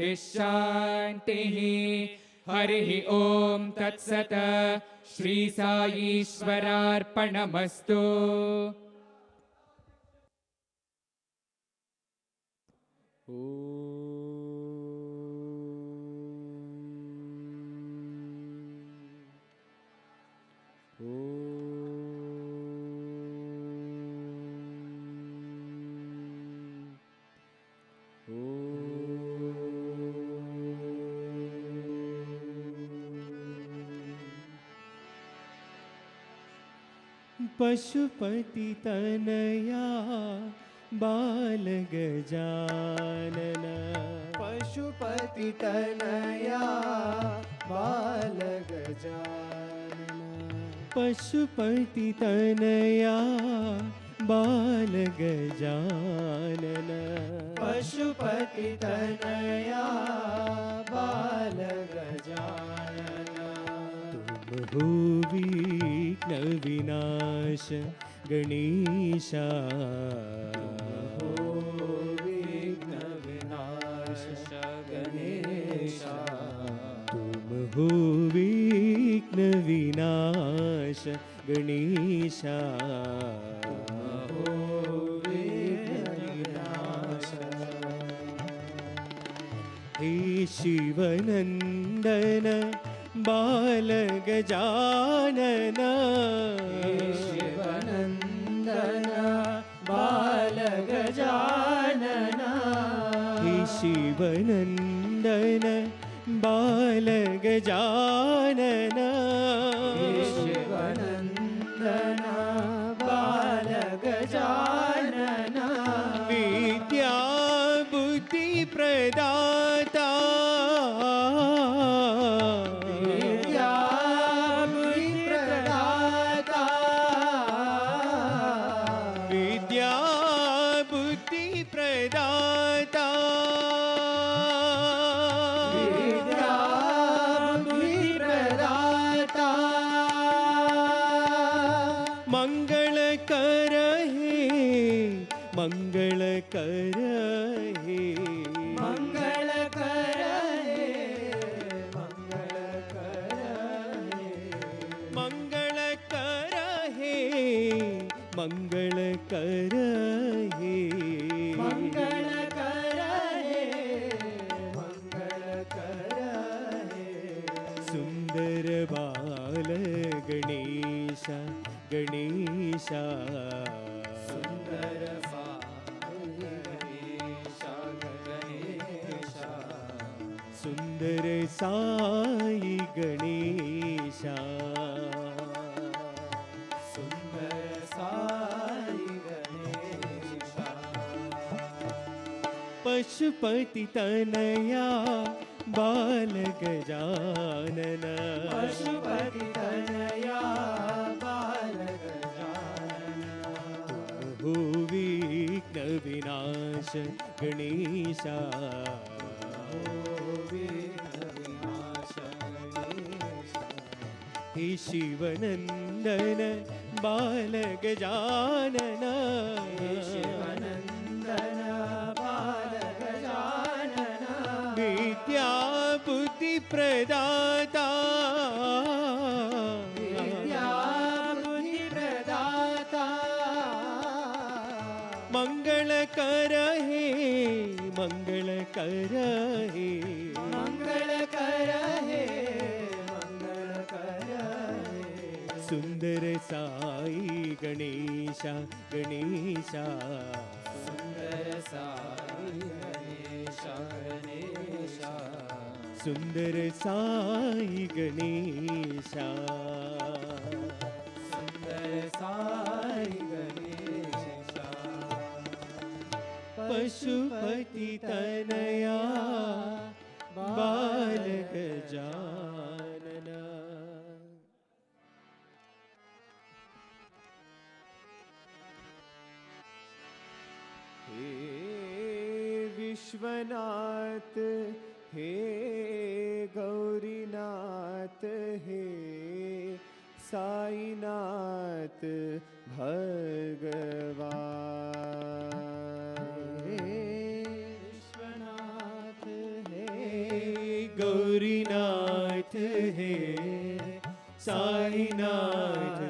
शान्तिः शान्तिः। हरिः ॐ तत्सत्। श्री साईश्वरार्पणमस्तु। पशुपति तनया बाल गजानन। पशुपति तनया बाल गजानन। पशुपति तनया बाल गजानन। पशुपति तनया बाल गजानन। तुम हो विघ्न विनाश गणेशा। हो विघ्न विनाश गणेशा। तुम हो विघ्न विनाश गणेशा। हो विघ्न विनाश। हे शिवनंदन बाल गजानन। हे शिवनंदन बाल गजानन। हे शिवनंदन बाल गजानन। हे शिवनंदन बाल गजानन। विद्या बुद्धि प्रदाता। विद्या बुद्धि प्रदाता। विद्या बुद्धि प्रदाता। विद्या बुद्धि प्रदाता। मंगल कर हे मंगल कर हे। मंगल कर हे मंगल कर हे। मंगल कर हे मंगल कर हे। मंगल कर हे मंगल कर हे। सुंदर बाल गणेशा गणेशा। सुंदर बाल गणेशा गणेशा। सुंदर साई गणेशा। सुंदर साई गणेशा। पशुपति तनया बाल गजानन। पशुपति तनया बाल गजानन। हो विघ्न विनाश गणेशा। हो विघ्न विनाश गणेशा। हे शिवनंदन बाल गजानन। हे शिवनंदन बाल गजानन। विद्या बुद्धि प्रदाता। विद्या बुद्धि प्रदाता। मंगल कर हे मंगल कर हे। मंगल कर हे मंगल कर हे। सुंदर साई गणेशा गणेशा। सुंदर साई गणेशा गणेशा। सुंदर साई गणेशा। सुंदर साई गणेशा। पशुपति तनया बाल गजानन। हे विश्वनाथ हे गौरीनाथ हे साईनाथ भगवान। हे विश्वनाथ हे गौरीनाथ हे साईनाथ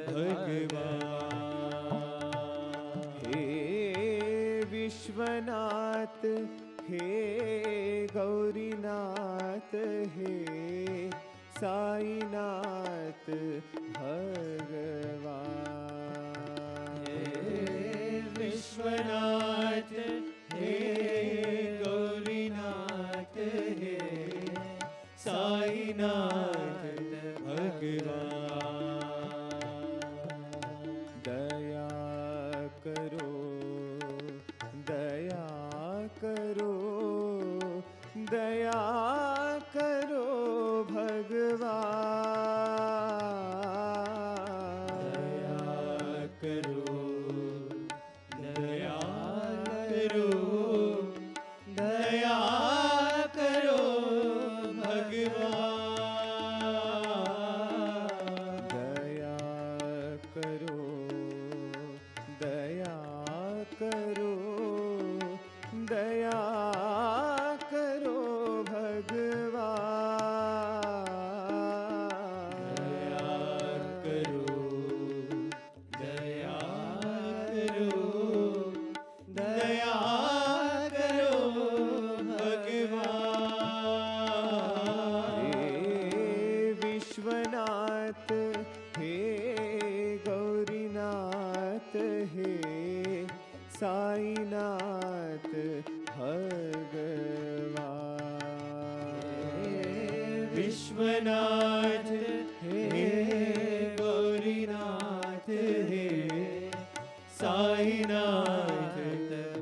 भगवान। हे विश्वनाथ हे गौरीनाथ हे साईनाथ भगवान। हे विश्वनाथ हे गौरीनाथ हे साईनाथ भगवान। दया करो दया करो दया करो भगवान। दया करो दया करो दया करो भगवान। दया करो दया करो दया करो भगवान। दया करो दया करो दया करो भगवान। हे विश्वनाथ हे गौरीनाथ हे साईनाथ भगवान। विश्वनाथ हे गौरीनाथ हे साईनाथ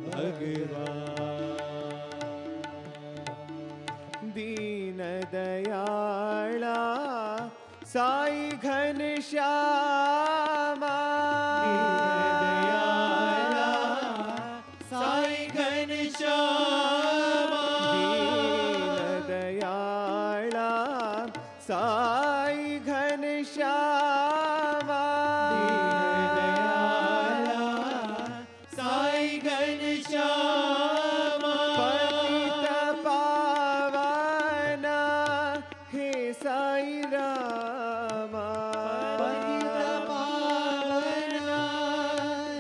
भगवान। दीन दयाळा साई घनश्यामा। दयाला साई घनश्यामा। दीन दयाळा साई घनश्यामा। दयाला साई घनश्यामा। पतित पावना हे साई रामा। पतित पावना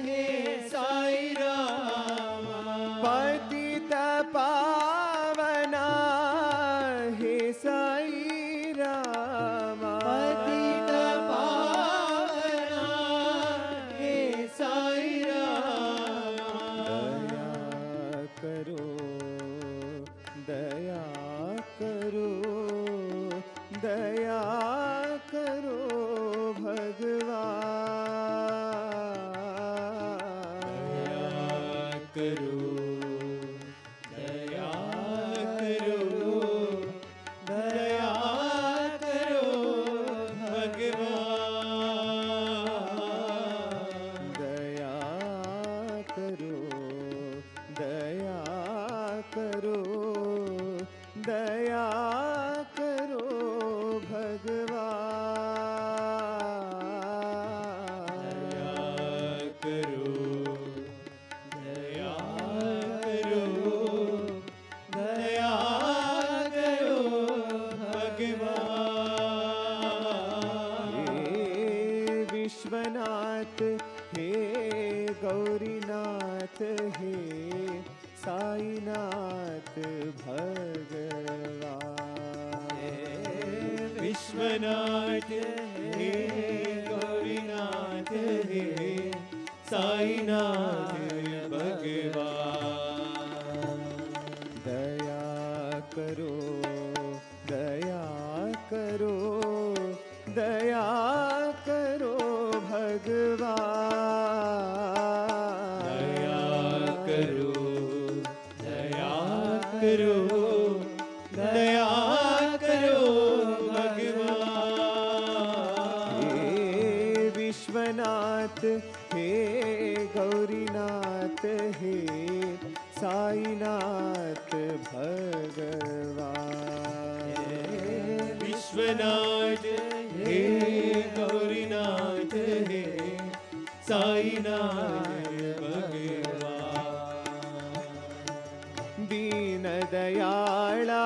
हे साई रामा। पतित पावना हे साई रामा। पतित पावना हे साई रामा। दया करो दया करो भगवान। दया करो दया करो दया करो भगवान। दया करो दया करो दया करो भगवान। दया करो दया करो दया करो भगवान। हे विश्वनाथ हे गौरीनाथ हे साईनाथ भगवान। विश्वनाथ हे गौरीनाथ हे साईनाथ भगवान। दया करो दया करो दया करो भगवान। दया करो दया करो दया करो भगवान। हे विश्वनाथ हे गौरीनाथ हे साईनाथ भगवान। विश्वनाथ हे गौरीनाथ हे साईनाथ भगवान। दीन दयाळा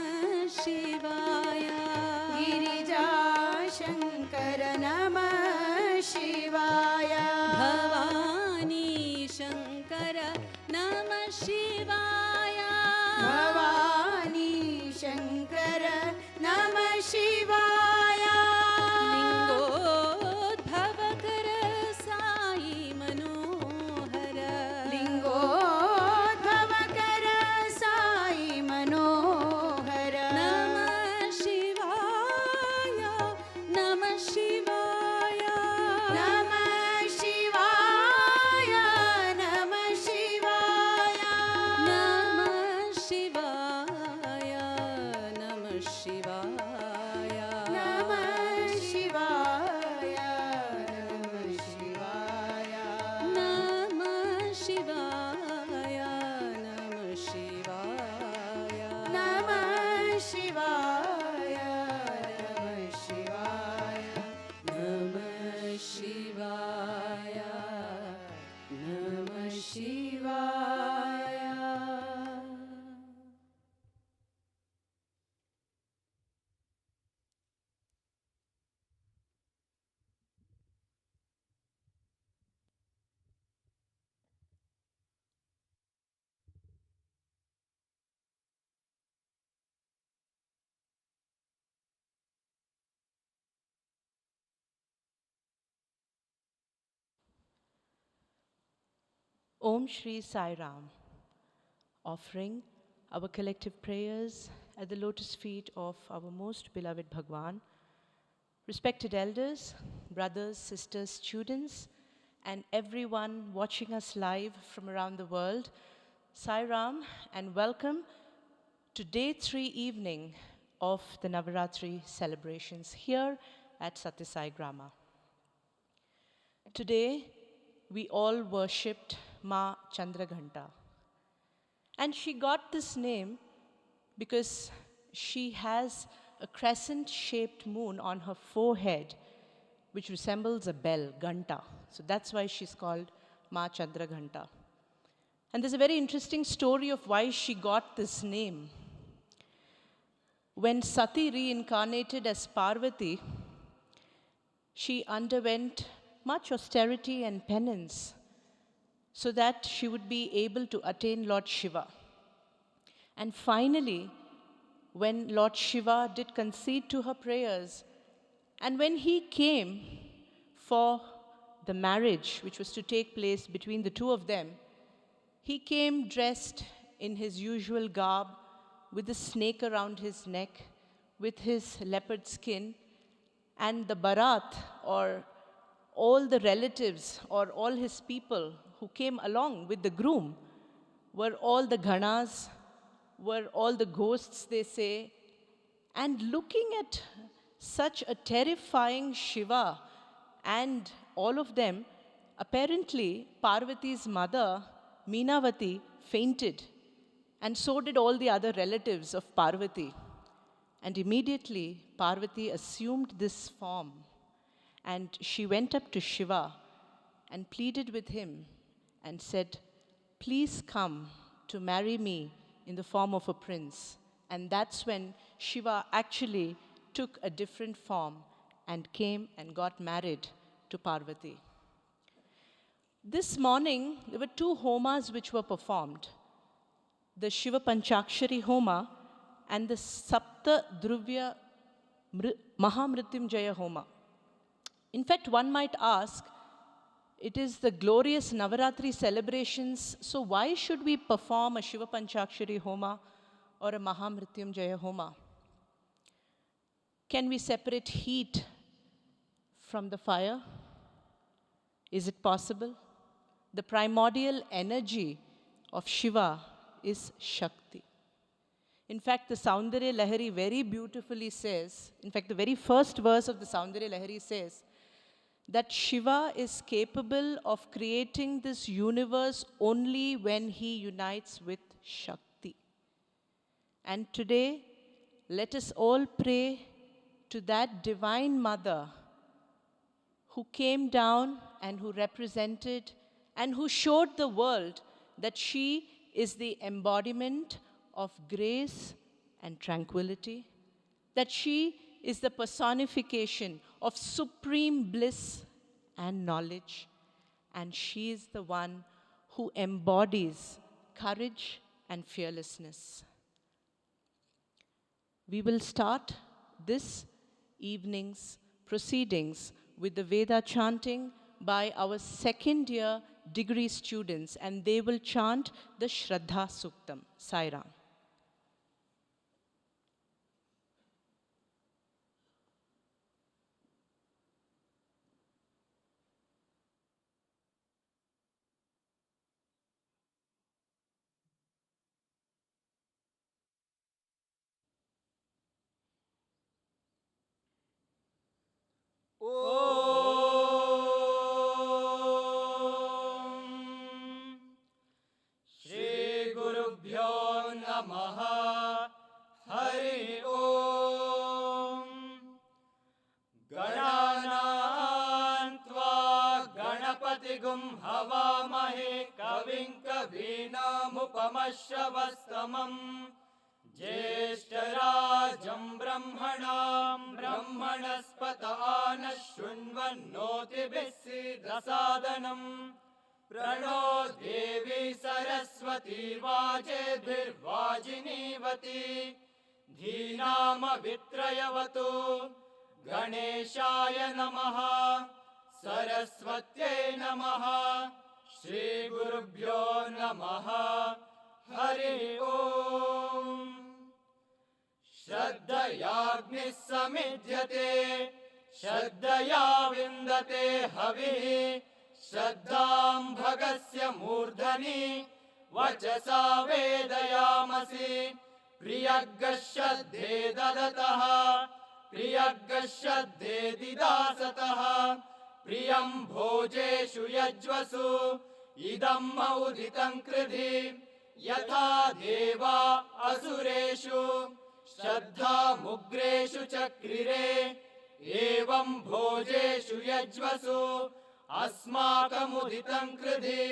Shivaya. Namah Shivaya. Namah Shivaya. Namah Shivaya. Namah Shivaya. Namah Shivaya. Namah Shivaya. Namah Shivaya. Namah Shivaya. Om Shri Sai Ram, offering our collective prayers at the lotus feet of our most beloved Bhagwan, respected elders, brothers, sisters, students, and everyone watching us live from around the world. Sai Ram, and welcome to day 3 evening of the Navaratri celebrations here at Sathya Sai Grama. Today, we all worshipped Ma Chandraghanta. And she got this name because she has a crescent-shaped moon on her forehead, which resembles a bell, Ghanta. So that's why she's called Ma Chandraghanta. And there's a very interesting story of why she got this name. When Sati reincarnated as Parvati, she underwent much austerity and penance so that she would be able to attain Lord Shiva. And finally, when Lord Shiva did concede to her prayers, and when he came for the marriage which was to take place between the two of them, he came dressed in his usual garb, with a snake around his neck, with his leopard skin, and the barat, or all the relatives or all his people who came along with the groom, were all the ghanas, were all the ghosts, they say. And looking at such a terrifying Shiva and all of them, apparently Parvati's mother, Meenavati, fainted, and so did all the other relatives of Parvati. And immediately Parvati assumed this form, and she went up to Shiva and pleaded with him and said, "Please come to marry me in the form of a prince." And that's when Shiva actually took a different form and came and got married to Parvati. This morning, there were 2 homas which were performed: the Shiva Panchakshari Homa and the Sapta Druvya Mahamrityunjaya Homa. In fact, one might ask, it is the glorious Navaratri celebrations, so why should we perform a Shiva Panchakshari Homa or a Mahamrityunjaya Homa? Can we separate heat from the fire? Is it possible? The primordial energy of Shiva is Shakti. In fact, the Saundarya Lahari very beautifully says, in fact, the very first verse of the Saundarya Lahari says, that Shiva is capable of creating this universe only when he unites with Shakti. And today, let us all pray to that Divine Mother who came down and who represented and who showed the world that she is the embodiment of grace and tranquility, that she is the personification of supreme bliss and knowledge, and she is the one who embodies courage and fearlessness. We will start this evening's proceedings with the Veda chanting by our second-year degree students, and they will chant the Shraddha Suktam. Sai Ram. वश्रवस्तमम् ज्येष्ठराजं ब्रह्मणां ब्रह्मणस्पत नः शृण्वन्नोतिभिः सीदसादनम् प्रणो देवी सरस्वती वाजेभिर्वाजिनीवती धीनामवित्रयवतु गणेशाय नमः सरस्वत्यै नमः श्रीगुरुभ्यो नमः हरि ओम् श्रद्धयाग्निः समिध्यते श्रद्धया विन्दते हविः श्रद्धां भगस्य मूर्धनि वचसा वेदयामसि प्रियग्गः श्रद्धे ददतः प्रियग्गः श्रद्धे दिदासतः प्रियं भोजेषु यज्वसु इदम् औदितं कृधि यथा देवा असुरेषु श्रद्धामुग्रेषु चक्रिरे एवं भोजेषु यज्वसु अस्माकमुदितं कृधि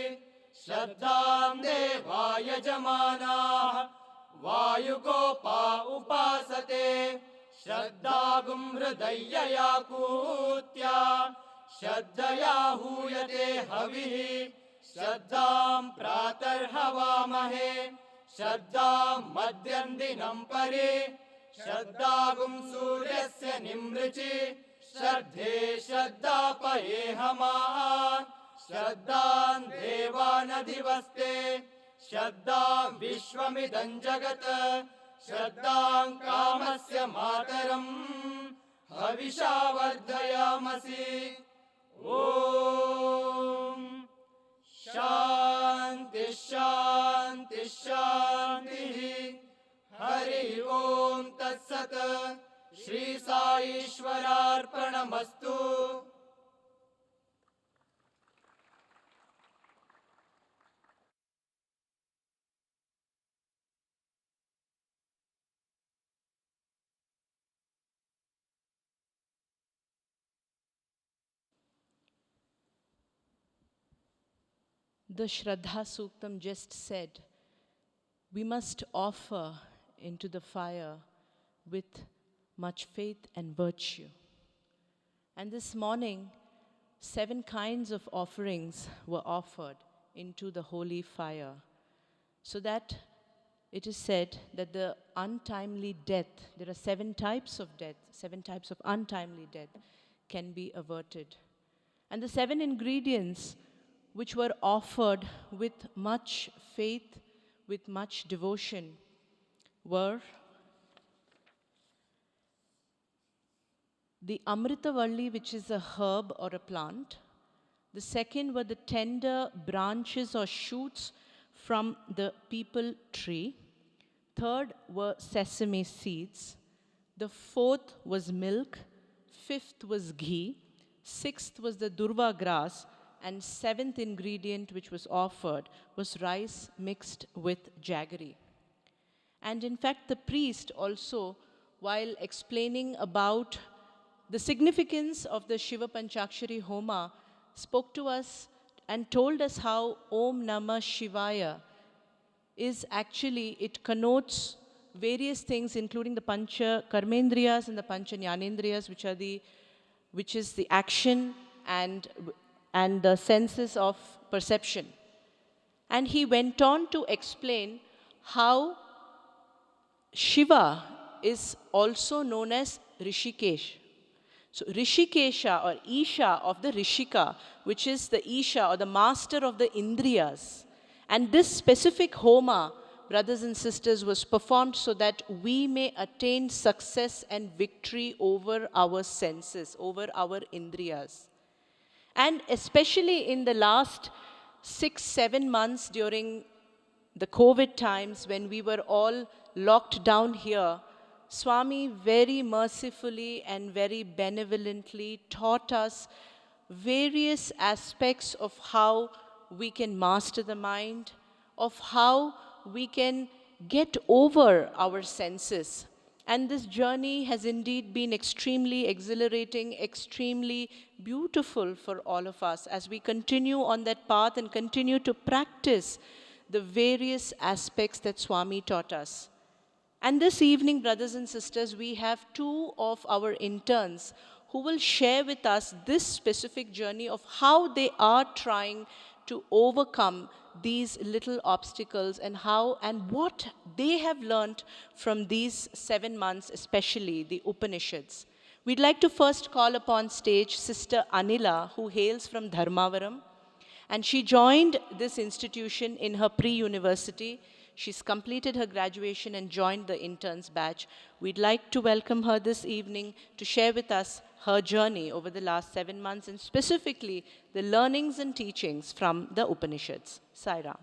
श्रद्धां देवा यजमानाः वायुगोपा उपासते श्रद्धागुं हृदयया कूत्या श्रद्धया हूयते हविः श्रद्धां प्रातर्हवामहे श्रद्धां मध्यं दिनं परि श्रद्धागुं सूर्यस्य निमृचि श्रद्धे श्रद्धापयेहमा श्रद्धां देवानधिवस्ते श्रद्धां विश्वमिदं जगत् श्रद्धां कामस्य मातरम् हविषा वर्धयामसि ॐ शान्ति शान्ति शान्तिः हरि ओम तत्सत् Shri साईश्वरार्पणमस्तु। The Shraddha Suktam just said, we must offer into the fire with much faith and virtue. And this morning, 7 kinds of offerings were offered into the holy fire, so that it is said that the untimely death, there are 7 types of death, 7 types of untimely death can be averted. And the 7 ingredients which were offered with much faith, with much devotion, were the Amritavalli, which is a herb or a plant. The second were the tender branches or shoots from the peepal tree. Third were sesame seeds. The fourth was milk. Fifth was ghee. Sixth was the durva grass. And 7th ingredient which was offered was rice mixed with jaggery. And in fact, the priest also, while explaining about the significance of the Shiva Panchakshari Homa, spoke to us and told us how Om Namah Shivaya is actually, it connotes various things, including the Pancha Karmendriyas and the Pancha Jnanendriyas, which is the action and the senses of perception. And he went on to explain how Shiva is also known as Rishikesh. So Rishikesha or Isha of the Rishika, which is the Isha or the master of the Indriyas. And this specific Homa, brothers and sisters, was performed so that we may attain success and victory over our senses, over our Indriyas. And especially in the last 6-7 months during the COVID times when we were all locked down here, Swami very mercifully and very benevolently taught us various aspects of how we can master the mind, of how we can get over our senses. And this journey has indeed been extremely exhilarating, extremely beautiful for all of us as we continue on that path and continue to practice the various aspects that Swami taught us. And this evening, brothers and sisters, we have two of our interns who will share with us this specific journey of how they are trying to overcome these little obstacles and how and what they have learned from these 7 months, especially the Upanishads. We'd like to first call upon stage Sister Anila, who hails from Dharmavaram, and she joined this institution in her pre-university. She's completed her graduation and joined the interns batch. We'd like to welcome her this evening to share with us her journey over the last 7 months and specifically the learnings and teachings from the Upanishads. Sai Ram.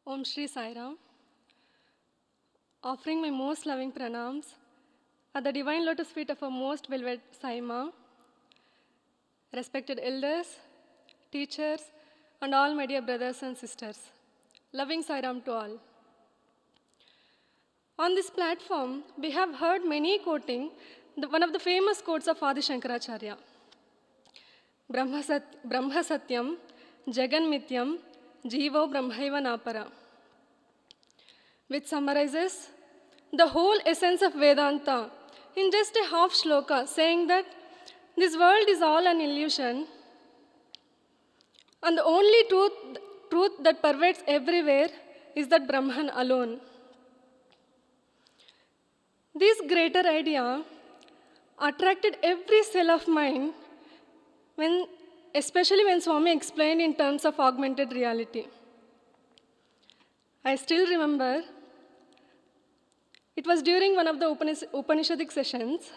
Om Shri Sai Ram. Offering my most loving pranams at the divine lotus feet of our most beloved Sai Ma, respected elders, teachers, and all my dear brothers and sisters. Loving Sai Ram to all. On this platform, we have heard many quoting one of the famous quotes of Adi Shankaracharya. Brahma Satyam, Jagan Mityam, Jivo Brahmaiva Napara, which summarizes the whole essence of Vedanta in just a half shloka, saying that this world is all an illusion and the only truth that pervades everywhere is that Brahman alone. This greater idea attracted every cell of mine, especially when Swami explained in terms of augmented reality. I still remember, it was during one of the Upanishadic sessions,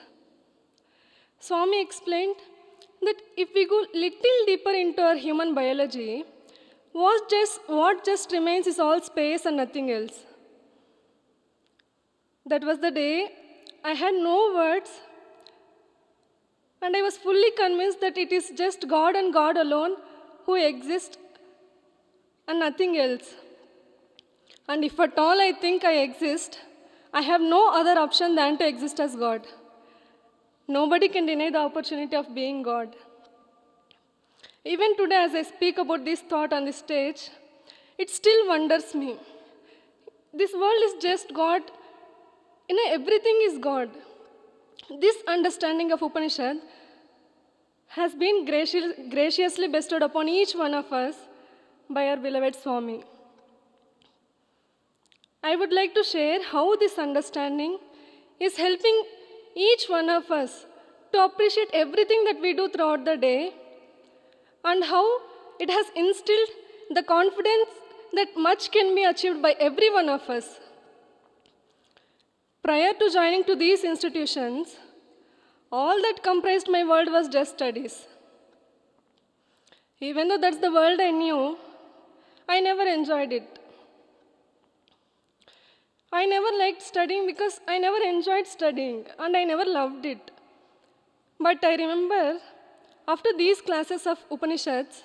Swami explained that if we go little deeper into our human biology, what just remains is all space and nothing else. That was the day I had no words, and I was fully convinced that it is just God and God alone who exist and nothing else. And if at all I think I exist, I have no other option than to exist as God. Nobody can deny the opportunity of being God. Even today, as I speak about this thought on the stage, it still wonders me. This world is just God. Everything is God. This understanding of Upanishad has been graciously bestowed upon each one of us by our beloved Swami. I would like to share how this understanding is helping each one of us to appreciate everything that we do throughout the day and how it has instilled the confidence that much can be achieved by every one of us. Prior to joining to these institutions, all that comprised my world was just studies. Even though that's the world I knew, I never enjoyed it. I never liked studying because I never enjoyed studying and I never loved it. But I remember, after these classes of Upanishads,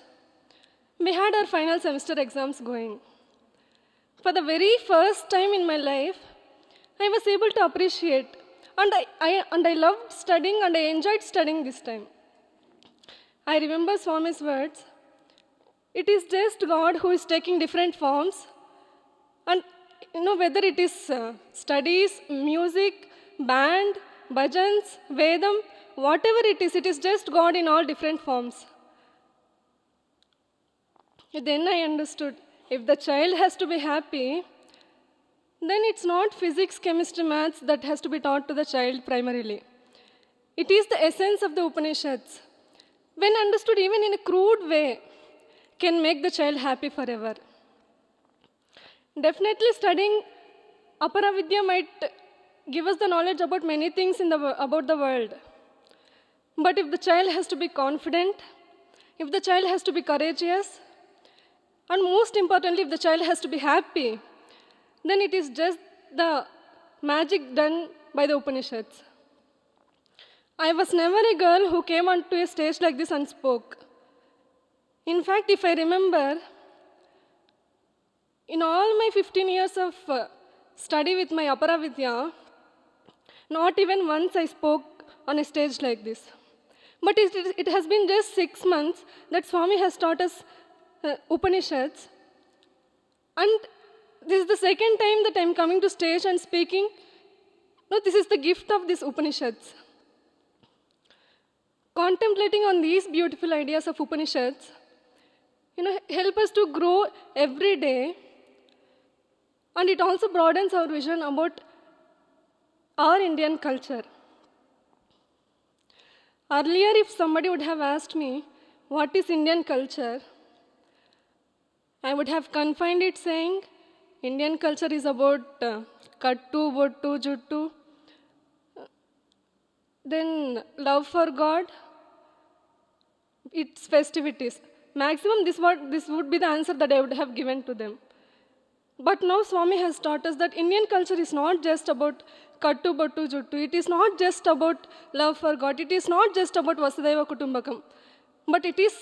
we had our final semester exams going. For the very first time in my life, I was able to appreciate, and I loved studying and I enjoyed studying this time. I remember Swami's words, it is just God who is taking different forms, and whether it is studies, music, band, bhajans, Vedam, whatever it is just God in all different forms. Then I understood, if the child has to be happy, then it's not physics, chemistry, maths that has to be taught to the child primarily. It is the essence of the Upanishads, when understood even in a crude way, can make the child happy forever. Definitely studying Apara Vidya might give us the knowledge about many things about the world. But if the child has to be confident, if the child has to be courageous, and most importantly, if the child has to be happy, then it is just the magic done by the Upanishads. I was never a girl who came onto a stage like this and spoke. In fact, if I remember, in all my 15 years of study with my Aparavidya, not even once I spoke on a stage like this. But it has been just 6 months that Swami has taught us Upanishads. And this is the second time that I'm coming to stage and speaking. No, this is the gift of these Upanishads. Contemplating on these beautiful ideas of Upanishads, help us to grow every day. And it also broadens our vision about our Indian culture. Earlier, if somebody would have asked me, what is Indian culture? I would have confined it saying, Indian culture is about kattu, bottu, juttu, then love for God, its festivities. Maximum this would be the answer that I would have given to them. But now Swami has taught us that Indian culture is not just about kattu, bottu, juttu. It is not just about love for God. It is not just about Vasudhaiva Kutumbakam. But it is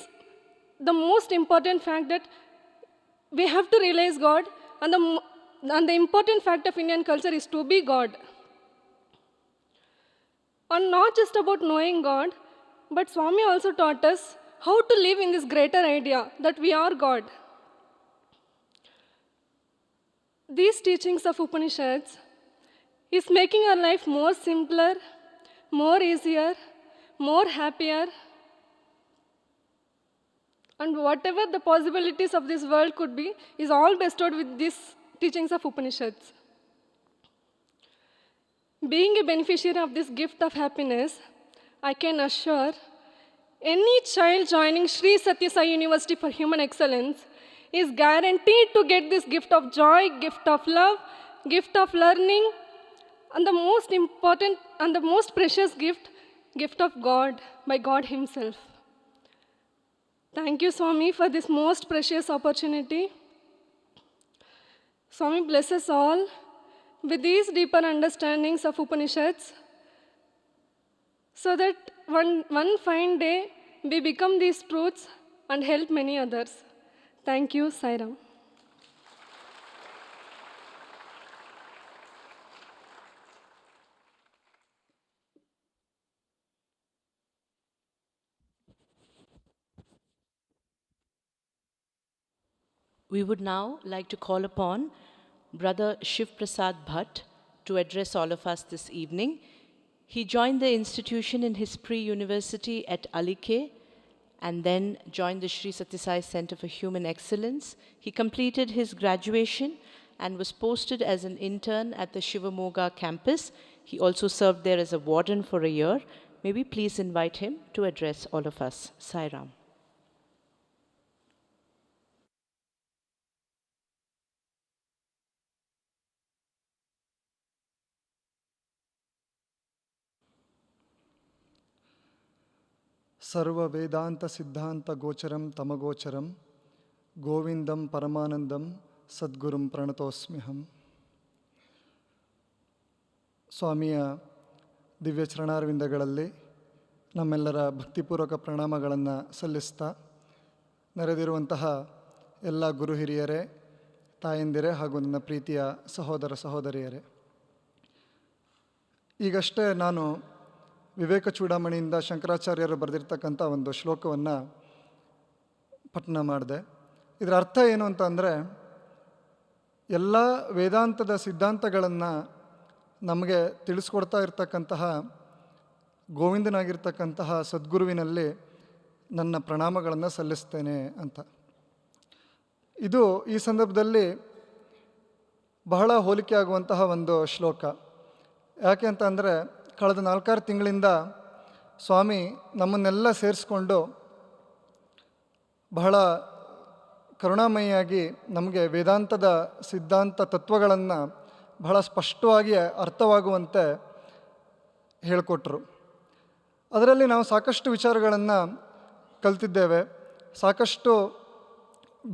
the most important fact that we have to realize God, and the important fact of Indian culture is to be God. And not just about knowing God, but Swami also taught us how to live in this greater idea that we are God. These teachings of Upanishads is making our life more simpler, more easier, more happier, and whatever the possibilities of this world could be is all bestowed with these teachings of Upanishads. Being a beneficiary of this gift of happiness, I can assure any child joining Sri Sathya Sai University for Human Excellence is guaranteed to get this gift of joy, gift of love, gift of learning, and the most important and the most precious gift of God, by God Himself. Thank you, Swami, for this most precious opportunity. Swami bless us all with these deeper understandings of Upanishads, so that one fine day we become these truths and help many others. Thank you, Sairam. We would now like to call upon Brother Shiv Prasad Bhatt to address all of us this evening. He joined the institution in his pre-university at Alike and then joined the Sri Sathya Sai Center for Human Excellence. He completed his graduation and was posted as an intern at the Shivamoga campus. He also served there as a warden for a year. May we please invite him to address all of us. Sairam. ಸರ್ವ ವೇದಾಂತ ಸಿದ್ಧಾಂತ ಗೋಚರಂ ತಮಗೋಚರಂ ಗೋವಿಂದಂ ಪರಮಾನಂದಂ ಸದ್ಗುರುಂ ಪ್ರಣತೋಸ್ಮ್ಯಹಂ. ಸ್ವಾಮಿಯ ದಿವ್ಯ ಚರಣಾರವಿಂದಗಳಲ್ಲಿ ನಮ್ಮೆಲ್ಲರ ಭಕ್ತಿಪೂರ್ವಕ ಪ್ರಣಾಮಗಳನ್ನು ಸಲ್ಲಿಸ್ತಾ, ನೆರೆದಿರುವಂತಹ ಎಲ್ಲ ಗುರು ಹಿರಿಯರೇ, ತಾಯಂದಿರೇ ಹಾಗೂ ನನ್ನ ಪ್ರೀತಿಯ ಸಹೋದರ ಸಹೋದರಿಯರೇ, ಈಗಷ್ಟೇ ನಾನು ವಿವೇಕ ಚೂಡಾಮಣಿಯಿಂದ ಶಂಕರಾಚಾರ್ಯರು ಬರೆದಿರ್ತಕ್ಕಂಥ ಒಂದು ಶ್ಲೋಕವನ್ನು ಪಠನ ಮಾಡಿದೆ. ಇದರ ಅರ್ಥ ಏನು ಅಂತ ಅಂದರೆ, ಎಲ್ಲ ವೇದಾಂತದ ಸಿದ್ಧಾಂತಗಳನ್ನು ನಮಗೆ ತಿಳಿಸ್ಕೊಡ್ತಾ ಇರ್ತಕ್ಕಂತಹ ಗೋವಿಂದನಾಗಿರ್ತಕ್ಕಂತಹ ಸದ್ಗುರುವಿನಲ್ಲಿ ನನ್ನ ಪ್ರಣಾಮಗಳನ್ನು ಸಲ್ಲಿಸ್ತೇನೆ ಅಂತ. ಇದು ಈ ಸಂದರ್ಭದಲ್ಲಿ ಬಹಳ ಹೋಲಿಕೆ ಆಗುವಂತಹ ಒಂದು ಶ್ಲೋಕ. ಯಾಕೆ ಅಂತ ಅಂದರೆ, ಕಳೆದ 4-6 ತಿಂಗಳಿಂದ ಸ್ವಾಮಿ ನಮ್ಮನ್ನೆಲ್ಲ ಸೇರಿಸ್ಕೊಂಡು ಬಹಳ ಕರುಣಾಮಯಿಯಾಗಿ ನಮಗೆ ವೇದಾಂತದ ಸಿದ್ಧಾಂತ ತತ್ವಗಳನ್ನು ಬಹಳ ಸ್ಪಷ್ಟವಾಗಿ ಅರ್ಥವಾಗುವಂತೆ ಹೇಳಿಕೊಟ್ರು. ಅದರಲ್ಲಿ ನಾವು ಸಾಕಷ್ಟು ವಿಚಾರಗಳನ್ನು ಕಲ್ತಿದ್ದೇವೆ, ಸಾಕಷ್ಟು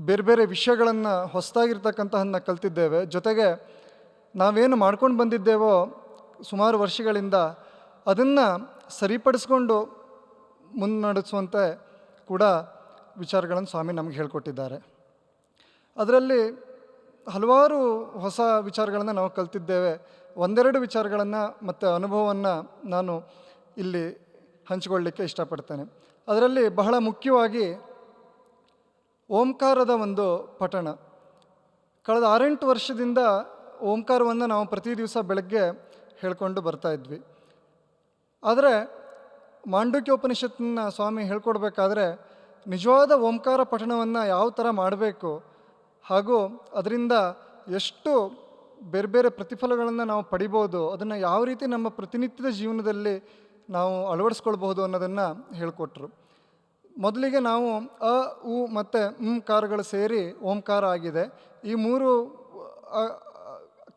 ಬೇರೆ ಬೇರೆ ವಿಷಯಗಳನ್ನು ಹೊಸದಾಗಿರ್ತಕ್ಕಂತಹನ್ನ ಕಲ್ತಿದ್ದೇವೆ. ಜೊತೆಗೆ ನಾವೇನು ಮಾಡ್ಕೊಂಡು ಬಂದಿದ್ದೇವೋ ಸುಮಾರು ವರ್ಷಗಳಿಂದ ಅದನ್ನು ಸರಿಪಡಿಸ್ಕೊಂಡು ಮುನ್ನಡೆಸುವಂತೆ ಕೂಡ ವಿಚಾರಗಳನ್ನು ಸ್ವಾಮಿ ನಮಗೆ ಹೇಳಿಕೊಟ್ಟಿದ್ದಾರೆ. ಅದರಲ್ಲಿ ಹಲವಾರು ಹೊಸ ವಿಚಾರಗಳನ್ನು ನಾವು ಕಲ್ತಿದ್ದೇವೆ. ಒಂದೆರಡು ವಿಚಾರಗಳನ್ನು ಮತ್ತು ಅನುಭವವನ್ನು ನಾನು ಇಲ್ಲಿ ಹಂಚಿಕೊಳ್ಳಲಿಕ್ಕೆ ಇಷ್ಟಪಡ್ತೇನೆ. ಅದರಲ್ಲಿ ಬಹಳ ಮುಖ್ಯವಾಗಿ ಓಂಕಾರದ ಒಂದು ಪಠಣ. ಕಳೆದ 6-8 ವರ್ಷದಿಂದ ಓಂಕಾರವನ್ನು ನಾವು ಪ್ರತಿ ದಿವಸ ಬೆಳಗ್ಗೆ ಹೇಳ್ಕೊಂಡು ಬರ್ತಾಯಿದ್ವಿ. ಆದರೆ ಮಾಂಡುಕ್ಯೋಪನಿಷತ್ತನ್ನ ಸ್ವಾಮಿ ಹೇಳ್ಕೊಡ್ಬೇಕಾದ್ರೆ ನಿಜವಾದ ಓಂಕಾರ ಪಠಣವನ್ನು ಯಾವ ಥರ ಮಾಡಬೇಕು ಹಾಗೂ ಅದರಿಂದ ಎಷ್ಟು ಬೇರೆ ಬೇರೆ ಪ್ರತಿಫಲಗಳನ್ನು ನಾವು ಪಡಿಬೋದು, ಅದನ್ನು ಯಾವ ರೀತಿ ನಮ್ಮ ಪ್ರತಿನಿತ್ಯದ ಜೀವನದಲ್ಲಿ ನಾವು ಅಳವಡಿಸ್ಕೊಳ್ಬಹುದು ಅನ್ನೋದನ್ನು ಹೇಳಿಕೊಟ್ರು. ಮೊದಲಿಗೆ ನಾವು ಅ, ಉ ಮತ್ತು ಕಾರಗಳು ಸೇರಿ ಓಂಕಾರ ಆಗಿದೆ. ಈ 3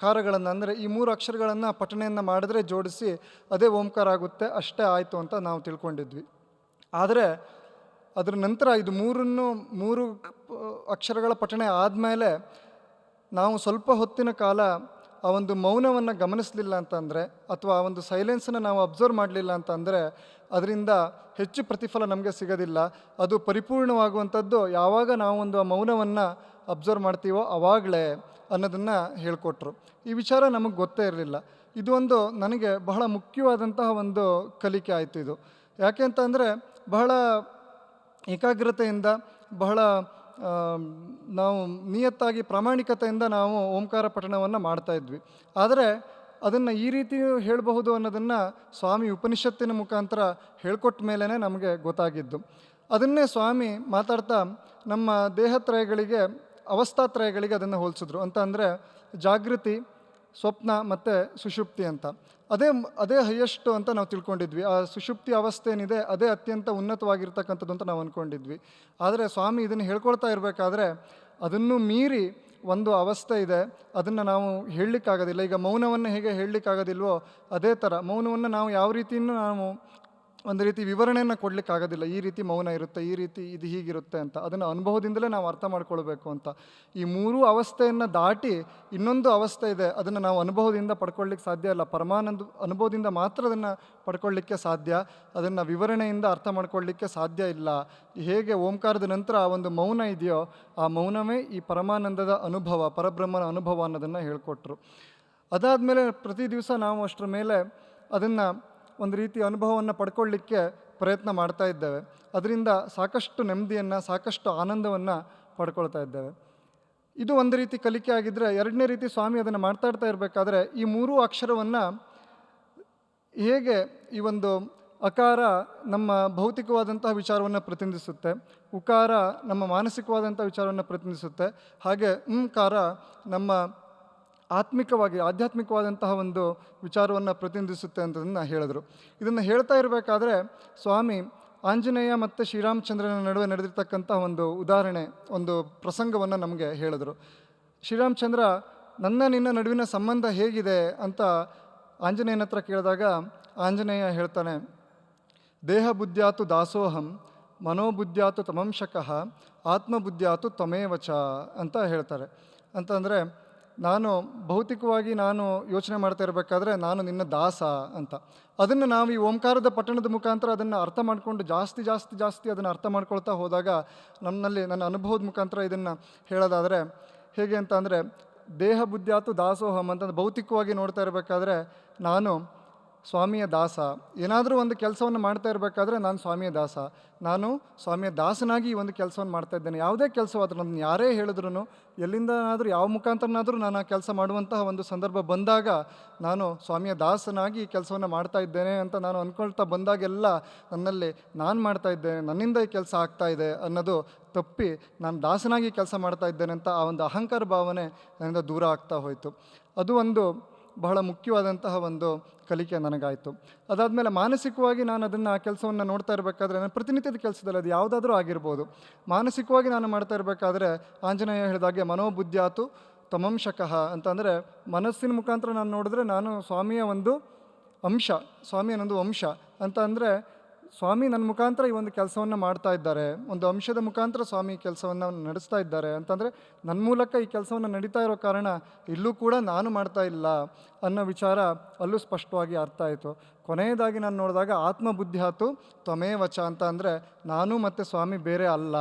ಕಾರಗಳನ್ನು ಅಂದರೆ ಈ 3 ಅಕ್ಷರಗಳನ್ನು ಪಠಣೆಯನ್ನು ಮಾಡಿದ್ರೆ ಜೋಡಿಸಿ ಅದೇ ಓಂಕಾರ ಆಗುತ್ತೆ, ಅಷ್ಟೇ ಆಯಿತು ಅಂತ ನಾವು ತಿಳ್ಕೊಂಡಿದ್ವಿ. ಆದರೆ ಅದರ ನಂತರ ಇದು 3 ಅಕ್ಷರಗಳ ಪಠಣೆ ಆದಮೇಲೆ ನಾವು ಸ್ವಲ್ಪ ಹೊತ್ತಿನ ಕಾಲ ಆ ಒಂದು ಮೌನವನ್ನು ಗಮನಿಸಲಿಲ್ಲ ಅಂತಂದರೆ ಅಥವಾ ಆ ಒಂದು ಸೈಲೆನ್ಸನ್ನು ನಾವು ಅಬ್ಸರ್ವ್ ಮಾಡಲಿಲ್ಲ ಅಂತಂದರೆ ಅದರಿಂದ ಹೆಚ್ಚು ಪ್ರತಿಫಲ ನಮಗೆ ಸಿಗೋದಿಲ್ಲ. ಅದು ಪರಿಪೂರ್ಣವಾಗುವಂಥದ್ದು ಯಾವಾಗ ನಾವು ಒಂದು ಆ ಮೌನವನ್ನು ಅಬ್ಸರ್ವ್ ಮಾಡ್ತೀವೋ ಆವಾಗಲೇ ಅನ್ನೋದನ್ನು ಹೇಳಿಕೊಟ್ರು. ಈ ವಿಚಾರ ನಮಗೆ ಗೊತ್ತೇ ಇರಲಿಲ್ಲ. ಇದು ಒಂದು ನನಗೆ ಬಹಳ ಮುಖ್ಯವಾದಂತಹ ಒಂದು ಕಲಿಕೆ ಆಯಿತು. ಇದು ಯಾಕೆ ಅಂತಂದರೆ ಬಹಳ ಏಕಾಗ್ರತೆಯಿಂದ ಬಹಳ ನಾವು ನಿಯತ್ತಾಗಿ ಪ್ರಾಮಾಣಿಕತೆಯಿಂದ ನಾವು ಓಂಕಾರ ಪಠಣವನ್ನು ಮಾಡ್ತಾಯಿದ್ವಿ. ಆದರೆ ಅದನ್ನು ಈ ರೀತಿ ಹೇಳಬಹುದು ಅನ್ನೋದನ್ನು ಸ್ವಾಮಿ ಉಪನಿಷತ್ತಿನ ಮುಖಾಂತರ ಹೇಳ್ಕೊಟ್ಟ ಮೇಲೇ ನಮಗೆ ಗೊತ್ತಾಗಿದ್ದು. ಅದನ್ನೇ ಸ್ವಾಮಿ ಮಾತಾಡ್ತಾ ನಮ್ಮ ದೇಹತ್ರಯಗಳಿಗೆ ಅವಸ್ಥಾತ್ರಯಗಳಿಗೆ ಅದನ್ನು ಹೋಲಿಸಿದ್ರು. ಅಂತ ಅಂದರೆ ಜಾಗೃತಿ, ಸ್ವಪ್ನ ಮತ್ತು ಸುಷುಪ್ತಿ ಅಂತ. ಅದೇ ಹೈಯೆಸ್ಟು ಅಂತ ನಾವು ತಿಳ್ಕೊಂಡಿದ್ವಿ. ಆ ಸುಷುಪ್ತಿ ಅವಸ್ಥೆ ಏನಿದೆ ಅದೇ ಅತ್ಯಂತ ಉನ್ನತವಾಗಿರ್ತಕ್ಕಂಥದ್ದು ಅಂತ ನಾವು ಅಂದ್ಕೊಂಡಿದ್ವಿ. ಆದರೆ ಸ್ವಾಮಿ ಇದನ್ನು ಹೇಳ್ಕೊಳ್ತಾ ಇರಬೇಕಾದ್ರೆ ಅದನ್ನು ಮೀರಿ ಒಂದು ಅವಸ್ಥೆ ಇದೆ, ಅದನ್ನು ನಾವು ಹೇಳಲಿಕ್ಕಾಗೋದಿಲ್ಲ. ಈಗ ಮೌನವನ್ನು ಹೇಗೆ ಹೇಳಲಿಕ್ಕಾಗೋದಿಲ್ವೋ ಅದೇ ಥರ ಮೌನವನ್ನು ನಾವು ಯಾವ ರೀತಿಯೂ ನಾವು ಒಂದು ರೀತಿ ವಿವರಣೆಯನ್ನು ಕೊಡಲಿಕ್ಕಾಗೋದಿಲ್ಲ. ಈ ರೀತಿ ಮೌನ ಇರುತ್ತೆ, ಈ ರೀತಿ ಇದು ಹೀಗಿರುತ್ತೆ ಅಂತ. ಅದನ್ನು ಅನುಭವದಿಂದಲೇ ನಾವು ಅರ್ಥ ಮಾಡ್ಕೊಳ್ಬೇಕು ಅಂತ. ಈ 3 ಅವಸ್ಥೆಯನ್ನು ದಾಟಿ ಇನ್ನೊಂದು ಅವಸ್ಥೆ ಇದೆ, ಅದನ್ನು ನಾವು ಅನುಭವದಿಂದ ಪಡ್ಕೊಳ್ಳಿಕ್ಕೆ ಸಾಧ್ಯ ಇಲ್ಲ. ಪರಮಾನಂದ ಅನುಭವದಿಂದ ಮಾತ್ರ ಅದನ್ನು ಪಡ್ಕೊಳ್ಳಿಕ್ಕೆ ಸಾಧ್ಯ, ಅದನ್ನು ವಿವರಣೆಯಿಂದ ಅರ್ಥ ಮಾಡ್ಕೊಳ್ಳಿಕ್ಕೆ ಸಾಧ್ಯ ಇಲ್ಲ. ಹೇಗೆ ಓಂಕಾರದ ನಂತರ ಆ ಒಂದು ಮೌನ ಇದೆಯೋ ಆ ಮೌನವೇ ಈ ಪರಮಾನಂದದ ಅನುಭವ, ಪರಬ್ರಹ್ಮನ ಅನುಭವ ಅನ್ನೋದನ್ನು ಹೇಳಿಕೊಟ್ರು. ಅದಾದಮೇಲೆ ಪ್ರತಿ ದಿವಸ ನಾವು ಅಷ್ಟರ ಮೇಲೆ ಅದನ್ನು ಒಂದು ರೀತಿ ಅನುಭವವನ್ನು ಪಡ್ಕೊಳ್ಳಿಕ್ಕೆ ಪ್ರಯತ್ನ ಮಾಡ್ತಾ ಇದ್ದೇವೆ. ಅದರಿಂದ ಸಾಕಷ್ಟು ನೆಮ್ಮದಿಯನ್ನು, ಸಾಕಷ್ಟು ಆನಂದವನ್ನು ಪಡ್ಕೊಳ್ತಾ ಇದ್ದೇವೆ. ಇದು ಒಂದು ರೀತಿ ಕಲಿಕೆ ಆಗಿದ್ದರೆ, ಎರಡನೇ ರೀತಿ ಸ್ವಾಮಿ ಅದನ್ನು ಮಾತಾಡ್ತಾ ಇರಬೇಕಾದ್ರೆ ಈ 3 ಅಕ್ಷರವನ್ನು ಹೇಗೆ ಈ ಒಂದು ಅಕಾರ ನಮ್ಮ ಭೌತಿಕವಾದಂತಹ ವಿಚಾರವನ್ನು ಪ್ರತಿನಿಧಿಸುತ್ತೆ, ಉಕಾರ ನಮ್ಮ ಮಾನಸಿಕವಾದಂಥ ವಿಚಾರವನ್ನು ಪ್ರತಿನಿಧಿಸುತ್ತೆ, ಹಾಗೆ ಕಾರ ನಮ್ಮ ಆಧ್ಯಾತ್ಮಿಕವಾದಂತಹ ಒಂದು ವಿಚಾರವನ್ನು ಪ್ರತಿನಿಧಿಸುತ್ತೆ ಅಂತದನ್ನು ಹೇಳಿದ್ರು. ಇದನ್ನು ಹೇಳ್ತಾ ಇರಬೇಕಾದ್ರೆ ಸ್ವಾಮಿ ಆಂಜನೇಯ ಮತ್ತು ಶ್ರೀರಾಮಚಂದ್ರನ ನಡುವೆ ನಡೆದಿರ್ತಕ್ಕಂಥ ಒಂದು ಉದಾಹರಣೆ, ಒಂದು ಪ್ರಸಂಗವನ್ನು ನಮಗೆ ಹೇಳಿದ್ರು. ಶ್ರೀರಾಮಚಂದ್ರ ನಿನ್ನ ನಡುವಿನ ಸಂಬಂಧ ಹೇಗಿದೆ ಅಂತ ಆಂಜನೇಯನ ಹತ್ರ ಕೇಳಿದಾಗ ಆಂಜನೇಯ ಹೇಳ್ತಾನೆ, ದೇಹ ಬುದ್ಧ್ಯಾತು ದಾಸೋಹಂ, ಮನೋಬುದ್ಧ್ಯಾತು ತಮಂಶಕಃ, ಆತ್ಮಬುದ್ಧ್ಯಾತು ತ್ವಮೇವಚ ಅಂತ ಹೇಳ್ತಾರೆ. ಅಂತಂದರೆ ನಾನು ಭೌತಿಕವಾಗಿ ನಾನು ಯೋಚನೆ ಮಾಡ್ತಾ ಇರಬೇಕಾದ್ರೆ ನಾನು ನಿನ್ನ ದಾಸ ಅಂತ. ಅದನ್ನು ನಾವು ಈ ಓಂಕಾರದ ಪಠಣದ ಮುಖಾಂತರ ಅದನ್ನು ಅರ್ಥ ಮಾಡಿಕೊಂಡು ಜಾಸ್ತಿ ಅದನ್ನು ಅರ್ಥ ಮಾಡ್ಕೊಳ್ತಾ ಹೋದಾಗ ನನ್ನ ಅನುಭವದ ಮುಖಾಂತರ ಇದನ್ನು ಹೇಳೋದಾದರೆ ಹೇಗೆ ಅಂತ ಅಂದರೆ, ದೇಹ ಬುದ್ಧ್ಯಾತು ದಾಸೋಹಂ ಅಂತಂದು ಭೌತಿಕವಾಗಿ ನೋಡ್ತಾ ಇರಬೇಕಾದ್ರೆ ನಾನು ಸ್ವಾಮಿಯ ದಾಸ. ಏನಾದರೂ ಒಂದು ಕೆಲಸವನ್ನು ಮಾಡ್ತಾ ಇರಬೇಕಾದ್ರೆ ನಾನು ಸ್ವಾಮಿಯ ದಾಸ, ನಾನು ಸ್ವಾಮಿಯ ದಾಸನಾಗಿ ಈ ಒಂದು ಕೆಲಸವನ್ನು ಮಾಡ್ತಾ ಇದ್ದೇನೆ. ಯಾವುದೇ ಕೆಲಸವಾದರೂ ನನ್ನ ಯಾರೇ ಹೇಳಿದ್ರು, ಎಲ್ಲಿಂದನಾದರೂ ಯಾವ ಮುಖಾಂತರನಾದರೂ ನಾನು ಆ ಕೆಲಸ ಮಾಡುವಂತಹ ಒಂದು ಸಂದರ್ಭ ಬಂದಾಗ ನಾನು ಸ್ವಾಮಿಯ ದಾಸನಾಗಿ ಈ ಕೆಲಸವನ್ನು ಮಾಡ್ತಾ ಇದ್ದೇನೆ ಅಂತ ನಾನು ಅಂದ್ಕೊಳ್ತಾ ಬಂದಾಗೆಲ್ಲ ನನ್ನಲ್ಲಿ ನಾನು ಮಾಡ್ತಾ ಇದ್ದೇನೆ, ನನ್ನಿಂದ ಈ ಕೆಲಸ ಆಗ್ತಾ ಇದೆ ಅನ್ನೋದು ತಪ್ಪಿ ನಾನು ದಾಸನಾಗಿ ಕೆಲಸ ಮಾಡ್ತಾ ಇದ್ದೇನೆ ಅಂತ ಆ ಒಂದು ಅಹಂಕಾರ ಭಾವನೆ ನನ್ನಿಂದ ದೂರ ಆಗ್ತಾ ಹೋಯಿತು. ಅದು ಒಂದು ಬಹಳ ಮುಖ್ಯವಾದಂತಹ ಒಂದು ಕಲಿಕೆ ನನಗಾಯಿತು. ಅದಾದಮೇಲೆ ಮಾನಸಿಕವಾಗಿ ನಾನು ಅದನ್ನು ಆ ಕೆಲಸವನ್ನು ನೋಡ್ತಾ ಇರಬೇಕಾದ್ರೆ ನನ್ನ ಪ್ರತಿನಿತ್ಯದ ಕೆಲಸದಲ್ಲಿ ಅದು ಯಾವುದಾದ್ರೂ ಆಗಿರ್ಬೋದು, ಮಾನಸಿಕವಾಗಿ ನಾನು ಮಾಡ್ತಾ ಇರಬೇಕಾದ್ರೆ ಆಂಜನೇಯ ಹೇಳಿದಾಗೆ ಮನೋಬುದ್ಧ್ಯಾತು ತಮಂಶಕಃ ಅಂತಂದರೆ ಮನಸ್ಸಿನ ಮುಖಾಂತರ ನಾನು ನೋಡಿದ್ರೆ ನಾನು ಸ್ವಾಮಿಯ ಒಂದು ಅಂಶ, ಸ್ವಾಮಿಯ ಒಂದು ಅಂಶ ಅಂತ ಅಂದರೆ ಸ್ವಾಮಿ ನನ್ನ ಮುಖಾಂತರ ಈ ಒಂದು ಕೆಲಸವನ್ನು ಮಾಡ್ತಾ ಇದ್ದಾರೆ, ಒಂದು ಅಂಶದ ಮುಖಾಂತರ ಸ್ವಾಮಿ ಈ ಕೆಲಸವನ್ನು ನಡೆಸ್ತಾ ಇದ್ದಾರೆ ಅಂತಂದರೆ ನನ್ನ ಮೂಲಕ ಈ ಕೆಲಸವನ್ನು ನಡೀತಾ ಇರೋ ಕಾರಣ ಇಲ್ಲೂ ಕೂಡ ನಾನು ಮಾಡ್ತಾ ಇಲ್ಲ ಅನ್ನೋ ವಿಚಾರ ಅಲ್ಲೂ ಸ್ಪಷ್ಟವಾಗಿ ಅರ್ಥ ಆಯಿತು. ಕೊನೆಯದಾಗಿ ನಾನು ನೋಡಿದಾಗ ಆತ್ಮಬುದ್ಧಿ ಆತು ತ್ವಮೇವಚ ಅಂತ ಅಂದರೆ ನಾನು ಮತ್ತು ಸ್ವಾಮಿ ಬೇರೆ ಅಲ್ಲ,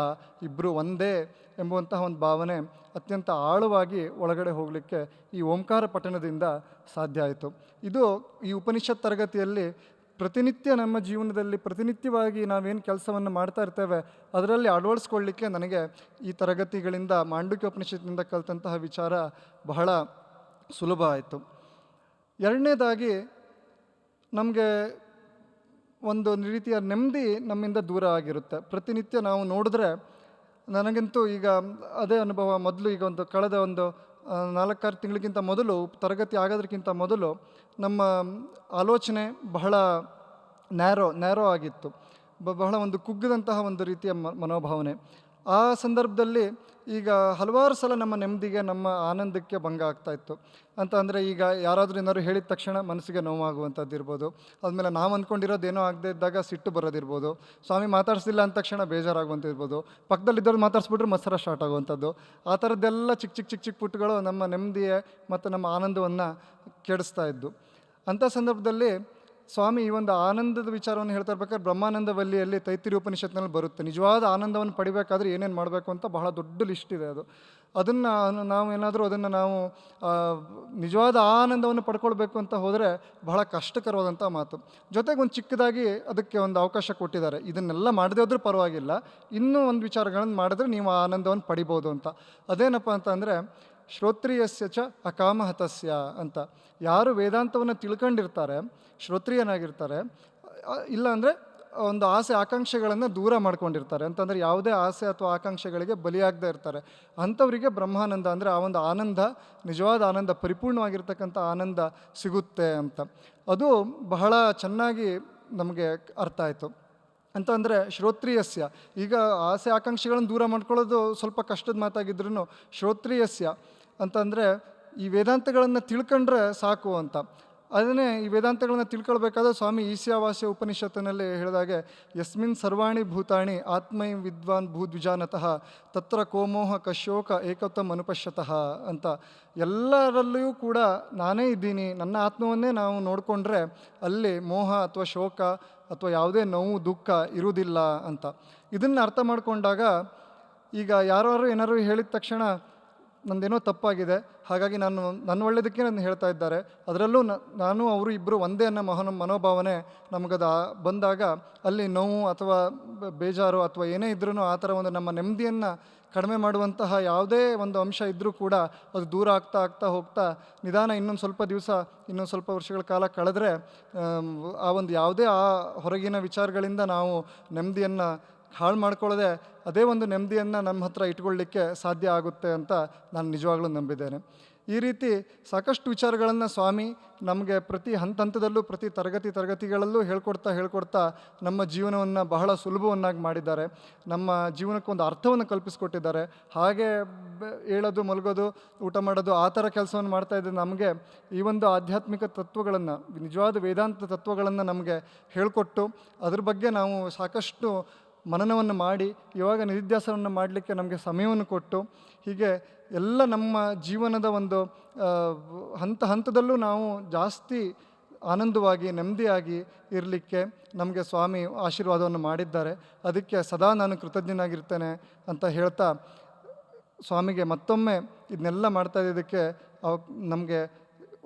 ಇಬ್ಬರು ಒಂದೇ ಎಂಬುವಂತಹ ಒಂದು ಭಾವನೆ ಅತ್ಯಂತ ಆಳವಾಗಿ ಒಳಗಡೆ ಹೋಗಲಿಕ್ಕೆ ಈ ಓಂಕಾರ ಪಠಣದಿಂದ ಸಾಧ್ಯ ಆಯಿತು. ಇದು ಈ ಉಪನಿಷತ್ ತರಗತಿಯಲ್ಲಿ ಪ್ರತಿನಿತ್ಯ ನಮ್ಮ ಜೀವನದಲ್ಲಿ ಪ್ರತಿನಿತ್ಯವಾಗಿ ನಾವೇನು ಕೆಲಸವನ್ನು ಮಾಡ್ತಾ ಇರ್ತೇವೆ ಅದರಲ್ಲಿ ಅಳವಡಿಸ್ಕೊಳ್ಳಿಕ್ಕೆ ನನಗೆ ಈ ತರಗತಿಗಳಿಂದ ಮಾಂಡುಕ್ಯ ಉಪನಿಷತ್ತಿನಿಂದ ಕಲಿತಂತಹ ವಿಚಾರ ಬಹಳ ಸುಲಭ ಆಯಿತು. ಎರಡನೇದಾಗಿ ನಮಗೆ ಒಂದು ರೀತಿಯ ನೆಮ್ಮದಿ ನಮ್ಮಿಂದ ದೂರ ಆಗಿರುತ್ತೆ. ಪ್ರತಿನಿತ್ಯ ನಾವು ನೋಡಿದ್ರೆ ನನಗಂತೂ ಈಗ ಅದೇ ಅನುಭವ. ಮೊದಲು ಈಗ ಕಳೆದ 4-6 ತಿಂಗಳಿಗಿಂತ ಮೊದಲು ತರಗತಿ ಆಗೋದಕ್ಕಿಂತ ಮೊದಲು ನಮ್ಮ ಆಲೋಚನೆ ಬಹಳ ನ್ಯಾರೋ ಆಗಿತ್ತು, ಬಹಳ ಕುಗ್ಗದಂತಹ ಒಂದು ರೀತಿಯ ಮನೋಭಾವನೆ. ಆ ಸಂದರ್ಭದಲ್ಲಿ ಈಗ ಹಲವಾರು ಸಲ ನಮ್ಮ ನೆಮ್ಮದಿಗೆ ನಮ್ಮ ಆನಂದಕ್ಕೆ ಭಂಗ ಆಗ್ತಾಯಿತ್ತು. ಅಂತ ಅಂದರೆ ಈಗ ಯಾರಾದರೂ ಏನಾದ್ರು ಹೇಳಿದ ತಕ್ಷಣ ಮನಸ್ಸಿಗೆ ನೋವಾಗುವಂಥದ್ದು ಇರ್ಬೋದು, ಆದಮೇಲೆ ನಾವು ಅಂದ್ಕೊಂಡಿರೋದೇನೋ ಆಗದೆ ಇದ್ದಾಗ ಸಿಟ್ಟು ಬರೋದಿರ್ಬೋದು, ಸ್ವಾಮಿ ಮಾತಾಡಿಸಿಲ್ಲ ಅಂದ ತಕ್ಷಣ ಬೇಜಾರಾಗುವಂಥದ್ದು, ಪಕ್ಕದಲ್ಲಿದ್ದವ್ರು ಮಾತಾಡಿಸ್ಬಿಟ್ರೆ ಮತ್ಸರ ಸ್ಟಾರ್ಟ್ ಆಗುವಂಥದ್ದು, ಆ ಥರದ್ದೆಲ್ಲ ಚಿಕ್ಕ ಪುಟ್ಟಗಳು ನಮ್ಮ ನೆಮ್ಮದಿಯೇ ಮತ್ತು ನಮ್ಮ ಆನಂದವನ್ನು ಕೆಡಿಸ್ತಾ ಇದ್ದು. ಅಂಥ ಸಂದರ್ಭದಲ್ಲಿ ಸ್ವಾಮಿ ಈ ಒಂದು ಆನಂದದ ವಿಚಾರವನ್ನು ಹೇಳ್ತಾ ಇರ್ಬೇಕಾದ್ರೆ ಬ್ರಹ್ಮಾನಂದ ವಲ್ಲಿಯಲ್ಲಿ ತೈತ್ತಿರಿ ಉಪನಿಷತ್ನಲ್ಲಿ ಬರುತ್ತೆ, ನಿಜವಾದ ಆನಂದವನ್ನು ಪಡಿಬೇಕಾದ್ರೆ ಏನೇನು ಮಾಡಬೇಕು ಅಂತ ಬಹಳ ದೊಡ್ಡ ಲಿಸ್ಟ್ ಇದೆ. ಅದನ್ನು ನಾವು ನಿಜವಾದ ಆನಂದವನ್ನು ಪಡ್ಕೊಳ್ಬೇಕು ಅಂತ ಹೋದರೆ ಬಹಳ ಕಷ್ಟಕರವಾದಂಥ ಮಾತು. ಜೊತೆಗೆ ಒಂದು ಚಿಕ್ಕದಾಗಿ ಅದಕ್ಕೆ ಒಂದು ಅವಕಾಶ ಕೊಟ್ಟಿದ್ದಾರೆ, ಇದನ್ನೆಲ್ಲ ಮಾಡದೇ ಹೋದ್ರೂ ಪರವಾಗಿಲ್ಲ, ಇನ್ನೂ ಒಂದು ವಿಚಾರಗಳನ್ನು ಮಾಡಿದ್ರೆ ನೀವು ಆ ಆನಂದವನ್ನು ಪಡಿಬೋದು ಅಂತ. ಅದೇನಪ್ಪ ಅಂತಂದರೆ ಶ್ರೋತ್ರಿಯಸ್ಯ ಚ ಅಕಾಮಹತಸ್ಯ ಅಂತ. ಯಾರು ವೇದಾಂತವನ್ನು ತಿಳ್ಕೊಂಡಿರ್ತಾರೆ, ಶ್ರೋತ್ರಿಯನಾಗಿರ್ತಾರೆ, ಇಲ್ಲ ಅಂದರೆ ಒಂದು ಆಸೆ ಆಕಾಂಕ್ಷೆಗಳನ್ನು ದೂರ ಮಾಡ್ಕೊಂಡಿರ್ತಾರೆ, ಅಂತಂದರೆ ಯಾವುದೇ ಆಸೆ ಅಥವಾ ಆಕಾಂಕ್ಷೆಗಳಿಗೆ ಬಲಿಯಾಗದೇ ಇರ್ತಾರೆ, ಅಂಥವರಿಗೆ ಬ್ರಹ್ಮಾನಂದ ಅಂದರೆ ಆ ಒಂದು ಆನಂದ, ನಿಜವಾದ ಆನಂದ, ಪರಿಪೂರ್ಣವಾಗಿರ್ತಕ್ಕಂಥ ಆನಂದ ಸಿಗುತ್ತೆ ಅಂತ. ಅದು ಬಹಳ ಚೆನ್ನಾಗಿ ನಮಗೆ ಅರ್ಥ ಆಯಿತು. ಅಂತಂದರೆ ಶ್ರೋತ್ರಿಯಸ್ಯ, ಈಗ ಆಸೆ ಆಕಾಂಕ್ಷೆಗಳನ್ನು ದೂರ ಮಾಡ್ಕೊಳ್ಳೋದು ಸ್ವಲ್ಪ ಕಷ್ಟದ ಮಾತಾಗಿದ್ರೂ ಶ್ರೋತ್ರಿಯಸ್ಯ ಅಂತಂದರೆ ಈ ವೇದಾಂತಗಳನ್ನು ತಿಳ್ಕೊಂಡ್ರೆ ಸಾಕು ಅಂತ. ಅದನ್ನೇ ಈ ವೇದಾಂತಗಳನ್ನು ತಿಳ್ಕೊಳ್ಬೇಕಾದ್ರೆ ಸ್ವಾಮಿ ಈಶಾವಾಸ್ಯ ಉಪನಿಷತ್ತಿನಲ್ಲಿ ಹೇಳಿದಾಗೆ ಯಸ್ಮಿನ್ ಸರ್ವಾಣಿ ಭೂತಾಣಿ ಆತ್ಮೈ ವಿದ್ವಾನ್ ಭೂದ್ವಿಜಾನತಃ ತತ್ರ ಕೋಮೋಹ ಕಶೋಕ ಏಕತ್ವಂ ಅನುಪಶ್ಯತಃ ಅಂತ. ಎಲ್ಲರಲ್ಲಿಯೂ ಕೂಡ ನಾನೇ ಇದ್ದೀನಿ, ನನ್ನ ಆತ್ಮವನ್ನೇ ನಾವು ನೋಡಿಕೊಂಡ್ರೆ ಅಲ್ಲಿ ಮೋಹ ಅಥವಾ ಶೋಕ ಅಥವಾ ಯಾವುದೇ ನೋವು ದುಃಖ ಇರುವುದಿಲ್ಲ ಅಂತ. ಇದನ್ನು ಅರ್ಥ ಮಾಡಿಕೊಂಡಾಗ ಈಗ ಯಾರು ಏನಾರು ಹೇಳಿದ ತಕ್ಷಣ ನಂದೇನೋ ತಪ್ಪಾಗಿದೆ, ಹಾಗಾಗಿ ನನ್ನ ಒಳ್ಳೆಯದಕ್ಕೆ ನನ್ನ ಹೇಳ್ತಾ ಇದ್ದಾರೆ, ಅದರಲ್ಲೂ ನಾನು ಅವರು ಇಬ್ಬರು ಒಂದೇ ಅನ್ನೋ ಮನೋಭಾವನೆ ನಮಗದು ಬಂದಾಗ ಅಲ್ಲಿ ನೋವು ಅಥವಾ ಬೇಜಾರು ಅಥವಾ ಏನೇ ಇದ್ರೂ ಆ ಥರ ಒಂದು ನಮ್ಮ ನೆಮ್ಮದಿಯನ್ನು ಕಡಿಮೆ ಮಾಡುವಂತಹ ಯಾವುದೇ ಒಂದು ಅಂಶ ಇದ್ದರೂ ಕೂಡ ಅದು ದೂರ ಆಗ್ತಾ ಹೋಗ್ತಾ ನಿಧಾನ ಇನ್ನೊಂದು ಸ್ವಲ್ಪ ದಿವಸ, ಇನ್ನೊಂದು ಸ್ವಲ್ಪ ವರ್ಷಗಳ ಕಾಲ ಕಳೆದ್ರೆ ಆ ಒಂದು ಯಾವುದೇ ಆ ಹೊರಗಿನ ವಿಚಾರಗಳಿಂದ ನಾವು ನೆಮ್ಮದಿಯನ್ನು ಹಾಳು ಮಾಡ್ಕೊಳ್ಳದೆ ಅದೇ ಒಂದು ನೆಮ್ಮದಿಯನ್ನು ನಮ್ಮ ಹತ್ರ ಇಟ್ಕೊಳ್ಳಿಕ್ಕೆ ಸಾಧ್ಯ ಆಗುತ್ತೆ ಅಂತ ನಾನು ನಿಜವಾಗ್ಲೂ ನಂಬಿದ್ದೇನೆ. ಈ ರೀತಿ ಸಾಕಷ್ಟು ವಿಚಾರಗಳನ್ನು ಸ್ವಾಮಿ ನಮಗೆ ಪ್ರತಿ ಹಂತದಲ್ಲೂ ಪ್ರತಿ ತರಗತಿಗಳಲ್ಲೂ ಹೇಳ್ಕೊಡ್ತಾ ನಮ್ಮ ಜೀವನವನ್ನು ಬಹಳ ಸುಲಭವನ್ನಾಗಿ ಮಾಡಿದ್ದಾರೆ, ನಮ್ಮ ಜೀವನಕ್ಕೊಂದು ಅರ್ಥವನ್ನು ಕಲ್ಪಿಸ್ಕೊಟ್ಟಿದ್ದಾರೆ. ಹಾಗೆ ಹೇಳೋದು, ಮಲಗೋದು, ಊಟ ಮಾಡೋದು ಆ ಥರ ಕೆಲಸವನ್ನು ಮಾಡ್ತಾಯಿದ್ದು ನಮಗೆ ಈ ಒಂದು ಆಧ್ಯಾತ್ಮಿಕ ತತ್ವಗಳನ್ನು, ನಿಜವಾದ ವೇದಾಂತ ತತ್ವಗಳನ್ನು ನಮಗೆ ಹೇಳಿಕೊಟ್ಟು ಅದ್ರ ಬಗ್ಗೆ ನಾವು ಸಾಕಷ್ಟು ಮನನವನ್ನು ಮಾಡಿ ಇವಾಗ ನಿಧಿಧ್ಯಾಸನವನ್ನು ಮಾಡಲಿಕ್ಕೆ ನಮಗೆ ಸಮಯವನ್ನು ಕೊಟ್ಟು ಹೀಗೆ ಎಲ್ಲ ನಮ್ಮ ಜೀವನದ ಒಂದು ಹಂತದಲ್ಲೂ ನಾವು ಜಾಸ್ತಿ ಆನಂದವಾಗಿ ನೆಮ್ಮದಿಯಾಗಿ ಇರಲಿಕ್ಕೆ ನಮಗೆ ಸ್ವಾಮಿ ಆಶೀರ್ವಾದವನ್ನು ಮಾಡಿದ್ದಾರೆ. ಅದಕ್ಕೆ ಸದಾ ನಾನು ಕೃತಜ್ಞನಾಗಿರ್ತೇನೆ ಅಂತ ಹೇಳ್ತಾ ಸ್ವಾಮಿಗೆ ಮತ್ತೊಮ್ಮೆ ಇದನ್ನೆಲ್ಲ ಮಾಡ್ತಾ ಇದ್ದಕ್ಕೆ ನಮಗೆ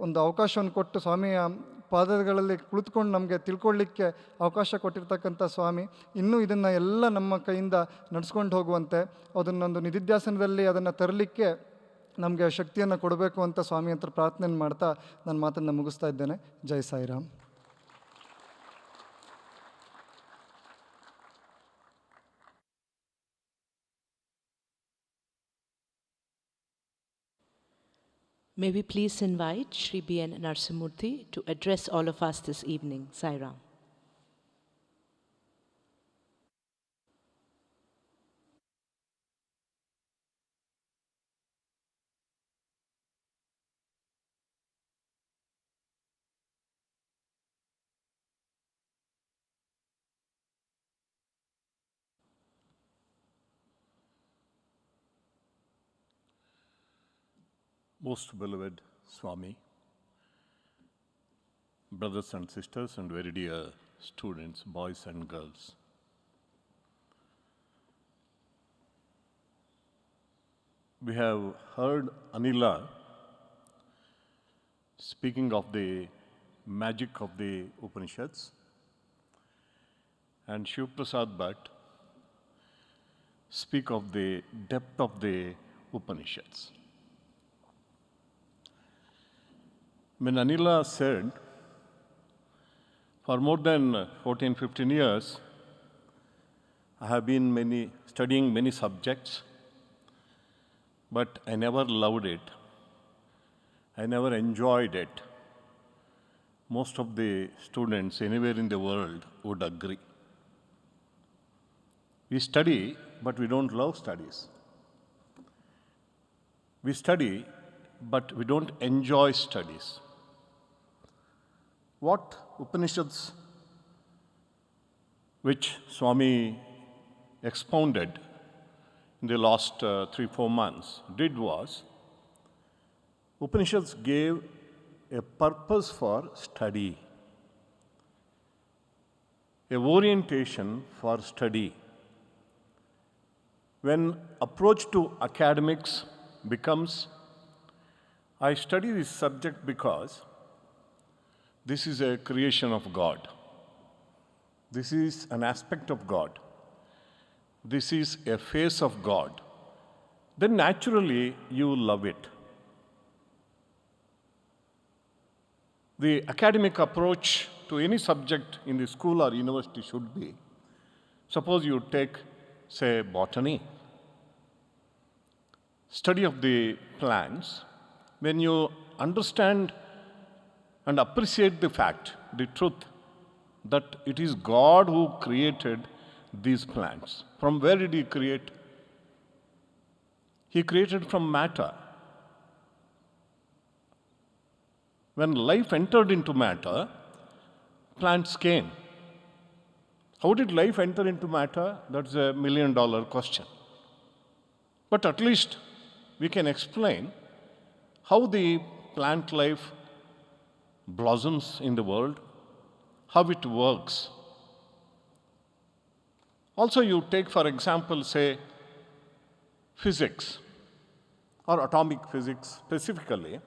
ಒಂದು ಅವಕಾಶವನ್ನು ಕೊಟ್ಟು ಸ್ವಾಮಿಯ ಪಾದಗಳಲ್ಲಿ ಕುಳಿತುಕೊಂಡು ನಮಗೆ ತಿಳ್ಕೊಳ್ಳಿಕ್ಕೆ ಅವಕಾಶ ಕೊಟ್ಟಿರ್ತಕ್ಕಂಥ ಸ್ವಾಮಿ ಇನ್ನೂ ಇದನ್ನು ಎಲ್ಲ ನಮ್ಮ ಕೈಯಿಂದ ನಡೆಸ್ಕೊಂಡು ಹೋಗುವಂತೆ, ಅದನ್ನೊಂದು ನಿಧಿಧ್ಯಾಸನದಲ್ಲಿ ಅದನ್ನು ತರಲಿಕ್ಕೆ ನಮಗೆ ಶಕ್ತಿಯನ್ನು ಕೊಡಬೇಕು ಅಂತ ಸ್ವಾಮಿ ಹತ್ರ ಪ್ರಾರ್ಥನೆ ಮಾಡ್ತಾ ನನ್ನ ಮಾತನ್ನು ಮುಗಿಸ್ತಾ ಇದ್ದೇನೆ. ಜೈ Sairam. May we please invite Shri B.N. Narasimha to address all of us this evening. Sai Ram. Most beloved Swami, brothers and sisters, and very dear students, boys and girls. We have heard Anila speaking of the magic of the Upanishads, and Shiv Prasad Bhatt speak of the depth of the Upanishads. When Anila said, for more than 14, 15 years, I have been studying many subjects, but I never loved it. I never enjoyed it. Most of the students anywhere in the world would agree. We study, but we don't love studies. We study, but we don't enjoy studies. What Upanishads, which Swami expounded in the last 3-4 months, did was, Upanishads gave a purpose for study, a orientation for study. When approach to academics becomes, I study this subject because this is a creation of God. This is an aspect of God. This is a face of God. Then naturally you love it. The academic approach to any subject in the school or university should be, suppose you take, say, botany, study of the plants. When you understand and appreciate the fact, the truth, that it is God who created these plants. From where did He create? He created from matter. When life entered into matter, plants came. How did life enter into matter? That's a $1 million question. But at least we can explain how the plant life blossoms in the world, how it works. Also, you take, for example, say, physics or atomic physics specifically.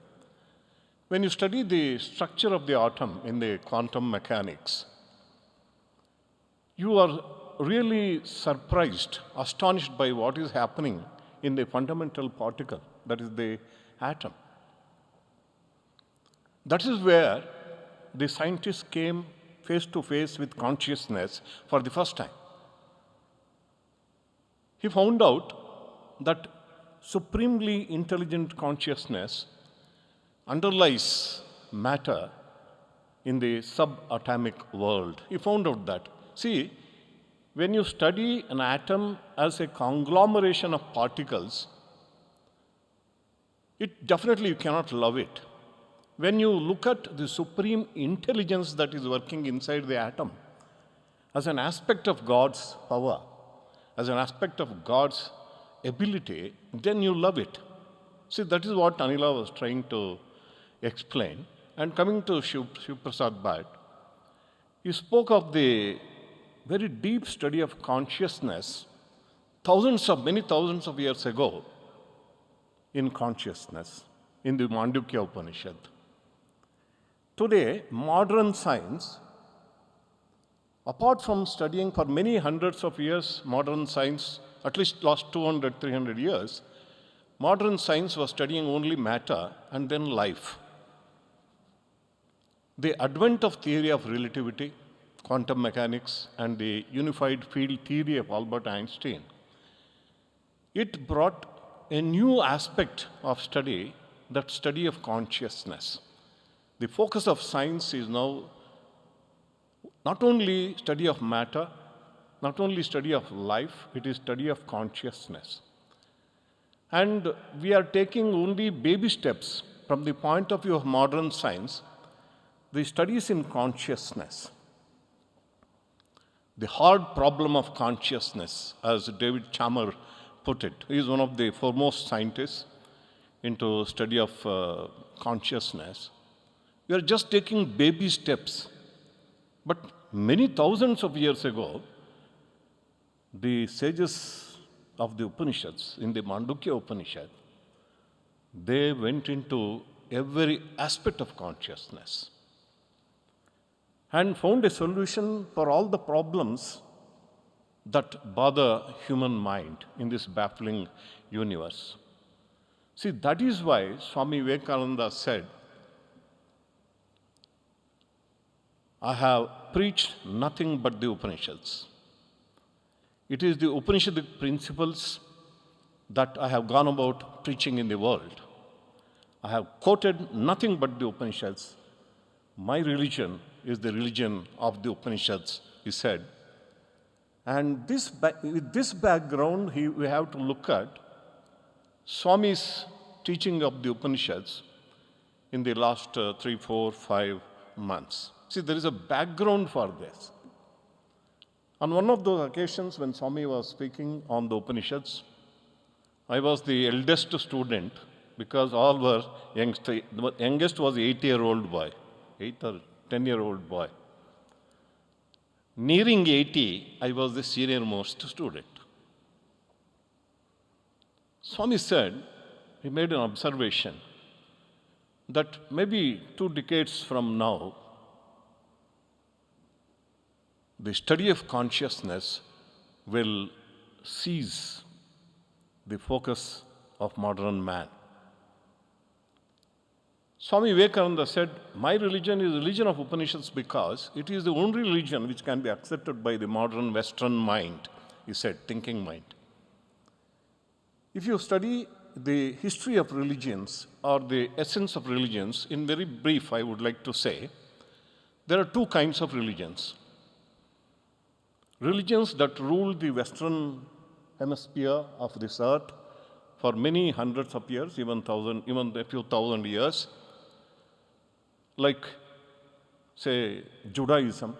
When you study the structure of the atom in the quantum mechanics, you are really surprised, astonished by what is happening in the fundamental particle, that is the atom. That is where the scientists came face to face with consciousness for the first time. He found out that supremely intelligent consciousness underlies matter in the subatomic world. He found out that. See, when you study an atom as a conglomeration of particles, you cannot love it. When you look at the supreme intelligence that is working inside the atom as an aspect of God's power, as an aspect of God's ability, then you love it. See, that is what Anila was trying to explain. And coming to Shiv Prasad Bhatt, he spoke of the very deep study of consciousness many thousands of years ago in consciousness, in the Mandukya Upanishad. Today, modern science, apart from studying for many hundreds of years, modern science, at least last 200, 300 years, modern science was studying only matter and then life. The advent of theory of relativity, quantum mechanics, and the unified field theory of Albert Einstein, it brought a new aspect of study, that study of consciousness. The focus of science is now not only study of matter, not only study of life, it is study of consciousness. And we are taking only baby steps from the point of view of modern science, the studies in consciousness. The hard problem of consciousness, as David Chalmers put it. He is one of the foremost scientists into study of consciousness, we are just taking baby steps. But many thousands of years ago, the sages of the Upanishads, in the Mandukya Upanishad, they went into every aspect of consciousness and found a solution for all the problems that bother human mind in this baffling universe. See, that is why Swami Vivekananda said, I have preached nothing but the Upanishads. It is the Upanishadic principles that I have gone about preaching in the world. I have quoted nothing but the Upanishads. My religion is the religion of the Upanishads, he said. And with this background, we have to look at Swami's teaching of the Upanishads in the last 3, 4, 5 months. See, there is a background for this. On one of those occasions when Swami was speaking on the Upanishads, I was the eldest student because all were youngsters. The youngest was 8-year-old boy, 8 or 10-year-old boy. Nearing 80, I was the senior most student. Swami said, he made an observation that maybe 2 decades from now, the study of consciousness will seize the focus of modern man. Swami Vivekananda said, my religion is the religion of Upanishads because it is the only religion which can be accepted by the modern Western mind, he said, thinking mind. If you study the history of religions or the essence of religions, in very brief, I would like to say, there are 2 kinds of religions. Religions that ruled the Western hemisphere of this earth for many hundreds of years, even a few thousand years, like, say, Judaism,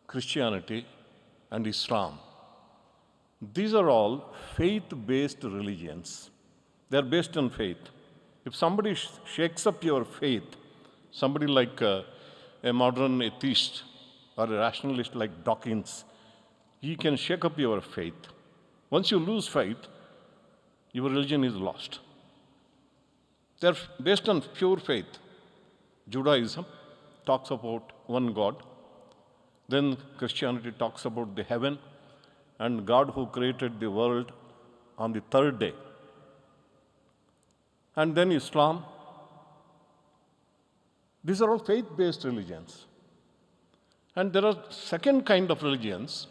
Christianity, and Islam. These are all faith-based religions. They are based on faith. If somebody shakes up your faith, somebody like a modern atheist or a rationalist like Dawkins, he can shake up your faith. Once you lose faith, your religion is lost. They are based on pure faith. Judaism talks about one God. Then Christianity talks about the heaven and God who created the world on the 3rd day. And then Islam. These are all faith-based religions. And there are second kind of religions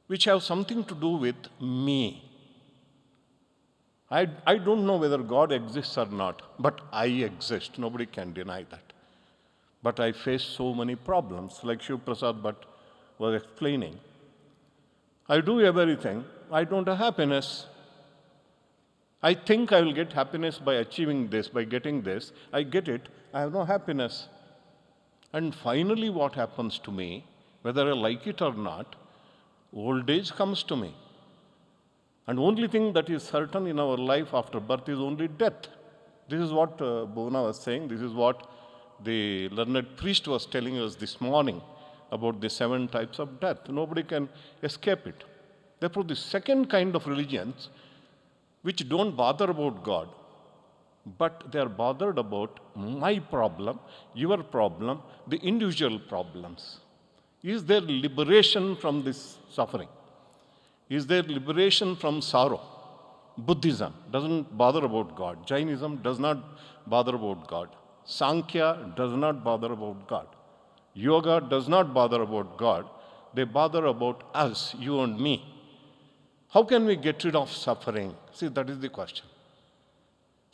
which have something to do with me. I don't know whether God exists or not, but I exist. Nobody can deny that. But I face so many problems, like Shiv Prasad Bhatt was explaining. I do everything. I don't have happiness. I think I will get happiness by achieving this, by getting this. I get it. I have no happiness. And finally, what happens to me, whether I like it or not, old age comes to me. And only thing that is certain in our life after birth is only death. This is what Bhuvana was saying. This is what the learned priest was telling us this morning about the 7 types of death. Nobody can escape it. Therefore, the second kind of religions, which don't bother about God, but they are bothered about my problem, your problem, the individual problems. Is there liberation from this suffering? Is there liberation from sorrow? Buddhism doesn't bother about God. Jainism does not bother about God. Sankhya does not bother about God. Yoga does not bother about God. They bother about us, you and me. How can we get rid of suffering? See, that is the question.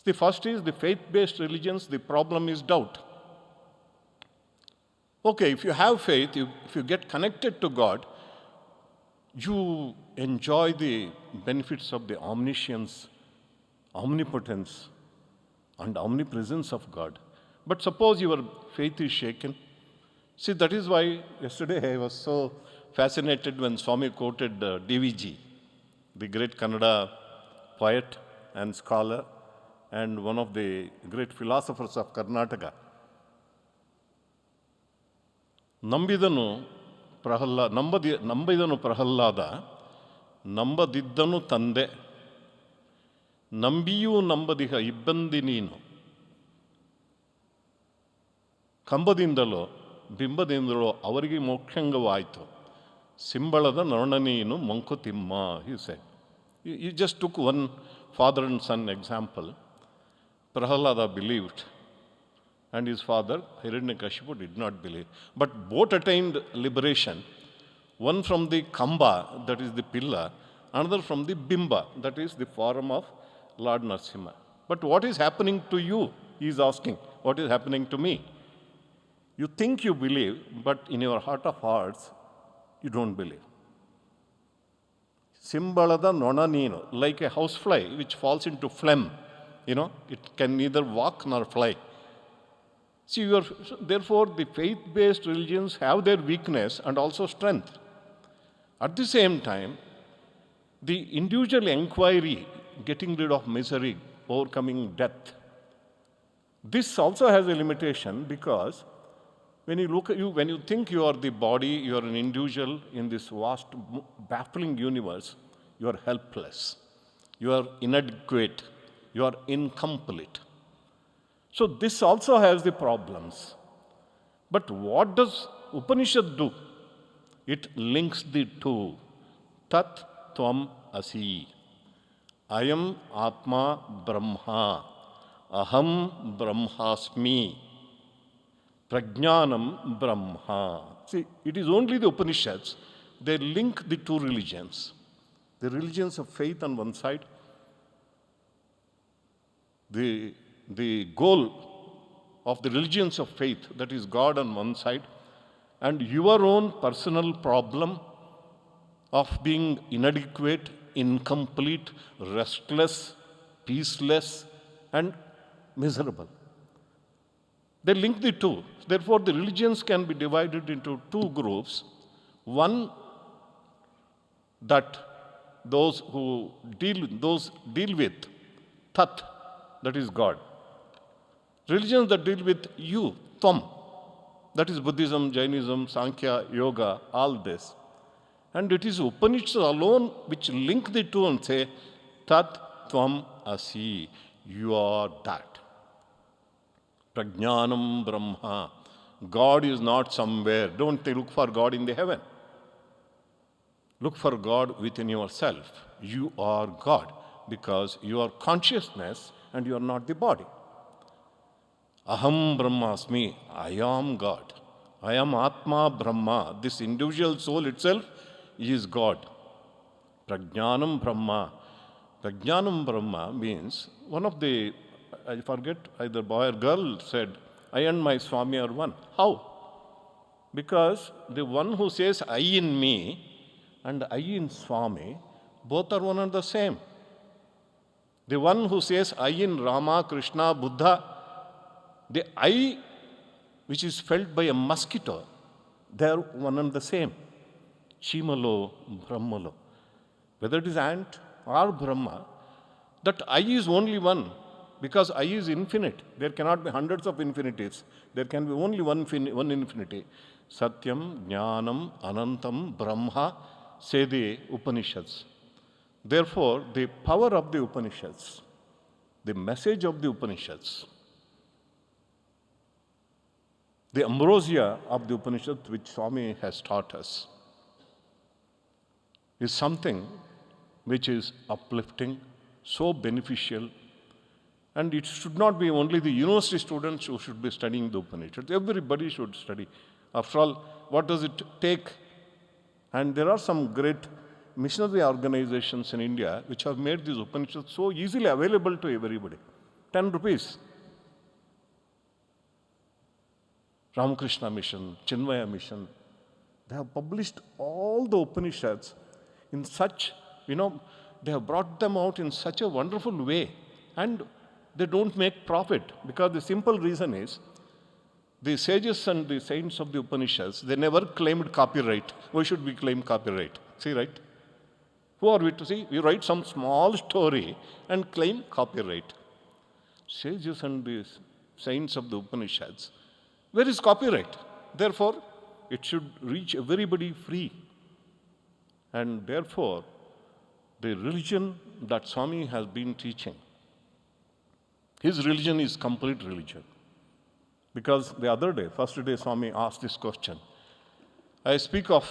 The first is the faith-based religions, the problem is doubt. Okay, if you have faith, if you get connected to God, you enjoy the benefits of the omniscience, omnipotence, and omnipresence of God. But suppose your faith is shaken. See, that is why yesterday I was so fascinated when Swami quoted DVG, the great Kannada poet and scholar, and one of the great philosophers of Karnataka. ನಂಬಿದನು Pralhad, ನಂಬದಿದ್ದನು ತಂದೆ, ನಂಬಿಯೂ ನಂಬದಿಹ ಇಬ್ಬಂದಿ ನೀನು. ಕಂಬದಿಂದಲೋ ಬಿಂಬದಿಂದಲೋ ಅವರಿಗೆ ಮೋಕ್ಷಂಗವಾಯಿತು, ಸಿಂಬಳದ ನೊಣನೀನು Mankutimma. He said. He just took one father and son example. Prahlada believed, and his father Hiranyakashipu did not believe. But both attained liberation, one from the kamba, that is the pillar, another from the bimba, that is the form of Lord Narashima. But what is happening to you? He is asking, what is happening to me? You think you believe, but in your heart of hearts, you don't believe. Simbalada nona neenu, like a housefly which falls into phlegm. It can neither walk nor fly. See, therefore, the faith-based religions have their weakness and also strength. At the same time, the individual inquiry, getting rid of misery, overcoming death, this also has a limitation, because when you look at you, when you think you are the body, you are an individual in this vast, baffling universe, you are helpless, you are inadequate, you are incomplete. So this also has the problems. But what does Upanishad do? It links the two. Tat Tvam Asi. Ayam Atma Brahma. Aham Brahmasmi. Prajnanam Brahma. See, it is only the Upanishads. They link the two religions. The religions of faith on one side, the goal of the religions of faith, that is God on one side, and your own personal problem of being inadequate, incomplete, restless, peaceless, and miserable. They link the two. Therefore, the religions can be divided into two groups. One, that those who deal with Tat, that is God. Religions that deal with you, Tvam, that is Buddhism, Jainism, Sankhya, Yoga, all this. And it is Upanishads alone which link the two and say, Tat Tvam Asi, you are that. Prajnanam Brahma. God is not somewhere. Don't look for God in the heaven. Look for God within yourself. You are God, because you are consciousness and you are not the body. Aham Brahmasmi, I am God. I am Atma Brahma. This individual soul itself is God. Prajnanam Brahma. Prajnanam Brahma means, one of the, I forget, either boy or girl said, I and my Swami are one. How? Because the one who says I in me and I in Swami, both are one and the same. The one who says I in Rama, Krishna, Buddha, the I which is felt by a mosquito, they are one and the same. Chimalo, Brahmalo. Whether it is ant or Brahma, that I is only one, because I is infinite. There cannot be hundreds of infinities. There can be only one infinity. Satyam, Jnanam, Anantam, Brahma, say the Upanishads. Therefore, the power of the Upanishads, the message of the Upanishads, the ambrosia of the Upanishads which Swami has taught us, is something which is uplifting, so beneficial, and it should not be only the university students who should be studying the Upanishads. Everybody should study. After all, what does it take? And there are some great missionary organizations in India which have made these Upanishads so easily available to everybody. 10 rupees. Ramakrishna Mission, Chinmaya Mission, they have published all the Upanishads in such, they have brought them out in such a wonderful way, and they don't make profit, because the simple reason is, the sages and the saints of the Upanishads, they never claimed copyright. Why should we claim copyright? See, right? Who are we to see? We write some small story and claim copyright. sages and the saints of the Upanishads, where is copyright? Therefore, it should reach everybody free. And therefore, the religion that Swami has been teaching, his religion is complete religion. Because the other day, first day, Swami asked this question. I speak of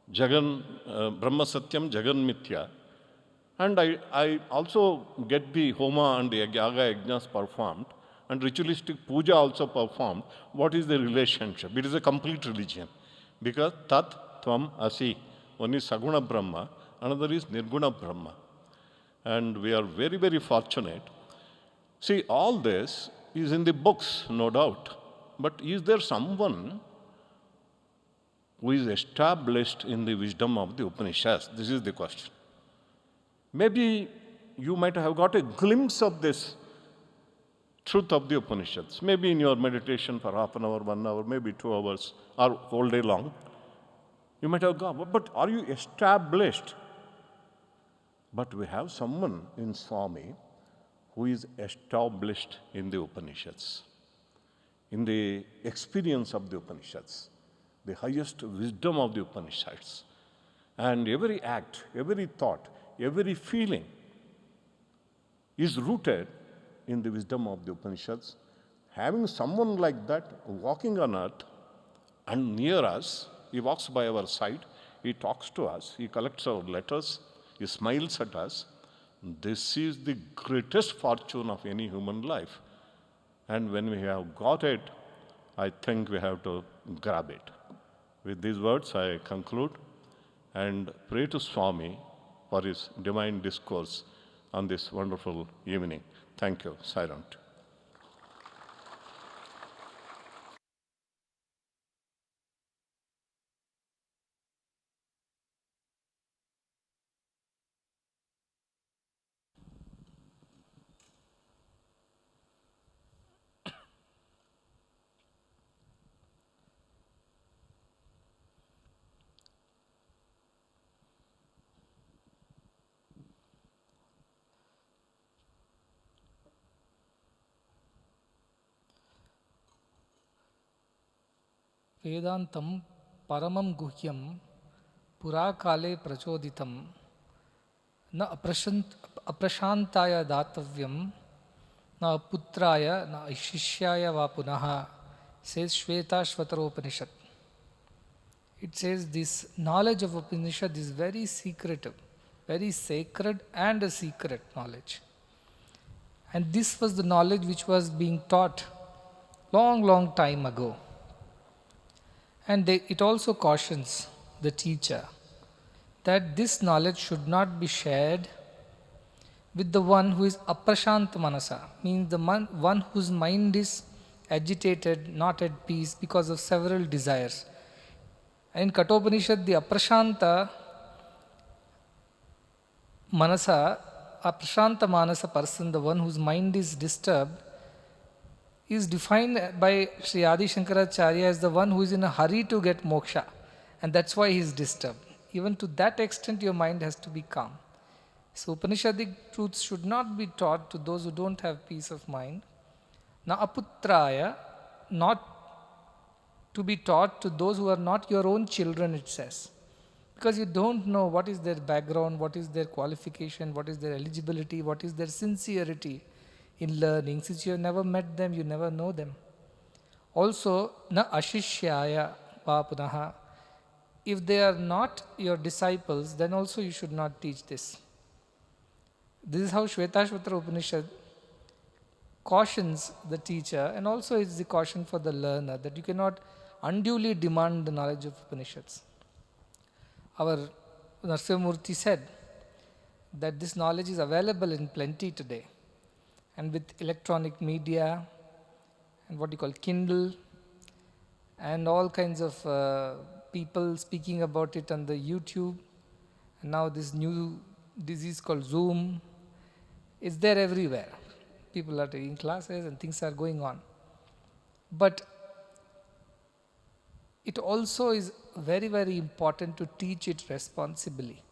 Brahma Satyam, Jagan Mithya, and I also get the Homa and the Yaga Yajnas performed, and ritualistic puja also performed. What is the relationship? It is a complete religion. Because Tat Tvam Asi, one is Saguna Brahma, another is Nirguna Brahma. And we are very, very fortunate. See, all this is in the books, no doubt. But is there someone who is established in the wisdom of the Upanishads? This is the question. Maybe you might have got a glimpse of this truth of the Upanishads. Maybe in your meditation for half an hour, 1 hour, maybe 2 hours, or whole day long. You might have got, but are you established? But we have someone in Swami who is established in the Upanishads, in the experience of the Upanishads, the highest wisdom of the Upanishads. And every act, every thought, every feeling is rooted in the wisdom of the Upanishads. Having someone like that walking on earth and near us, he walks by our side, he talks to us, he collects our letters, he smiles at us. This is the greatest fortune of any human life. And when we have got it, I think we have to grab it. With these words, I conclude and pray to Swami for his divine discourse on this wonderful evening. Thank you. Silent. वेदांतं परमं गुह्यं पुराकाले प्रचोदितं न अप्रशान्ताय दातव्यं न पुत्राय न शिष्याय वा पुनः, says Shvetashvatara. It says this knowledge of Upanishad is very secretive, very sacred and a secret knowledge. And this was the knowledge which was being taught long time ago. And it also cautions the teacher that this knowledge should not be shared with the one who is aprashant manasa, means the one whose mind is agitated, not at peace because of several desires. In Kathopanishad, the aprashanta manasa, aprashanta manasa person, the one whose mind is disturbed, is defined by Sri Adi Shankaracharya as the one who is in a hurry to get moksha, and that's why he is disturbed. Even to that extent, your mind has to be calm. So Upanishadic truths should not be taught to those who don't have peace of mind. Na aputraya, not to be taught to those who are not your own children, it says. Because you don't know what is their background, what is their qualification, what is their eligibility, what is their sincerity in learning. Since you have never met them, you never know them. Also, na ashishyaya va punaha. If they are not your disciples, then also you should not teach this. This is how Shvetashvatara Upanishad cautions the teacher, and also it's the caution for the learner that you cannot unduly demand the knowledge of Upanishads. Our Murthy said that this knowledge is available in plenty today. And with electronic media and what you call Kindle and all kinds of people speaking about it on the YouTube, and now this new disease called Zoom is there everywhere. People are taking classes and things are going on. But it also is very important to teach it responsibly.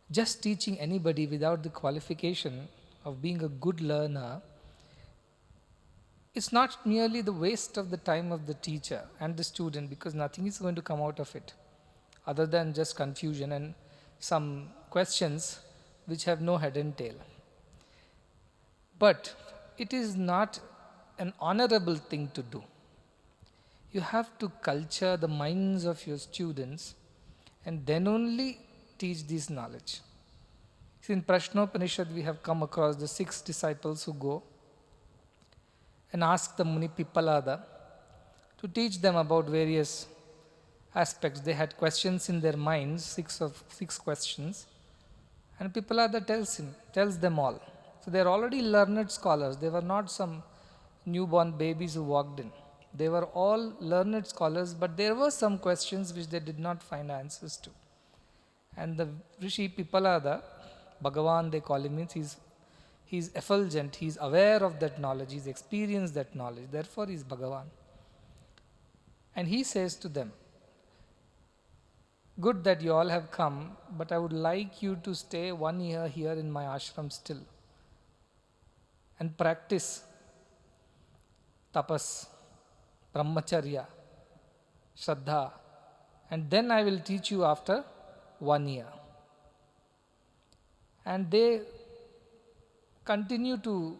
Just teaching anybody without the qualification of being a good learner, it's not merely the waste of the time of the teacher and the student, because nothing is going to come out of it other than just confusion and some questions which have no head and tail. But it is not an honorable thing to do. You have to culture the minds of your students and then only teach this knowledge. In Prashnopanishad, we have come across the 6 disciples who go and ask the Muni Pippalada to teach them about various aspects. They had questions in their minds, 6 questions, and Pippalada tells them all. So they are already learned scholars. They were not some newborn babies who walked in. They were all learned scholars, but there were some questions which they did not find answers to. And the Rishi Pippalada, Bhagavan they call him, means he's effulgent, he's aware of that knowledge, he's experienced that knowledge, therefore he's Bhagavan. And he says to them, good that you all have come, but I would like you to stay 1 year here in my ashram still and practice tapas, brahmacharya, shraddha, and then I will teach you after 1 year. And they continue to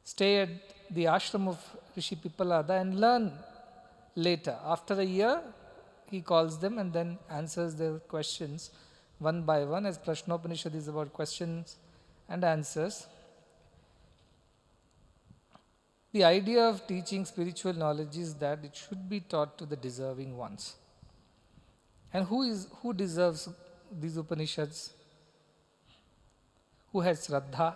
stay at the ashram of Rishi Pippalada and learn later. After a year, he calls them and then answers their questions one by one, as Prashnopanishad is about questions and answers. The idea of teaching spiritual knowledge is that it should be taught to the deserving ones. And who deserves these Upanishads? Who has Shraddha?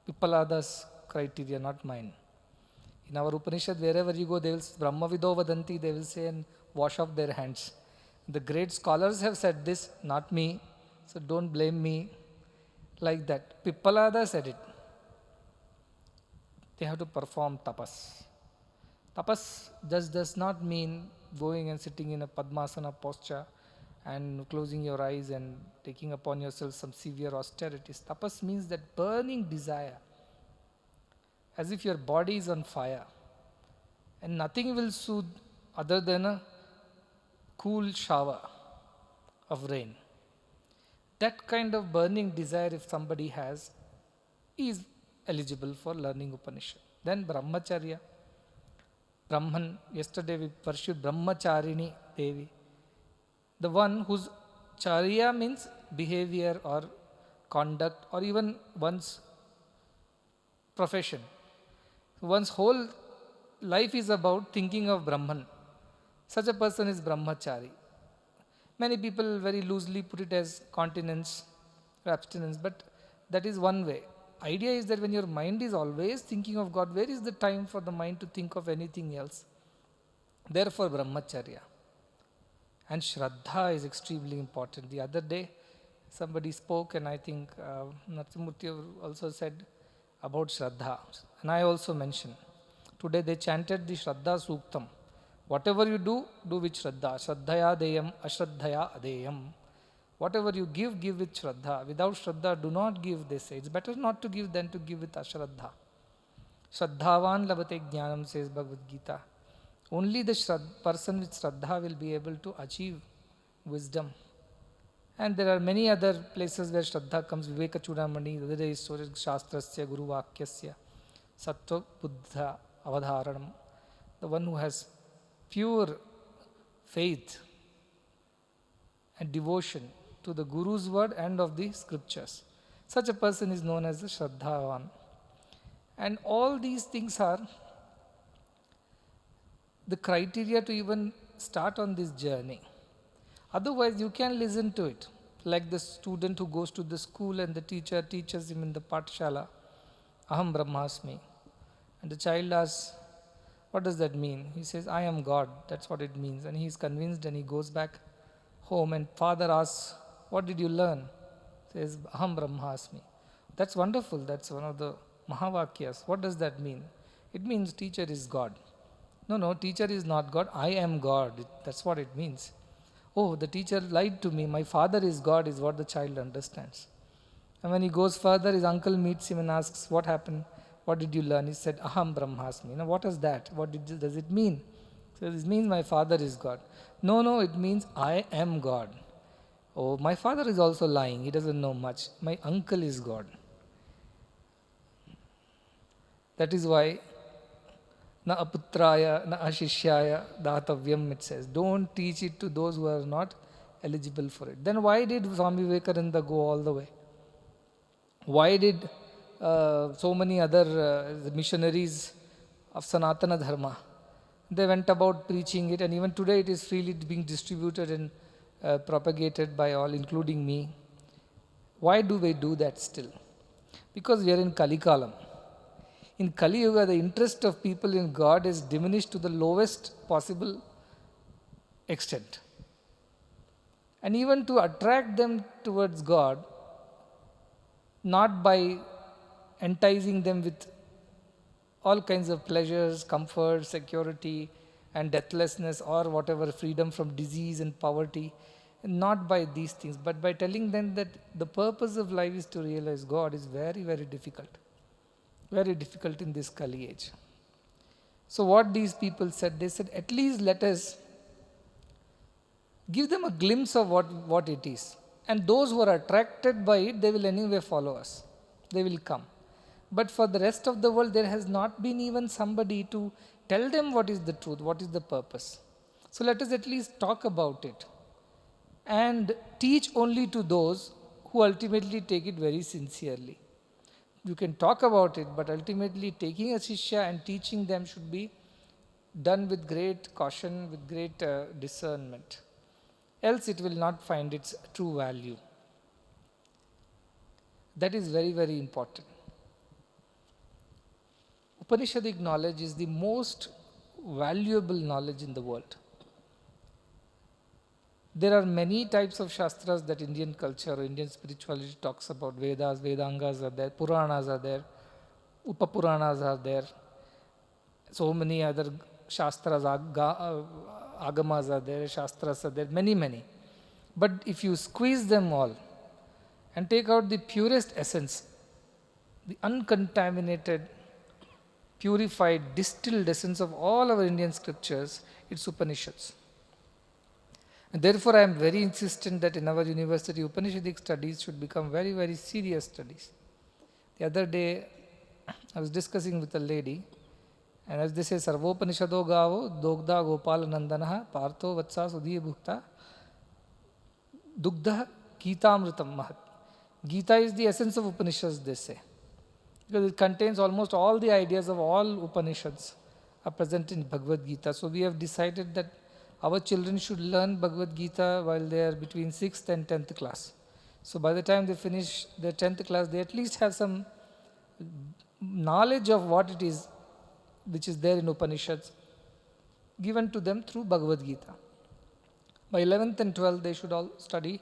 Pippalada's criteria, not mine. In our Upanishad, wherever you go, they will Brahma Vido Vadanti, they will say and wash off their hands. The great scholars have said this, not me, so don't blame me like that. Pippalada said it. They have to perform tapas. Tapas just does not mean going and sitting in a Padmasana posture and closing your eyes and taking upon yourself some severe austerities. Tapas means that burning desire, as if your body is on fire and nothing will soothe other than a cool shower of rain. That kind of burning desire, if somebody has, is eligible for learning Upanishad. Then Brahmacharya. Brahman, yesterday we pursued Brahmacharini Devi. The one whose charya means behavior or conduct or even one's profession. One's whole life is about thinking of Brahman. Such a person is Brahmachari. Many people very loosely put it as continence or abstinence, but that is one way. Idea is that when your mind is always thinking of God, where is the time for the mind to think of anything else? Therefore, Brahmacharya. And Shraddha is extremely important. The other day, somebody spoke, and I think Murthy also said about Shraddha. And I also mentioned. Today they chanted the Shraddha Suktam. Whatever you do, do with Shraddha. Shraddhaya deyam, ashraddhaya adeyam. Whatever you give with Shraddha. Without Shraddha, do not give, they say. It's better not to give than to give with ashraddha. Shraddhavan labate jnanam, says Bhagavad Gita. Only the person with Shraddha will be able to achieve wisdom. And there are many other places where Shraddha comes. Viveka Chudamani, the other day is Shastrasya, Guru Vakyasya, Sattva Buddha Avadharanam. The one who has pure faith and devotion to the Guru's word and of the scriptures. Such a person is known as the Shraddhavan. And all these things are the criteria to even start on this journey. Otherwise, you can listen to it. Like the student who goes to the school and the teacher teaches him in the Pathshala, Aham Brahmasmi. And the child asks, what does that mean? He says, I am God. That's what it means. And he is convinced and he goes back home and father asks, what did you learn? He says, Aham Brahmasmi. That's wonderful. That's one of the Mahavakyas. What does that mean? It means teacher is God. No, teacher is not God. I am God. That's what it means. Oh, the teacher lied to me. My father is God is what the child understands. And when he goes further, his uncle meets him and asks, what happened? What did you learn? He said, Aham Brahmasmi. Now, what is that? Does it mean? So this means my father is God. No, it means I am God. Oh, my father is also lying. He doesn't know much. My uncle is God. That is why na aputraya, na ashishyaya datavyam, it says. Don't teach it to those who are not eligible for it. Then why did Swami Vivekananda go all the way? Why did so many other missionaries of Sanatana Dharma, they went about preaching it, and even today it is freely being distributed and propagated by all, including me. Why do we do that still? Because we are in Kali Kalam. In Kali Yuga, the interest of people in God is diminished to the lowest possible extent. And even to attract them towards God, not by enticing them with all kinds of pleasures, comfort, security, and deathlessness, or whatever, freedom from disease and poverty, not by these things, but by telling them that the purpose of life is to realize God, is very, very difficult. Very difficult in this Kali age. So what these people said, they said, at least let us give them a glimpse of what it is. And those who are attracted by it, they will anyway follow us. They will come. But for the rest of the world, there has not been even somebody to tell them what is the truth, what is the purpose. So let us at least talk about it and teach only to those who ultimately take it very sincerely. You can talk about it, but ultimately taking a shishya and teaching them should be done with great caution, with great discernment. Else it will not find its true value. That is very, very important. Upanishadic knowledge is the most valuable knowledge in the world. There are many types of shastras that Indian culture or Indian spirituality talks about. Vedas, Vedangas are there, Puranas are there, Upapuranas are there. So many other shastras, Agamas are there, Shastras are there, many. But if you squeeze them all and take out the purest essence, the uncontaminated, purified, distilled essence of all our Indian scriptures, it's Upanishads. And therefore, I am very insistent that in our university, Upanishadic studies should become very, very serious studies. The other day, I was discussing with a lady, and as they say, Sarvopanishado Gavo, Dogda Gopala Nandanaha, Partho Vatsa Sudhiya Bhukta, Dugdha Gitamritam Mahat. Gita is the essence of Upanishads, they say, because it contains almost all the ideas of all Upanishads are present in Bhagavad Gita. So we have decided that our children should learn Bhagavad Gita while they are between 6th and 10th class. So by the time they finish their 10th class, they at least have some knowledge of what it is which is there in Upanishads given to them through Bhagavad Gita. By 11th and 12th, they should all study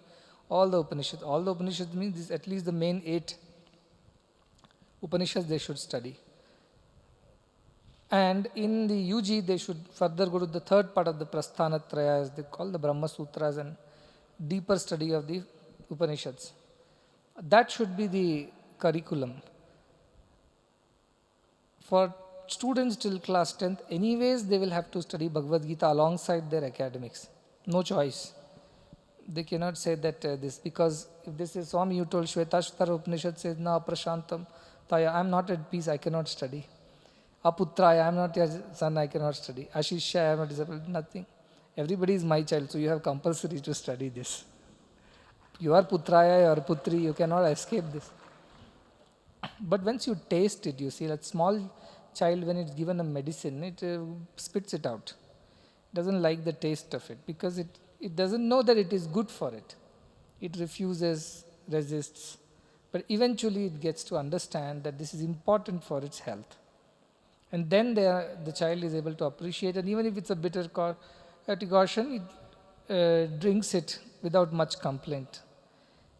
all the Upanishads. All the Upanishads means this, at least the main 8 Upanishads they should study. And in the UG, they should further go to the third part of the Prasthanatraya, as they call the Brahma Sutras, and deeper study of the Upanishads. That should be the curriculum. For students till class 10th, anyways, they will have to study Bhagavad Gita alongside their academics. No choice. They cannot say that this, because if they say, Swami, you told Shvetashvatara Upanishad says, Na prashantam taya, I am not at peace, I cannot study. Aputraya, I am not your son, I cannot study. Ashishya, I am not disciplined, nothing. Everybody is my child, so you have compulsory to study this. You are Putraya or Putri, you cannot escape this. But once you taste it, you see, that small child, when it's given a medicine, it spits it out. It doesn't like the taste of it, because it doesn't know that it is good for it. It refuses, resists. But eventually it gets to understand that this is important for its health. And then the child is able to appreciate, and even if it's a bitter decoction, it drinks it without much complaint.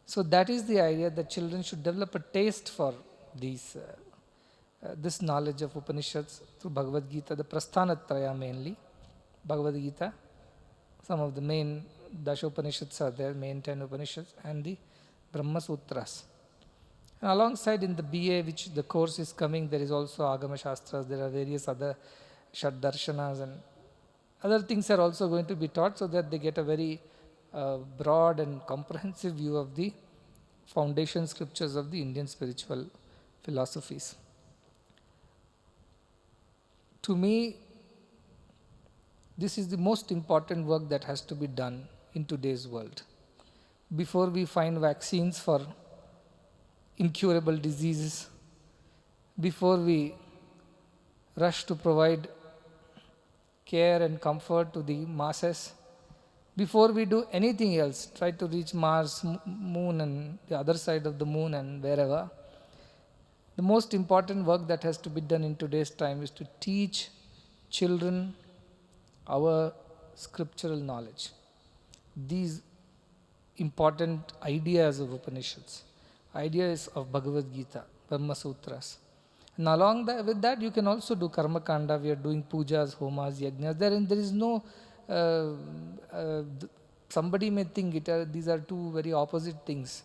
So that is the idea, that children should develop a taste for this knowledge of Upanishads through Bhagavad Gita, the Prasthanatraya mainly, Bhagavad Gita. Some of the main Dasha Upanishads are there, main 10 Upanishads, and the Brahma Sutras. And alongside in the BA, which the course is coming, there is also Agama Shastras, there are various other Shad Darshanas and other things are also going to be taught so that they get a very broad and comprehensive view of the foundation scriptures of the Indian spiritual philosophies. To me, this is the most important work that has to be done in today's world. Before we find vaccines for incurable diseases, before we rush to provide care and comfort to the masses, before we do anything else, try to reach Mars, moon and the other side of the moon and wherever, the most important work that has to be done in today's time is to teach children our scriptural knowledge. These important ideas of Upanishads, ideas of Bhagavad Gita, Brahma Sutras. And along with that, you can also do Karma Kanda. We are doing pujas, homas, yajnas. There is no, somebody may think these are two very opposite things,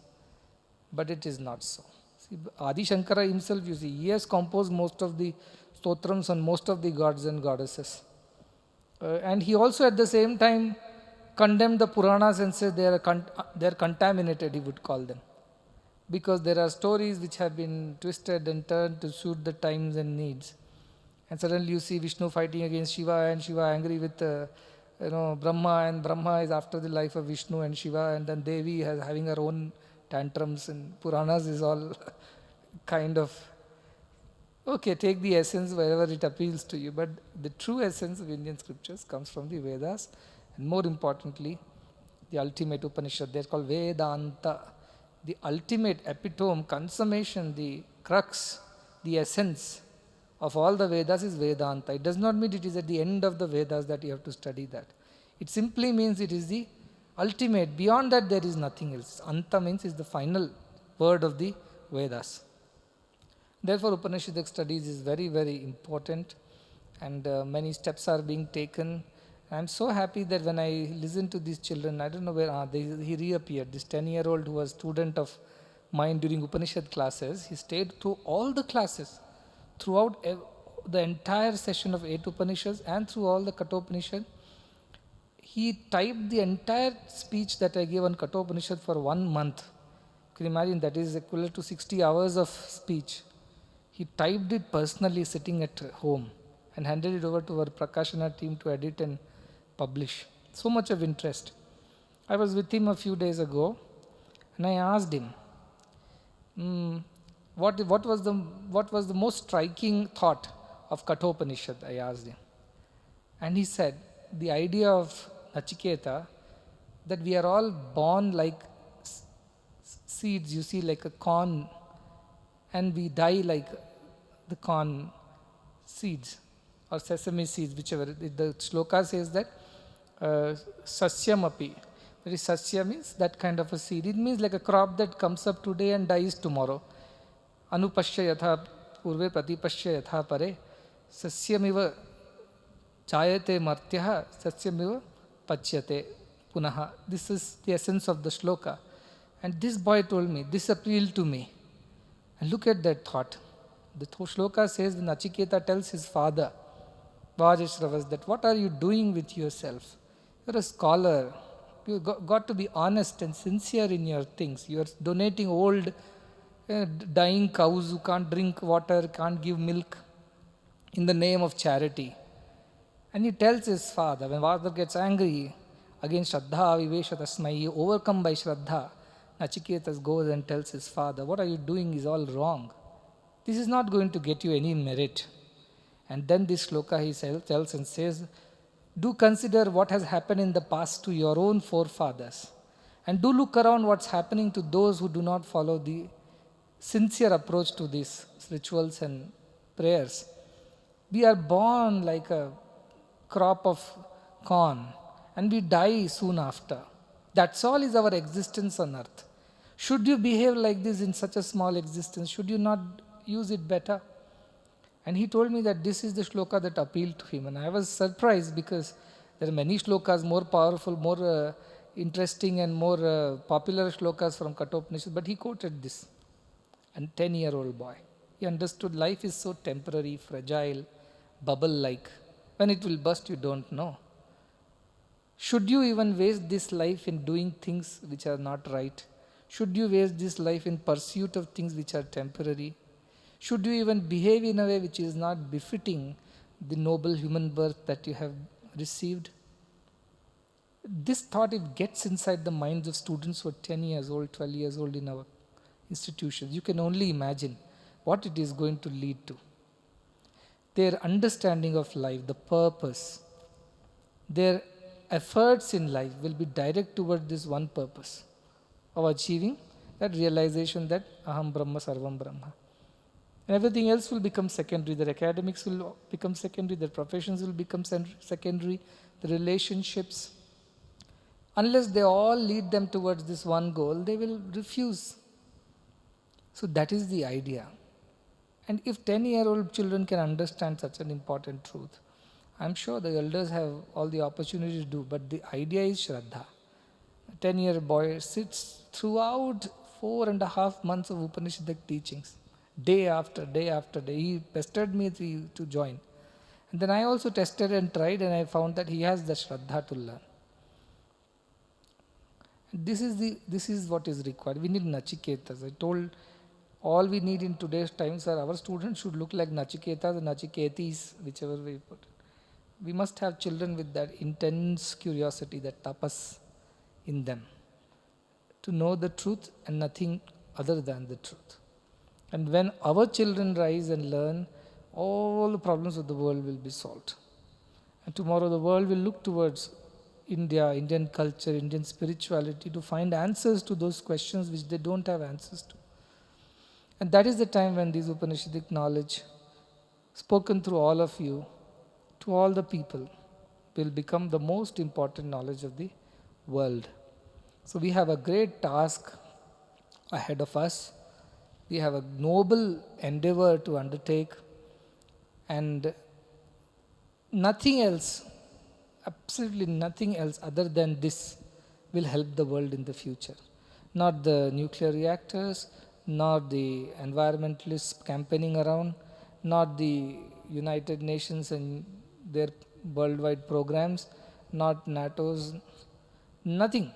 but it is not so. See, Adi Shankara himself, you see, he has composed most of the stotrams on most of the gods and goddesses. And he also at the same time condemned the Puranas and said they are contaminated, he would call them. Because there are stories which have been twisted and turned to suit the times and needs. And suddenly you see Vishnu fighting against Shiva and Shiva angry with Brahma, and Brahma is after the life of Vishnu and Shiva, and then Devi has having her own tantrums, and Puranas is all kind of, okay, take the essence wherever it appeals to you, but the true essence of Indian scriptures comes from the Vedas, and more importantly, the ultimate Upanishad. They're called Vedanta. The ultimate epitome, consummation, the crux, the essence of all the Vedas is Vedanta. It does not mean it is at the end of the Vedas that you have to study that. It simply means it is the ultimate. Beyond that, there is nothing else. Anta means is the final word of the Vedas. Therefore, Upanishadic studies is very, very important, and many steps are being taken. I am so happy that when I listen to these children, I don't know where, he reappeared, this 10-year-old who was student of mine during Upanishad classes. He stayed through all the classes, throughout the entire session of 8 Upanishads and through all the Kathopanishad. He typed the entire speech that I gave on Kathopanishad for 1 month. You can imagine that is equivalent to 60 hours of speech. He typed it personally sitting at home and handed it over to our Prakashana team to edit and publish. So much of interest. I was with him a few days ago and I asked him, what was the most striking thought of Kathopanishad, I asked him. And he said, the idea of Nachiketa, that we are all born like seeds, you see, like a corn, and we die like the corn seeds or sesame seeds, whichever. The shloka says that sasyamapi. That is, sasya means that kind of a seed. It means like a crop that comes up today and dies tomorrow. Anupashya yatha purve pratipashya yatha pare sasyamiva chayate martyaha sasyamiva pachyate punaha. This is the essence of the shloka. And this boy told me, this appealed to me. And look at that thought. The shloka says when Nachiketa tells his father, Vajashravas, that what are you doing with yourself? You're a scholar. You got to be honest and sincere in your things. You're donating old, dying cows who can't drink water, can't give milk in the name of charity. And he tells his father, when father gets angry against Shraddha, Vivesha Tasmai, overcome by Shraddha, Nachiketas goes and tells his father, what are you doing is all wrong. This is not going to get you any merit. And then this shloka he tells and says, do consider what has happened in the past to your own forefathers. And do look around what's happening to those who do not follow the sincere approach to these rituals and prayers. We are born like a crop of corn and we die soon after. That's all is our existence on earth. Should you behave like this in such a small existence? Should you not use it better? And he told me that this is the shloka that appealed to him. And I was surprised because there are many shlokas, more powerful, more interesting and more popular shlokas from Kathopanishad, but he quoted this. a 10-year-old boy. He understood life is so temporary, fragile, bubble-like. When it will burst, you don't know. Should you even waste this life in doing things which are not right? Should you waste this life in pursuit of things which are temporary? Should you even behave in a way which is not befitting the noble human birth that you have received? This thought, it gets inside the minds of students who are 10 years old, 12 years old in our institutions. You can only imagine what it is going to lead to. Their understanding of life, the purpose, their efforts in life will be direct toward this one purpose of achieving that realization that Aham Brahma Sarvam Brahma. And everything else will become secondary. Their academics will become secondary, their professions will become secondary, the relationships. Unless they all lead them towards this one goal, they will refuse. So that is the idea. And if 10-year-old children can understand such an important truth, I'm sure the elders have all the opportunity to do, but the idea is Shraddha. A 10-year boy sits throughout 4.5 months of Upanishadic teachings, day after day after day. He pestered me to join. And then I also tested and tried, and I found that he has the Shraddha to learn. This is what is required. We need Nachiketas. I told all we need in today's times are our students should look like Nachiketas or Nachiketis, whichever way you put it. We must have children with that intense curiosity, that tapas in them, to know the truth and nothing other than the truth. And when our children rise and learn, all the problems of the world will be solved. And tomorrow the world will look towards India, Indian culture, Indian spirituality to find answers to those questions which they don't have answers to. And that is the time when this Upanishadic knowledge, spoken through all of you, to all the people, will become the most important knowledge of the world. So we have a great task ahead of us. We have a noble endeavor to undertake, and nothing else, absolutely nothing else other than this will help the world in the future. Not the nuclear reactors, not the environmentalists campaigning around, not the United Nations and their worldwide programs, not NATO's, nothing.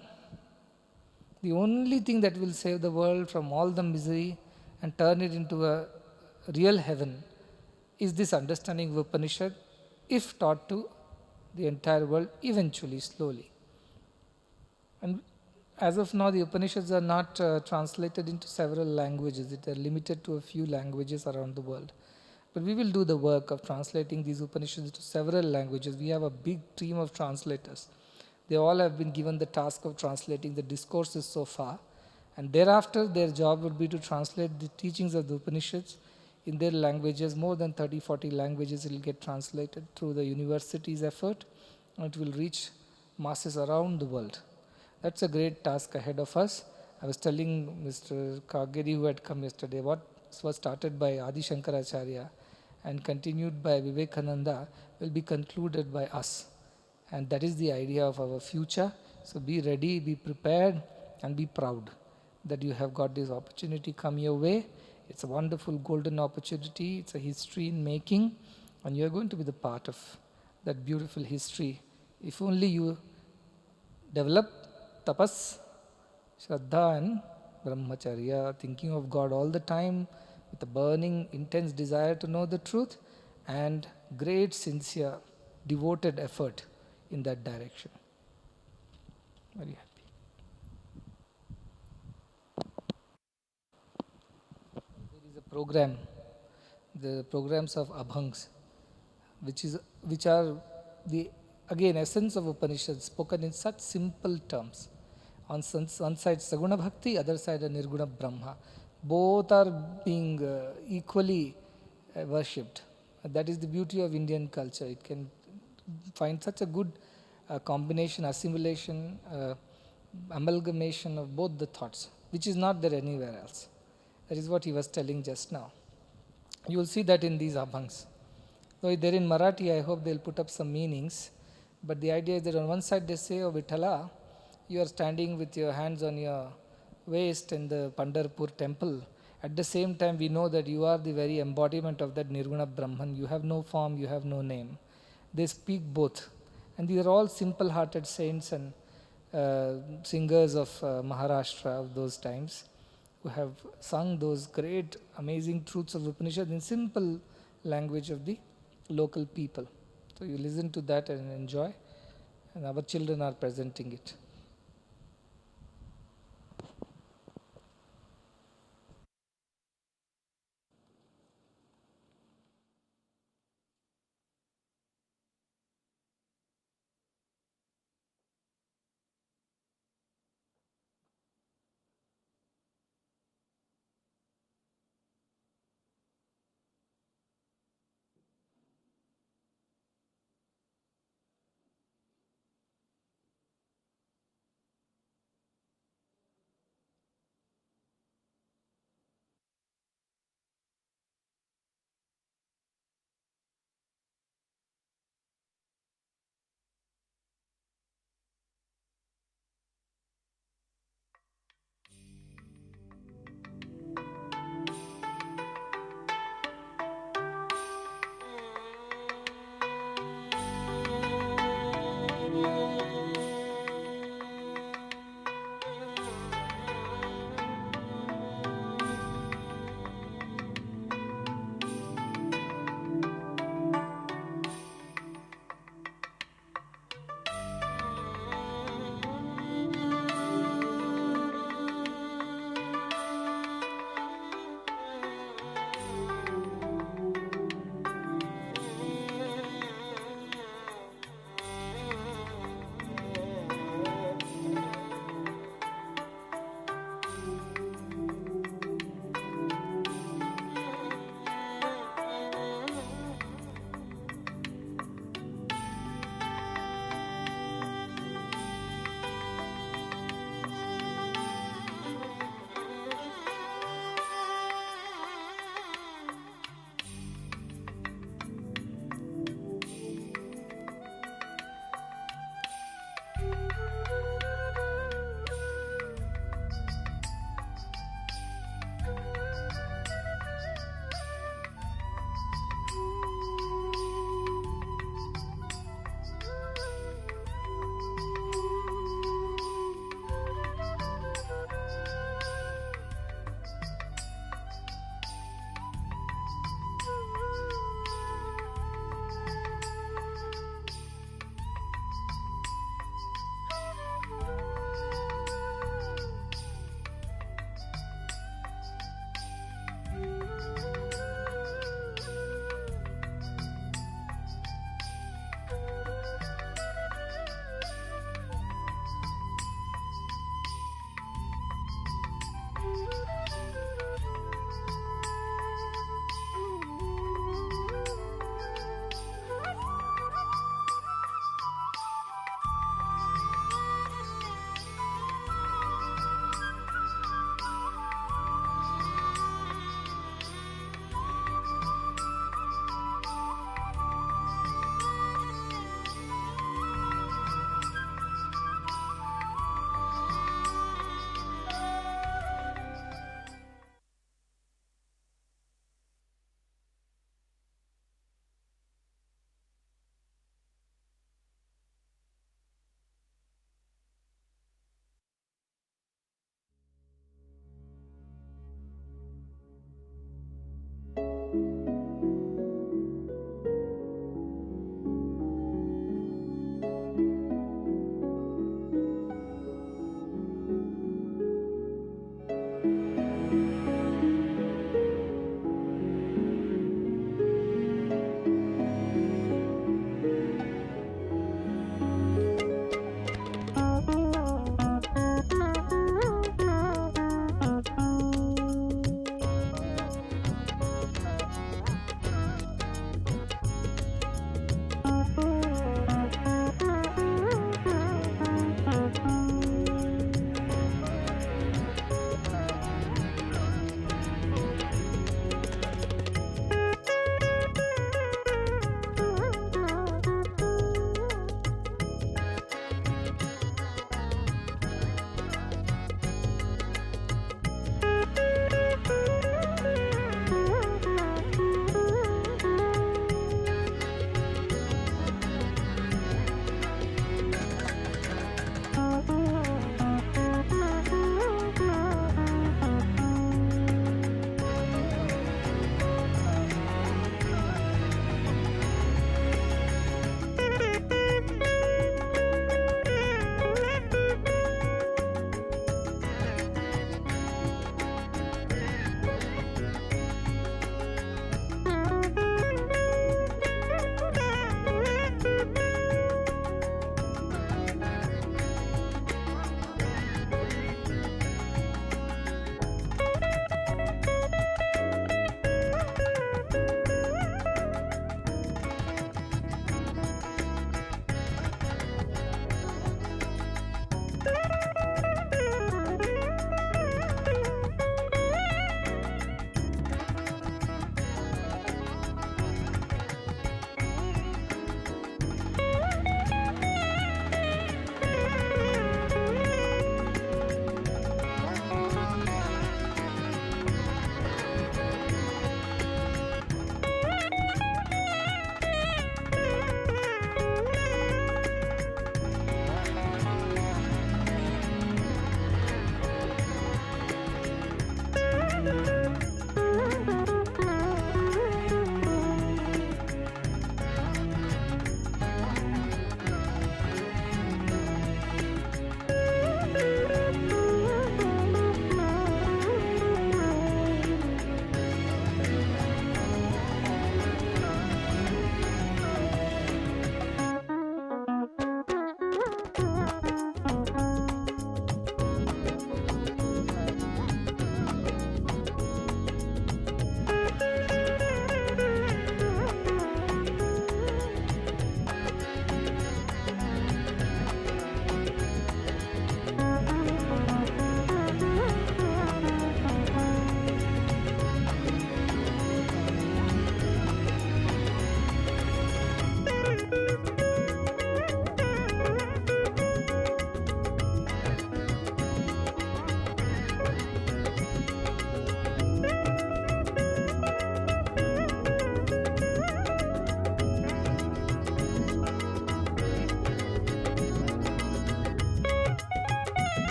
The only thing that will save the world from all the misery and turn it into a real heaven is this understanding of Upanishad, if taught to the entire world eventually, slowly. And as of now, the Upanishads are not translated into several languages. They are limited to a few languages around the world. But we will do the work of translating these Upanishads to several languages. We have a big team of translators. They all have been given the task of translating the discourses so far. And thereafter, their job would be to translate the teachings of the Upanishads in their languages. More than 30-40 languages will get translated through the university's effort, and it will reach masses around the world. That's a great task ahead of us. I was telling Mr. Kageri, who had come yesterday, what was started by Adi Shankaracharya and continued by Vivekananda will be concluded by us. And that is the idea of our future. So be ready, be prepared, and be proud that you have got this opportunity come your way. It's a wonderful golden opportunity. It's a history in making, and you're going to be the part of that beautiful history. If only you develop tapas, shraddha and brahmacharya, thinking of God all the time with a burning, intense desire to know the truth and great, sincere, devoted effort in that direction. Very happy. There is a program, the programs of Abhangs, which are the again essence of Upanishads spoken in such simple terms. On one side Saguna Bhakti, other side a Nirguna Brahma. Both are being equally worshipped. That is the beauty of Indian culture. It can find such a good combination, assimilation, amalgamation of both the thoughts, which is not there anywhere else. That is what he was telling just now. You will see that in these Abhangs. Though they're in Marathi, I hope they'll put up some meanings. But the idea is that on one side they say, "Oh Vithala, you are standing with your hands on your waist in the Pandharpur temple, At the same time, we know that you are the very embodiment of that Nirguna Brahman. You have no form, you have no name. They speak both. And these are all simple hearted saints and singers of Maharashtra of those times who have sung those great, amazing truths of Upanishad in simple language of the local people. So you listen to that and enjoy, and our children are presenting it.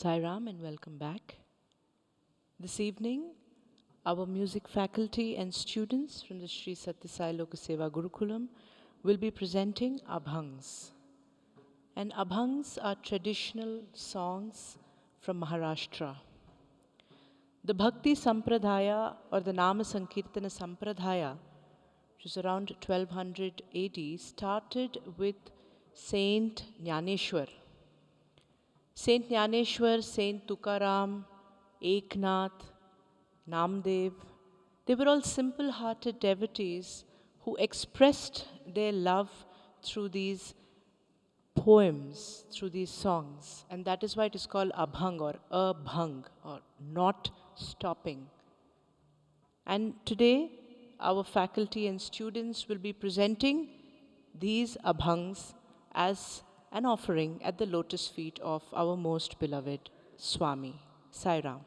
Sai Ram and welcome back. This evening, our music faculty and students from the Sri Sathya Sai Loka Seva Gurukulam will be presenting Abhangs. And Abhangs are traditional songs from Maharashtra. The Bhakti Sampradaya or the Nama Sankirtana Sampradaya, which is around 1200 AD, started with Saint Jnaneshwar. Saint Jnaneshwar, Saint Tukaram, Eknath, Namdev, they were all simple-hearted devotees who expressed their love through these poems, through these songs. And that is why it is called Abhang or Abhang or not stopping. And today, our faculty and students will be presenting these Abhangs as an offering at the lotus feet of our most beloved Swami, Sai Ram.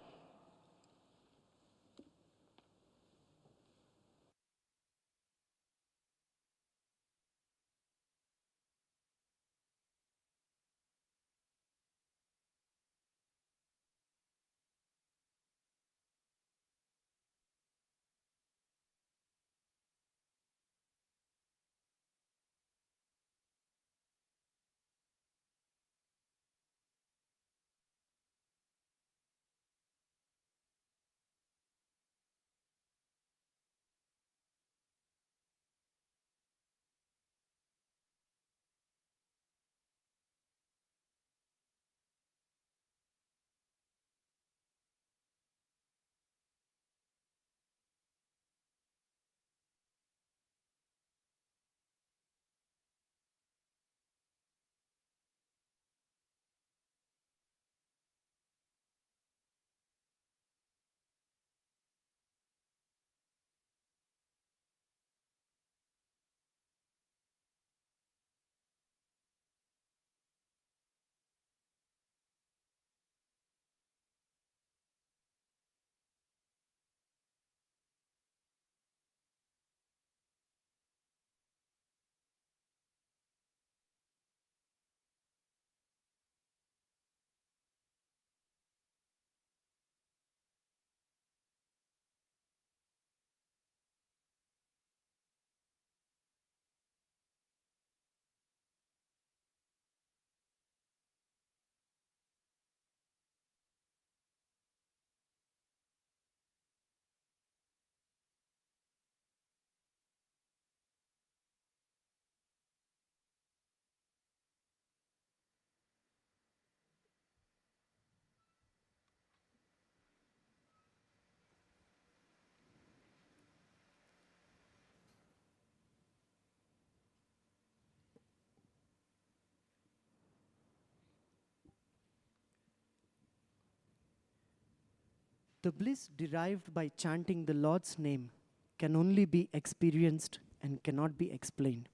The bliss derived by chanting the Lord's name can only be experienced and cannot be explained.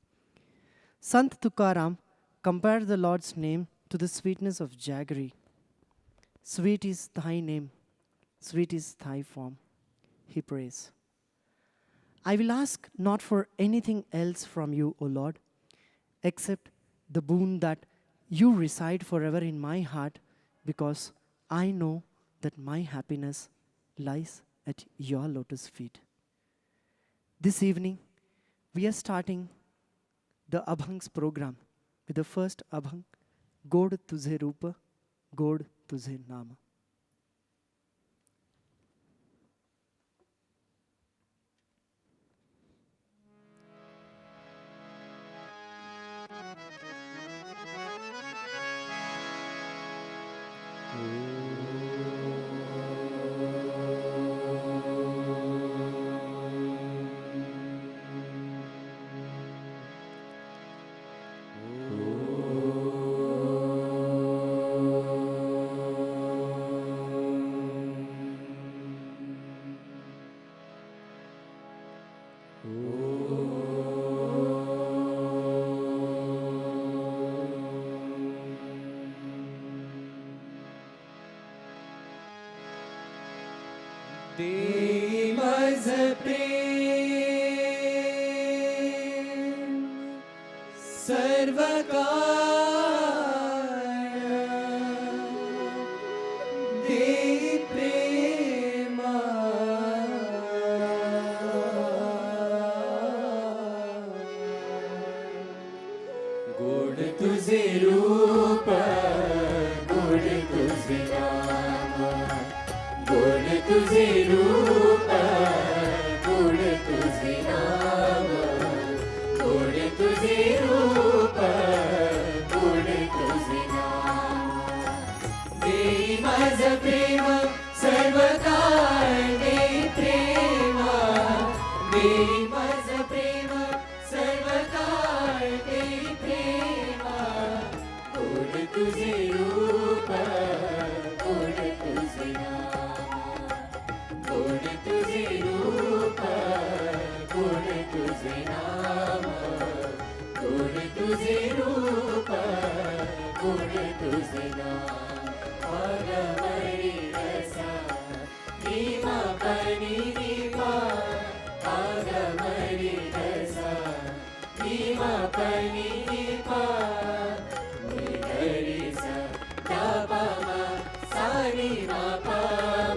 Sant Tukaram compared the Lord's name to the sweetness of jaggery. Sweet is thy name, sweet is thy form, he prays. I will ask not for anything else from you, O Lord, except the boon that you reside forever in my heart, because I know that my happiness lies at your lotus feet. This evening, we are starting the Abhangs program with the first Abhang, God Tujhe Rupa, God Tujhe Nama. Demaz prem sarvakaya गोड तुझे रूप गोड तुझे नाम गोड तुझे रूप गोड तुझे नाम गोड तुझे रूप गोड तुझे नाम देई माझं प्रेम सर्व काळ देई प्रेम देई माझं प्रेम सर्व काळ देई प्रेम गोड तुझे रूप गोड तुझे नाम गोड तुझे रूप गोड तुझे नाम गोड तुझे रूप गोड तुझे नाम आगमरी रसा नीमा पनी नीमा आगमरी रसा नीमा पनी नीमा निगरी सा दापा मा सानी मा पा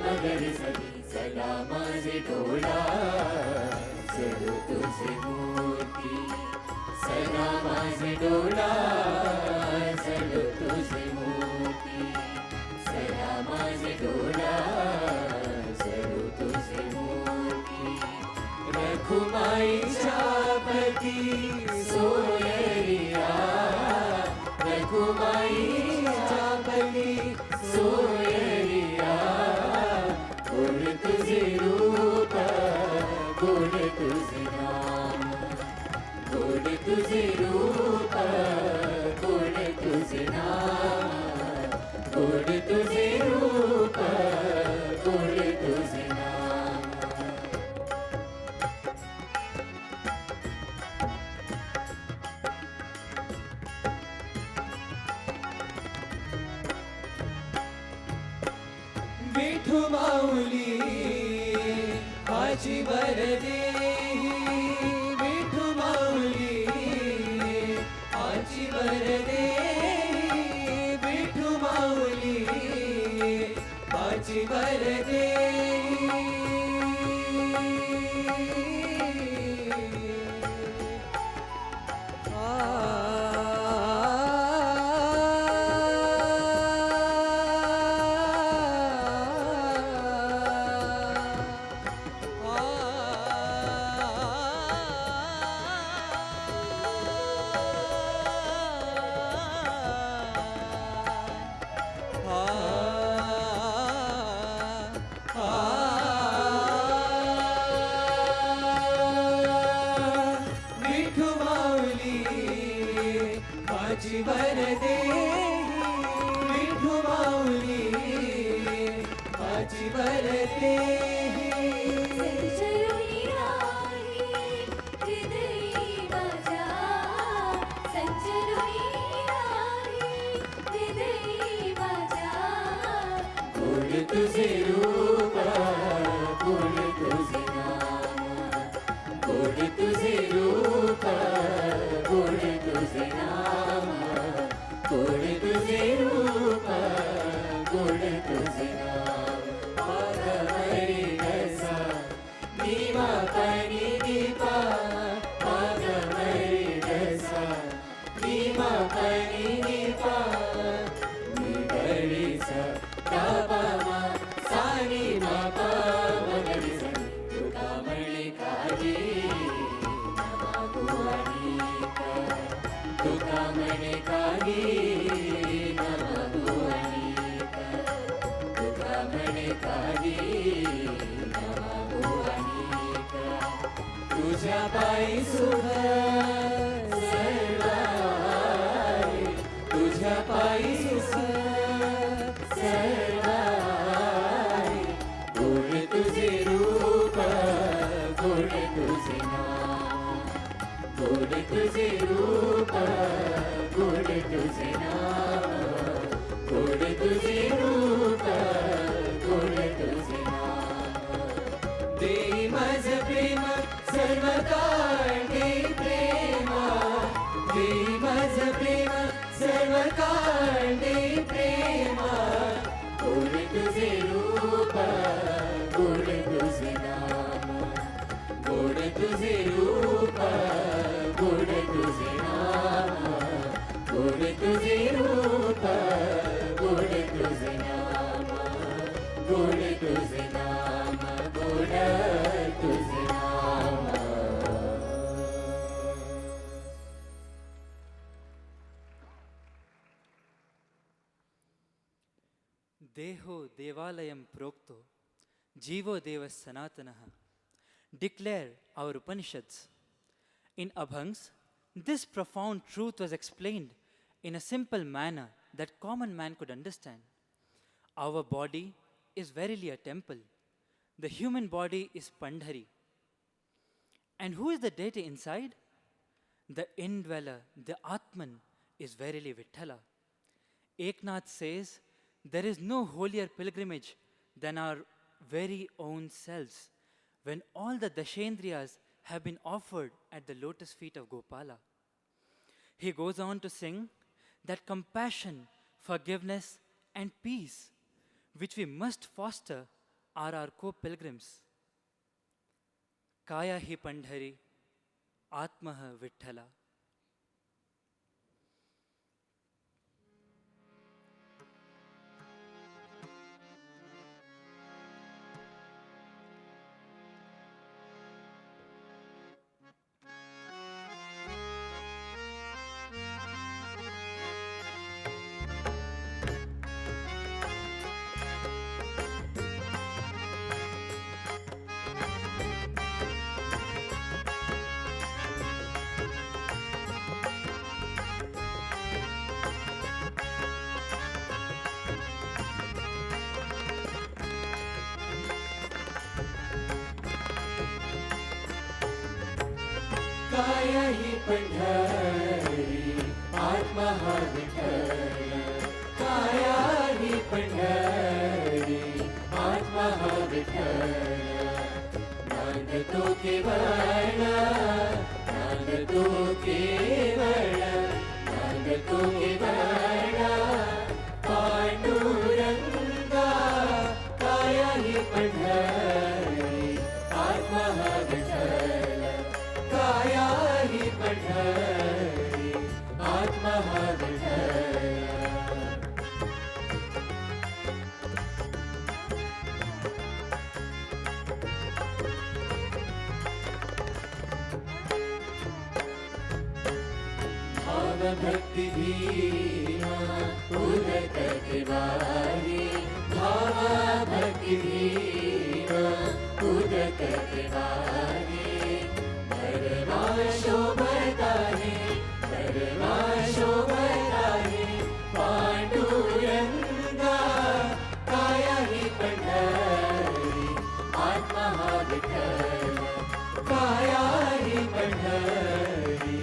मगरी सदी सदा माझे डोळा जळू तुझे मूर्ती सदा माझे डोळा जळू तुझे मूर्ती सदा माझे डोळा जळू तुझे मूर्ती रखुमाईच्या पती सोयरिया रखुमाईच्या पती सोयरिया गोड तुझे रूप गोड तुझे नाम गोड तुझे रूप गोड तुझे नाम गोड तुझे रूप गोड तुझे नाम विठू माऊली माझी वरदे विठू माऊली माझी वरदे विठू माऊली माझी वरदे माझी वरदे विठू माऊली माझी वरदे गोड तुझे रूप गोड तुझे नाम गोड तुझे रूप गोड तुझे नाम गोड तुझे रूप गोड तुझे नाम आगमरी रसा नीमा पनी दीपा आगमरी रसा नीमा पनी दीपा निगरी सा दापा मा सानी मा पा मगरी सा तुका मळी काजी नमागुवानिका तुका मळी काजी नमागुवानिका तुका मळी काजी नमागुवानिका तुझ्या पायी सुख सर्वाय तुझ्या पायी सुख सर्वाय गोड तुझे रूप गोड तुझे नाम गोड तुझे रूप गोड तुझे नाम गोड तुझे रूप गोड तुझे नाम देई माझं प्रेम सर्व काळ देई प्रेम देई माझं प्रेम सर्व काळ देई प्रेम गोड तुझे रूप गोड तुझे नाम गोड तुझे रूप गोड तुझे नाम Deho Devalayam Prokto, Jivo Devas Sanatanaha, declare our Upanishads. In Abhangs, this profound truth was explained in a simple manner that common man could understand. Our body is verily a temple. The human body is Pandhari. And who is the deity inside? The indweller, the Atman, is verily Vithala. Eknath says, there is no holier pilgrimage than our very own selves, when all the Dashendriyas have been offered at the lotus feet of Gopala. He goes on to sing that compassion, forgiveness, and peace, which we must foster, are our co-pilgrims. Kaya hi Pandhari, Atmaha Vithala. काया ही पंढरी आत्मा हा विठ्ठल काया ही पंढरी आत्मा हा विठ्ठल नांदतो केवळ नांदतो केवळ नांदतो केवळ पांडुरंगा काया ही पंढरी आत्मा हा विठ्ठल काया ही पंढरी आत्मा हा विठ्ठल भाव भक्ति भीमा उदक तिवारी भाव भक्ति भीमा उदक तिवारी धर्मा शोभता है पांडुरंगा काया ही पंढरी आत्मा हा विठ्ठल काया ही पंढरी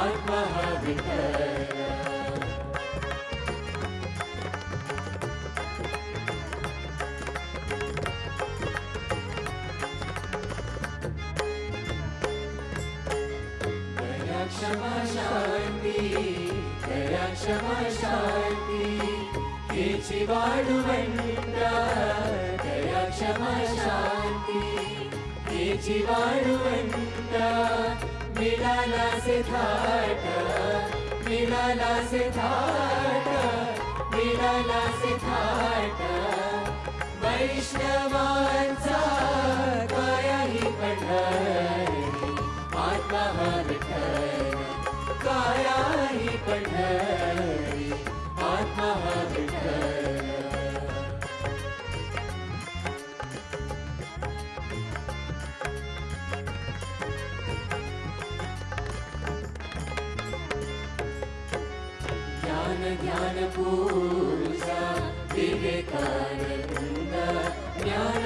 आत्मा हा विठ्ठल क्षमा शांति दया क्षमा शांति हेची वाडुवंडा दया क्षमा शांति हेची वाडुवंडा मिळाला से थाट मिळाला से थाट मिळाला से थाट वैष्णवांचा काया ही पंढरी आत्मा हा विठ्ठल काया ही पंढरी आत्मा हा विठ्ठल ज्ञान ध्यान पूजा विवेकानंद ज्ञान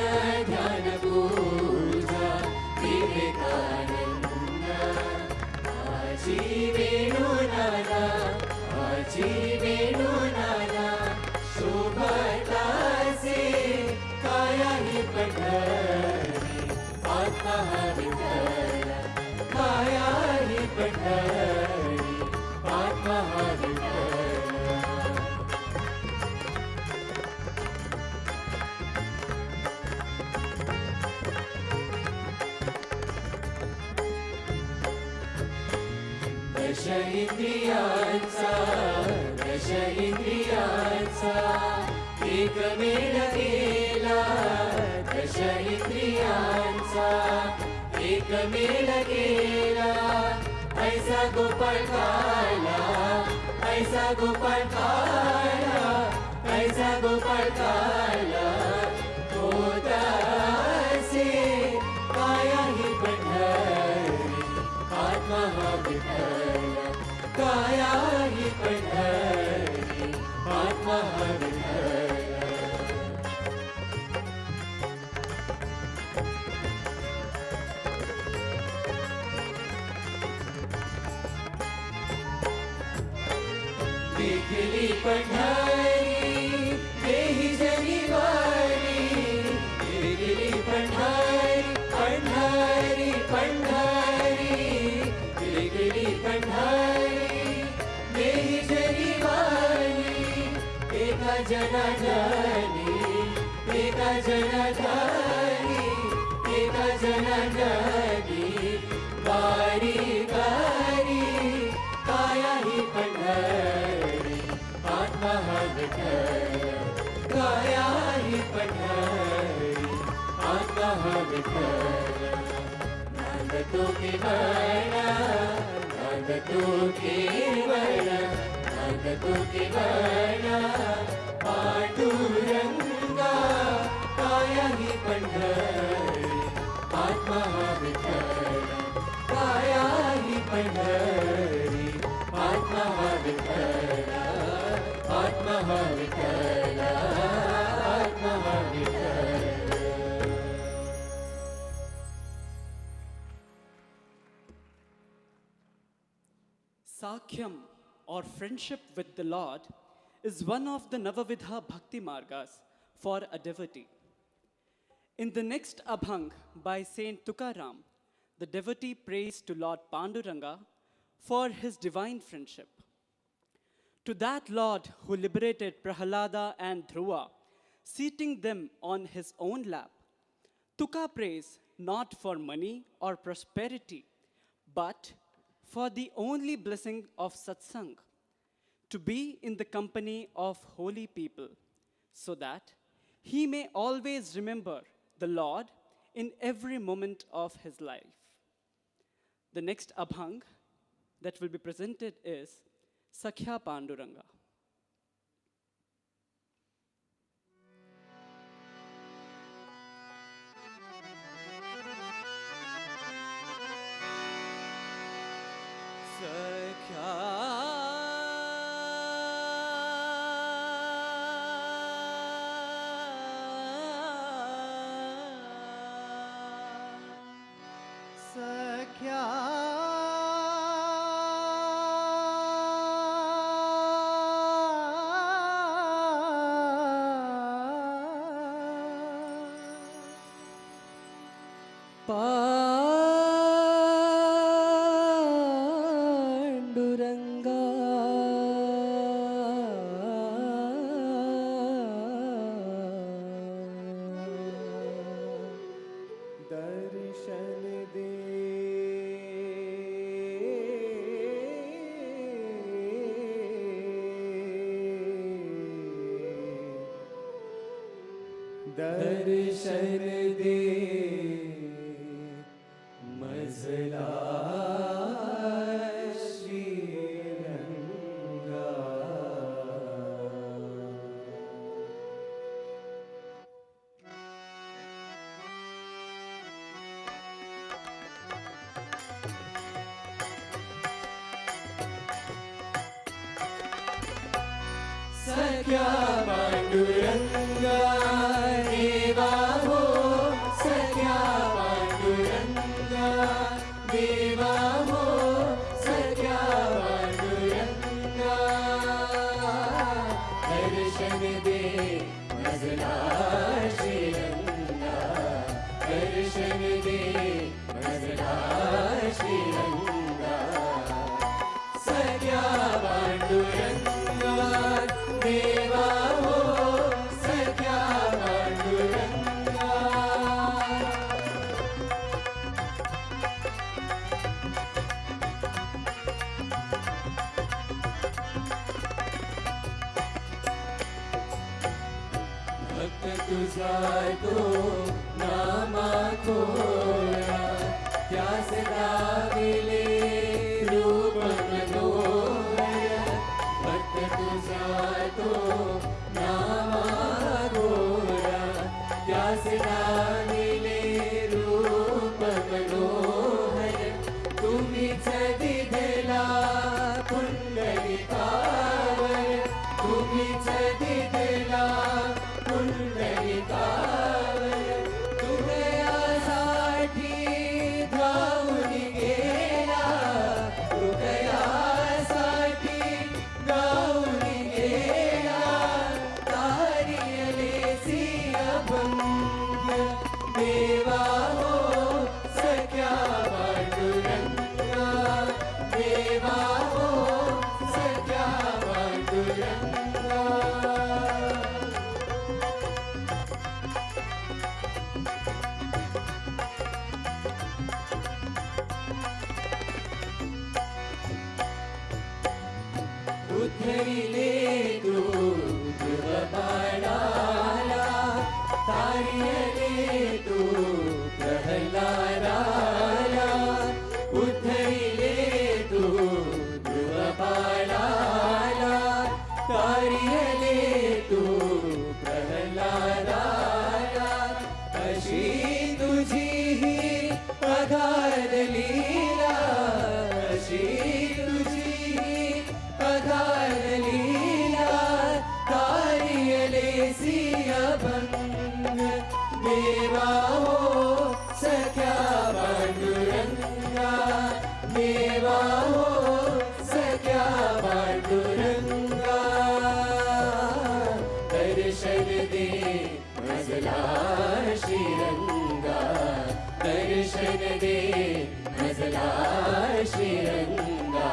ध्यान पूजा विवेकानंद आजी वेणु नाना शोभता से काया ही पंढरी आत्मा हा विठ्ठल काया ही पंढरी आत्मा हा विठ्ठल दश इंद्रियांचा एकमेव केला दश इंद्रियांचा एकमेव केला ऐसा गोपाळ काला ऐसा गोपाळ काला ऐसा गोपाळ काला पंढरी आत्मा हा विठ्ठल. विठ्ठली पंढरी देहि जनी वारी, विठ्ठली पंढरी पंढरी पंढरी, विठ्ठली पंढरी देहि जनी वारी. एका जनाधारी, एका जनाधारी, एका जनाधारी वारी गारी. काया ही पंढरी आत्मा हा विठ्ठल, काया ही पंढरी आत्मा हा विठ्ठल. नांदतो केवळ, नांदतो केवळ, नांदतो केवळ पांडुरंगा. काया ही पंढरी आत्मा हा विठ्ठल, काया ही पंढरी आत्मा हा विठ्ठल, आत्मा हा विठ्ठल, आत्मा हा Vitthal. Sakhyam or friendship with the Lord is one of the Navavidha Bhakti Margas for a devotee. In the next Abhang by Saint Tukaram, the devotee prays to Lord Panduranga for his divine friendship. To that Lord who liberated Prahalada and Dhruva, seating them on his own lap, Tuka prays not for money or prosperity, but for the only blessing of satsang, to be in the company of holy people, so that he may always remember the Lord in every moment of his life. The next Abhang that will be presented is Sakhya Panduranga. Panduranga दर्शन दे दर्शन दे मजला श्रीरंगा सख्या पांडुरंगा देवा हो सख्या पांडुरंगा देवा हो सख्या पांडुरंगा दर्शन दे मजला श्रीरंगा दर्शन दे मजला श्रीरंगा सख्या पांडुरंगा देवा हो सख्या पांडुरंगा भक्त तुझा तो नामा खोया त्यास दाविले रूप मनोहर भक्त तुझा तो नामा गोरा त्यास दाविले रूप मनोहर तुम्हीच दिधला पुंडलिका उद्धरिले तू ध्रुवबाणाला तारियले तू प्रहलादाला उद्धरिले तू ध्रुवबाणाला तारियले तू प्रहलादाला अशी तुझी ही अगाध लीला अशी तुझी ही अगाध लीला तारियले अभंग देवा हो सख्या पांडुरंगा देवा हो सख्या पांडुरंगा दर्शन दे मजला श्रीरंगा दर्शन दे मजला श्रीरंगा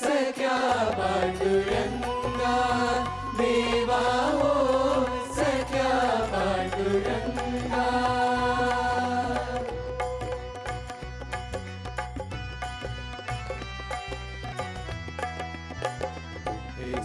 सख्या पांडुरंगा देवा हो सख्या पांडुरंगा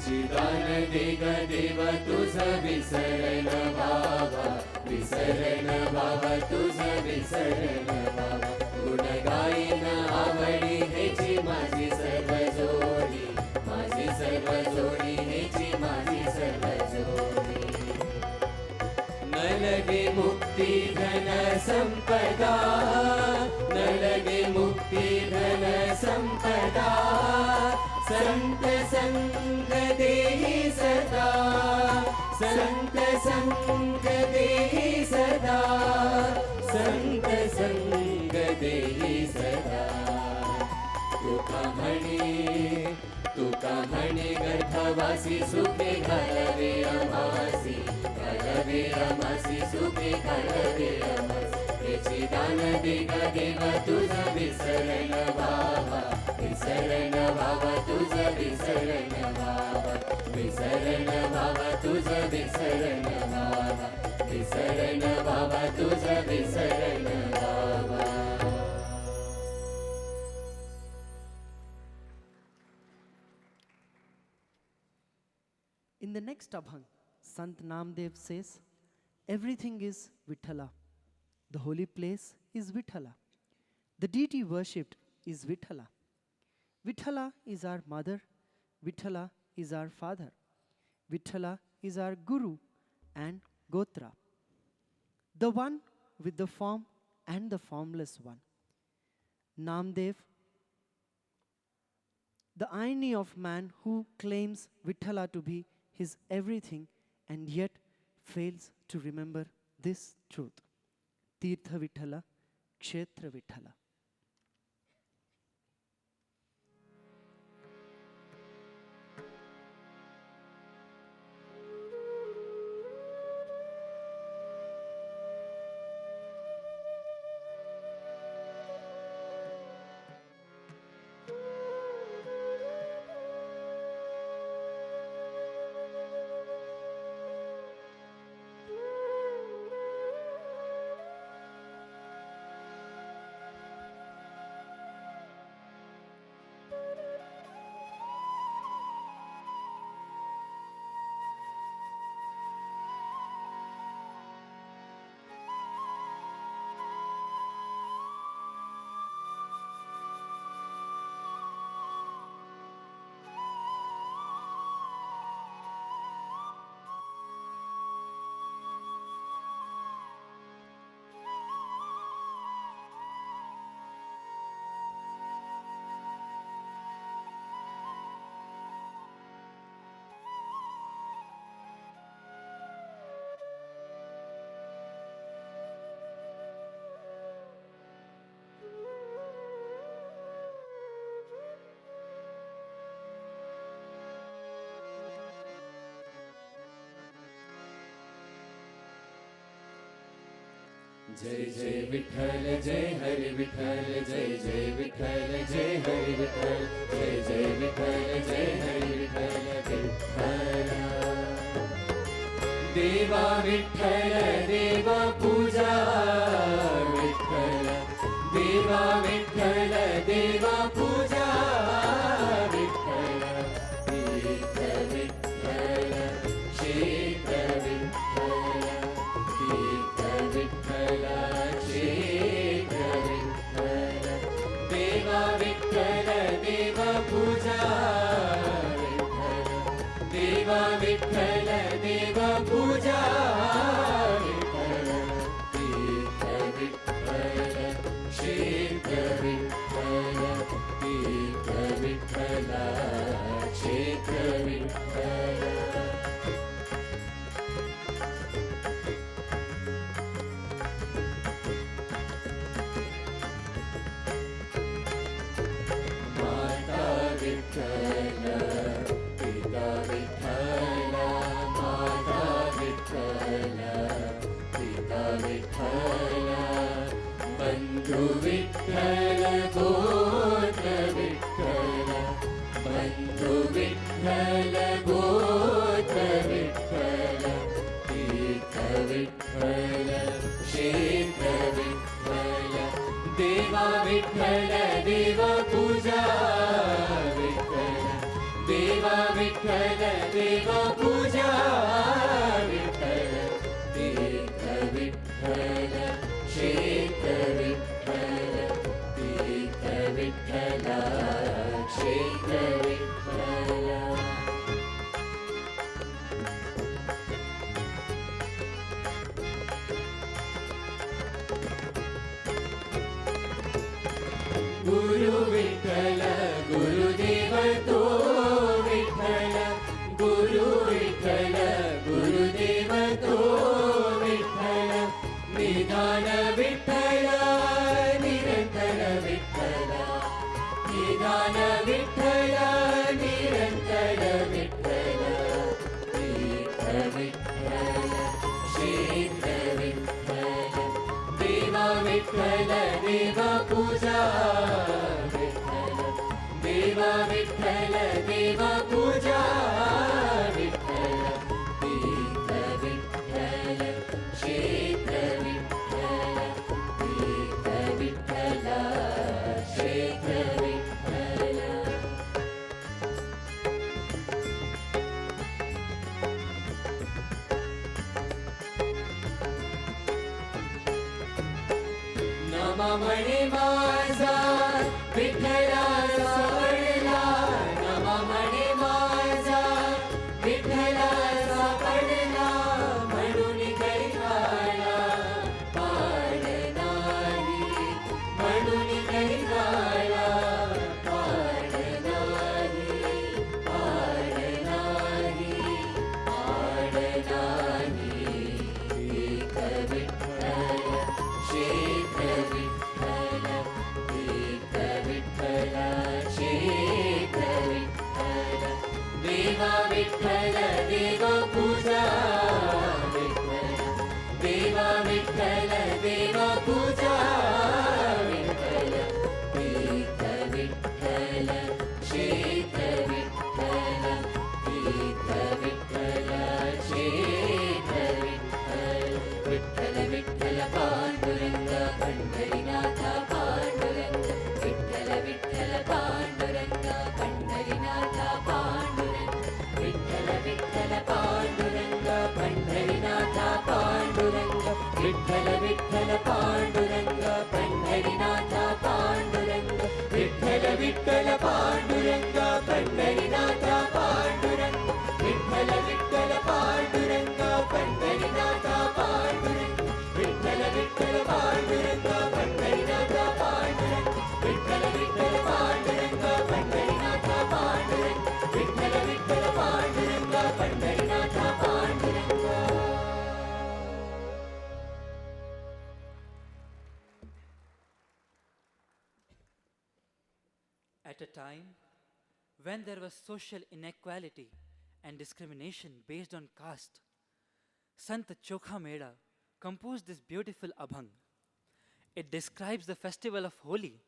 चिदान देग देव तुझ विसरण बाबा विसरण बाबा तुझ विसरण बाबा गुण गायन आवडी हेची माझी सर्व जोडी माझी सर्व जोडी हेची माझी सर्व जोडी न लगे मुक्ती धन संपदा न लगे मुक्ती धन संपदा संत संग देहि सदा संत संग देहि सदा संत संग देहि सदा तुका म्हणे गर्भवासी सुखे घालवे अमासी सुखे घालवे अमासी चिदान देग देव तुझ विसरण बाबा विसरण बाबा तुझ विसरण बाबा विसरण बाबा तुझ विसरण बाबा विसरण बाबा तुझ विसरण बाबा. In the next Abhang, Sant Namdev says, everything is Vithala. The holy place is Vithala. The deity worshipped is Vithala. Vithala is our mother. Vithala is our father. Vithala is our guru and Gotra. The one with the form and the formless one. Namdev, the irony of man who claims Vithala to be his everything and yet fails to remember this truth. Tirtha Vithala, Kshetra Vithala. जय जय विठ्ठल जय हरि विठ्ठल जय जय विठ्ठल जय हरि विठ्ठल जय जय विठ्ठल जय हरि विठ्ठल विठ्ठल देवा विठ्ठल देवा पूजा विठ्ठल देवा विठ्ठल देवा पूजा Vitthal At a time when there was social inequality and discrimination based on caste, Sant Chokha Meda composed this beautiful Abhang. It describes the festival of Holi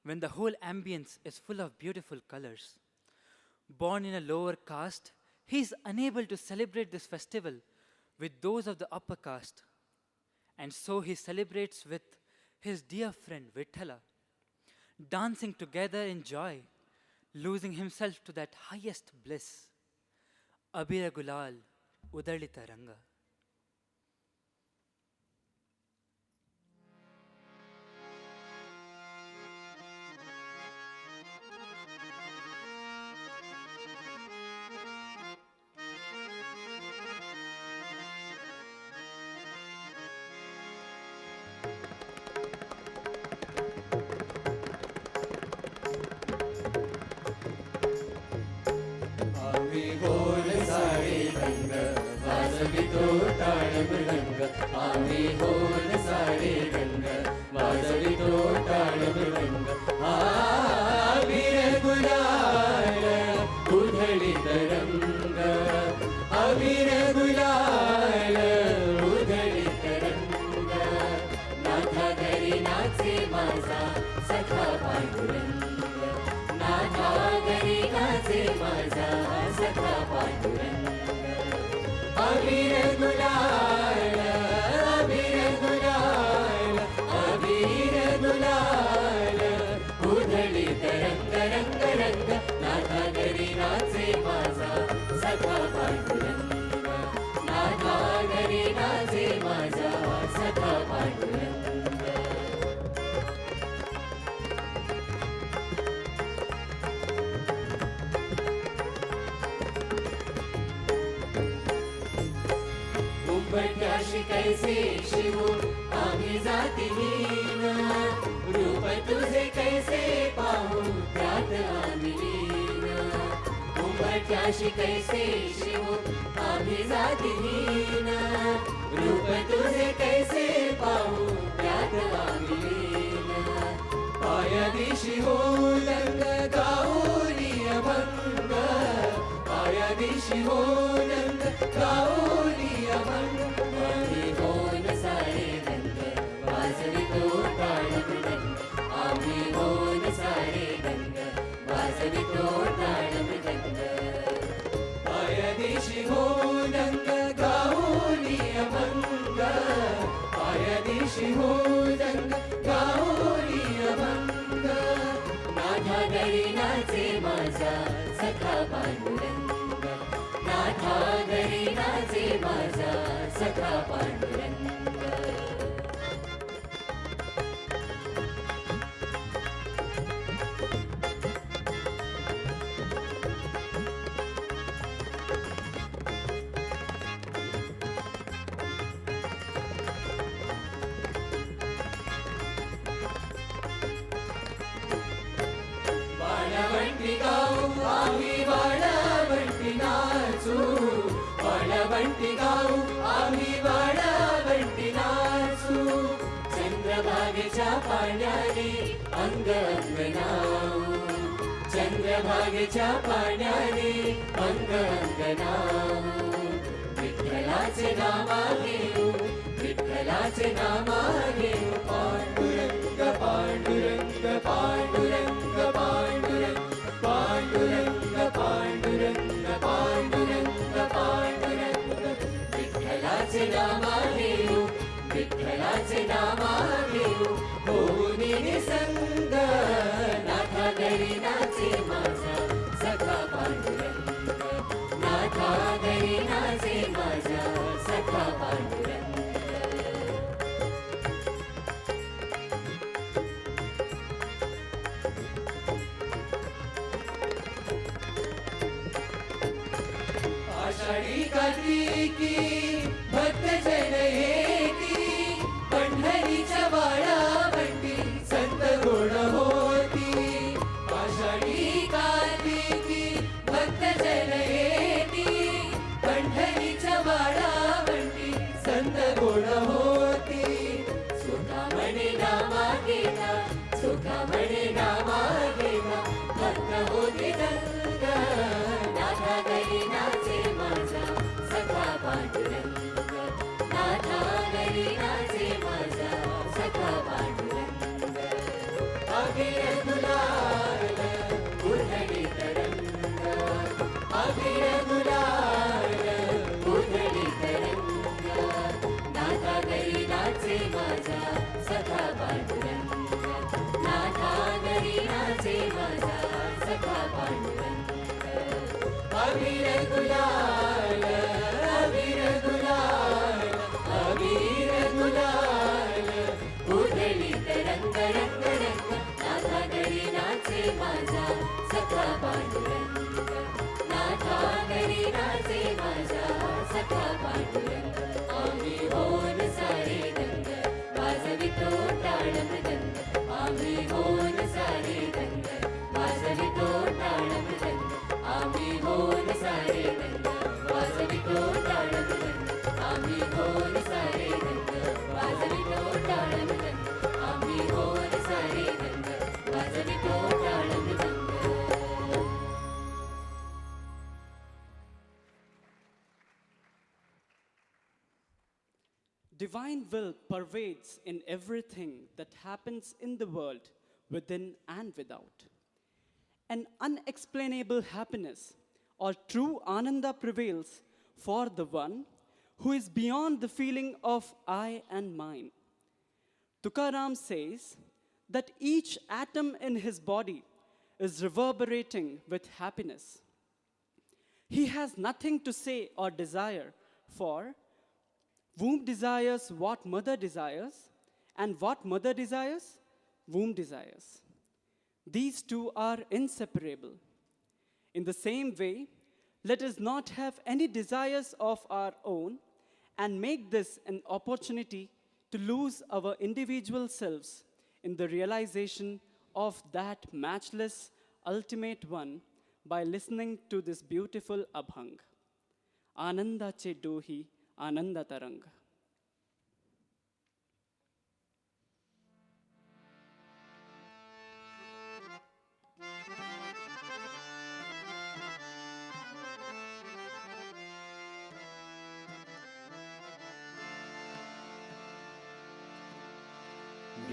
when the whole ambience is full of beautiful colors. Born in a lower caste, he is unable to celebrate this festival with those of the upper caste. And so he celebrates with his dear friend Vithala, dancing together in joy, losing himself to that highest bliss. Abira Gulal Udalita Ranga. मृदंग आम्ही होन सारे रंग वाजवितो टाळ मृदंग अबीर गुलाल उधळीत रंग अबीर गुलाल उधळीत रंग नाथा घरी नाचे माझा सखा पांडुरंग नाथा घरी नाचे माझा सखा पांडुरंग अबीर गुलाल अबीर गुलाल अबीर गुलाल उधळीत रंग रंग रंग नाथा घरी नाचे माझा सखा पांडुरंग नाथा घरी नाचे माझा सखा पांडुरंग उंबरठ्याशी कैसे शिव आम्ही जातीहीन रूप तुझे कैसे पाहू त्यात आम्ही लीन उंबरठ्याशी कैसे शिव आम्ही जातीहीन रूप तुझे कैसे पाहू त्यात आम्ही लीन पायादिशी हो लंग गाऊनी अभंग पायादिशी हो लंग गाऊनी अभंग आम्ही होन सारे रंग वाजवितो टाळ मृदंग आम्ही होन सारे रंग वाजवितो टाळ मृदंग पायादिशी हो लंग गाऊनी अभंग पायादिशी हो लंग गाऊनी अभंग नाथा घरी नाचे माझा सखा पांडुरंग नाथा घरी नाचे माझा सखा पांडुरंग वाळवंटी गाऊ आम्ही वाळवंटी नाचू वाळवंटी गाऊ आम्ही वाळवंटी नाचू चंद्रभागेच्या पाण्याने अंग अंग नाऊ चंद्रभागेच्या पाण्याने अंग अंग नाऊ विठ्ठलाचे नामा घेऊ विठ्ठलाचे नामा घेऊ पांडुरंग पांडुरंग पांडुरंग पांडुरंग पांडुरंग पांडुरंग पांडुरंग पांडुरंग विठ्ठलाचे नामा घेऊ विठ्ठलाचे नामा घेऊ होऊनी निसंग नाथा घरी नाचे माझा सखा पांडुरंग नाथा घरी नाचे माझा सखा पांडुरंग आषाढी कार्तिकी भक्त जन येती पंढरीच्या वाळावंटी संत गोड होती आषाढी कार्तिकी भक्त जन येती पंढरीच्या वाळावंटी संत गोड होती सुखामणे नामा घेता सुखामणे नामा घेता भक्त होती दंग नाथा घरी नाचे माझा सखा पांडुरंग नाथा घरी नाचे माझा सखा पांडुरंग अबीर गुलाल उधळीत रंग अबीर गुलाल उधळीत रंग नाथा घरी नाचे माझा सखा पांडुरंग नाथा घरी नाचे माझा सखा पांडुरंग अबीर गुलाल अबीर गुलाल अबीर गुलाल उधळीत रंग रंग रंग नाथा घरी नाचे माझा सखा पांडुरंग नाथा घरी नाचे माझा सखा पांडुरंग आम्ही होन सारे रंग वाजवितो टाळ मृदंग आम्ही होन सारे रंग वाजवितो टाळ मृदंग आम्ही होन सारे रंग वाजवितो टाळ मृदंग आम्ही होन divine will pervades in everything that happens in the world, within and without. An unexplainable happiness or true ananda prevails for the one who is beyond the feeling of I and mine. Tukaram says that each atom in his body is reverberating with happiness. He has nothing to say or desire, for womb desires what mother desires, and what mother desires, womb desires. These two are inseparable. In the same way, let us not have any desires of our own and make this an opportunity to lose our individual selves in the realization of that matchless ultimate one by listening to this beautiful Abhang. Ananda che dohi Ananda Taranga.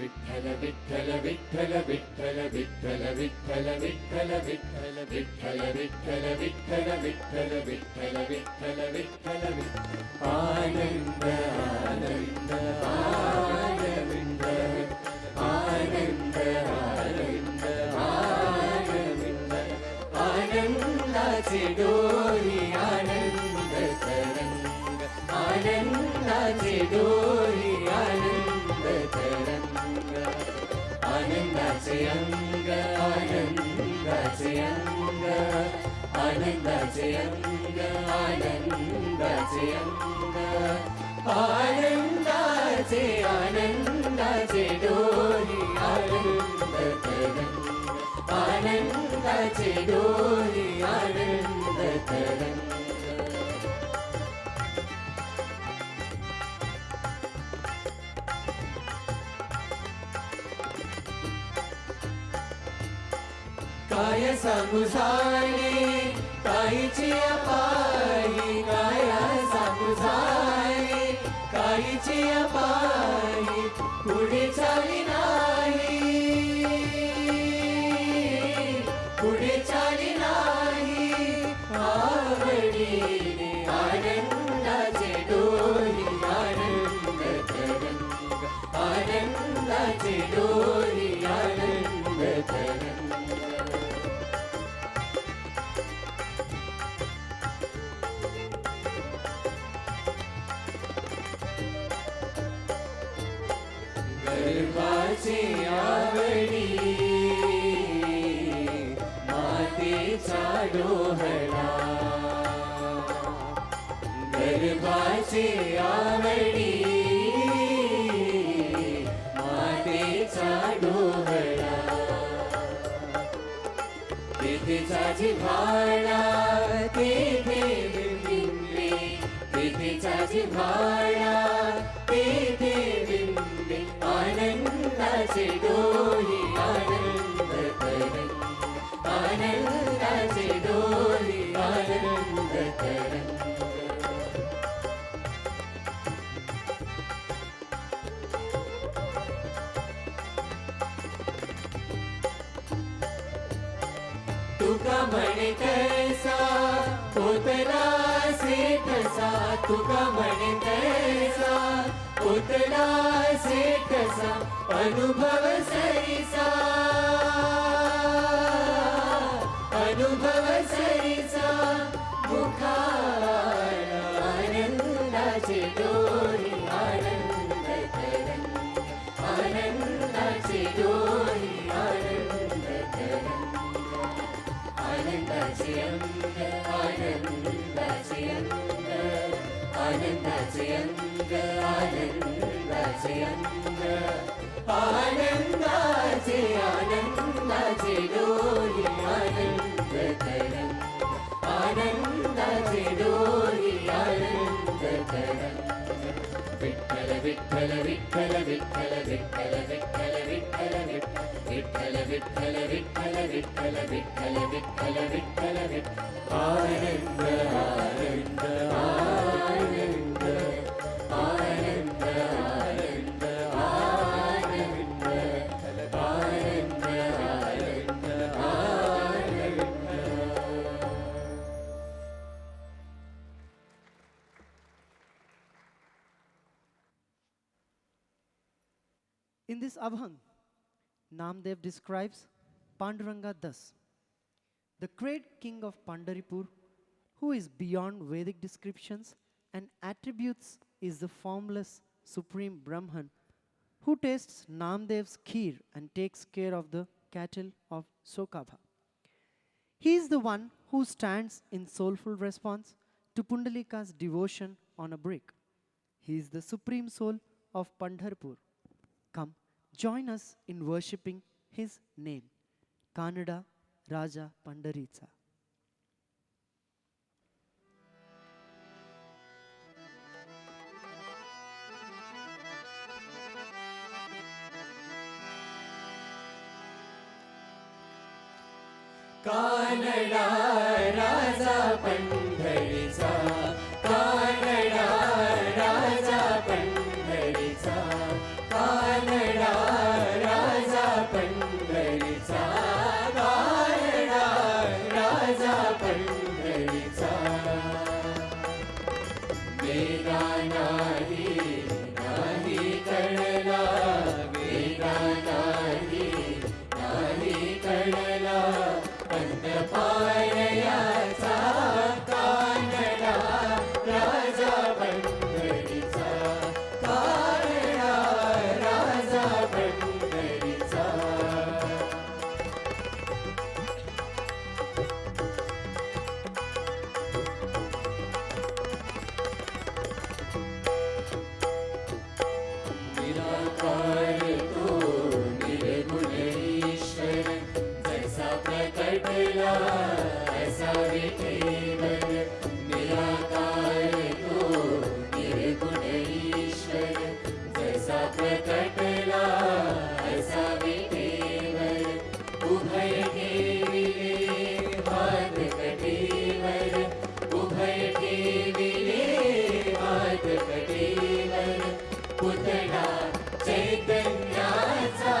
Vitthal Vitthal Vitthal Vitthal Vitthal Vitthal Vitthal Vitthal Vitthal Vitthal Vitthal Vitthal Vitthal Vitthal Vitthal Anand Anand Anand Anand Anand Anand आनंदाची डोरी आनंद तरंग आनंदाची डोरी आनंद तरंग आनंदाचे अंग आनंदाचे अंग आनंदाचे अंग आनंदाचे अंग आनंदाचे आनंदाचे डोरी आनंद तरंग आनंदाचे डोरी आनंद तरंग काय सांगू झाले काहीची अपाही काय सांगू झाले काहीची अपाही पुढे चाली नाही पुढे चाली नाही आवडीने आनंदाचे डोरी आनंद तरंग आनंदाचे डोरी आनंद तरंग गर्भाची आवडी मातेचा डोहळा गर्भाची आवडी मातेचा डोहळा तेथेचा जिव्हाळा तेथे बिंबिंबे तेथेचा जिव्हाळा तेथे बिंबे आनंदाचे डोली आनंद तरंग आनंदाचे डोली आनंद तरंग तुका म्हणे तैसा पोतला सेठसा तुका म्हणे तैसा पोतला सेठसा अनुभव सरिसा अनुभव सरिसा मुखाला आनंदाचे डोरी आनंद तरंग आनंदाचे डोरी आनंद तरंग आनंदाचे अंग आनंदाचे अंग आनंदाचे अंग आनंदाचे अंग आनंदाचे आनंदाचे डोरी आनंद तरंग आनंदाचे डोरी आनंद तरंग Vitthal Vitthal Vitthal Vitthal Vitthal Vitthal Vitthal Vitthal Vitthal Vitthal Vitthal Vitthal Vitthal Vitthal Vitthal Anand Anand Anand Anand In this Abhang, Namdev describes Panduranga thus: the great king of Pandaripur, who is beyond Vedic descriptions and attributes, is the formless supreme Brahman who tastes Namdev's kheer and takes care of the cattle of Sokabha. He is the one who stands in soulful response to Pundalika's devotion on a brick. He is the supreme soul of Pandharpur. Come, join us in worshipping his name, Kannada Raja Pandaricha. Kannada राजा पंढरीचा, कानडा राजा पंढरीचा, कानडा राजा पंढरीचा, कानडा राजा पंढरीचा. वेदा नाही नाही कळला, वेदा नाही नाही कळला, पाययाचा कानडा राजा पंढरीचा, कानडा राजा पंढरीचा. निराकार तो निर्गुण ईश्वर, जैसा प्रकटला ऐसा विठेवर. निराकार तो निर्गुण ईश्वर, जैसा प्रकटला ऐसा विठेवर. उभय ठेविले हात कटीवर, उभय ठेविले हात कटीवर. पुतळा चैतन्याचा,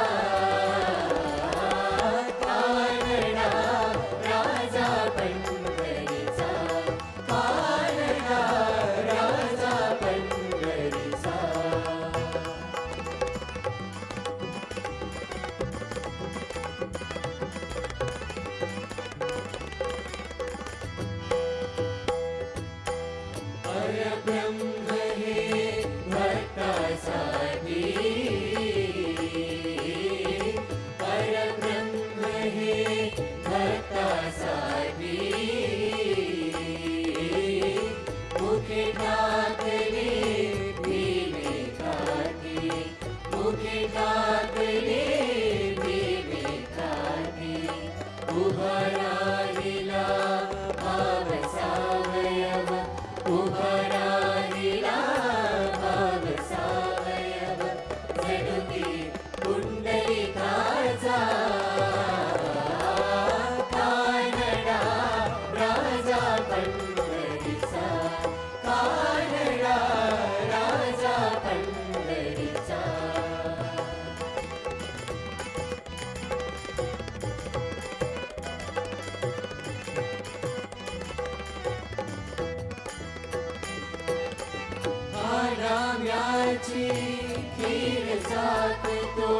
खीर साकतो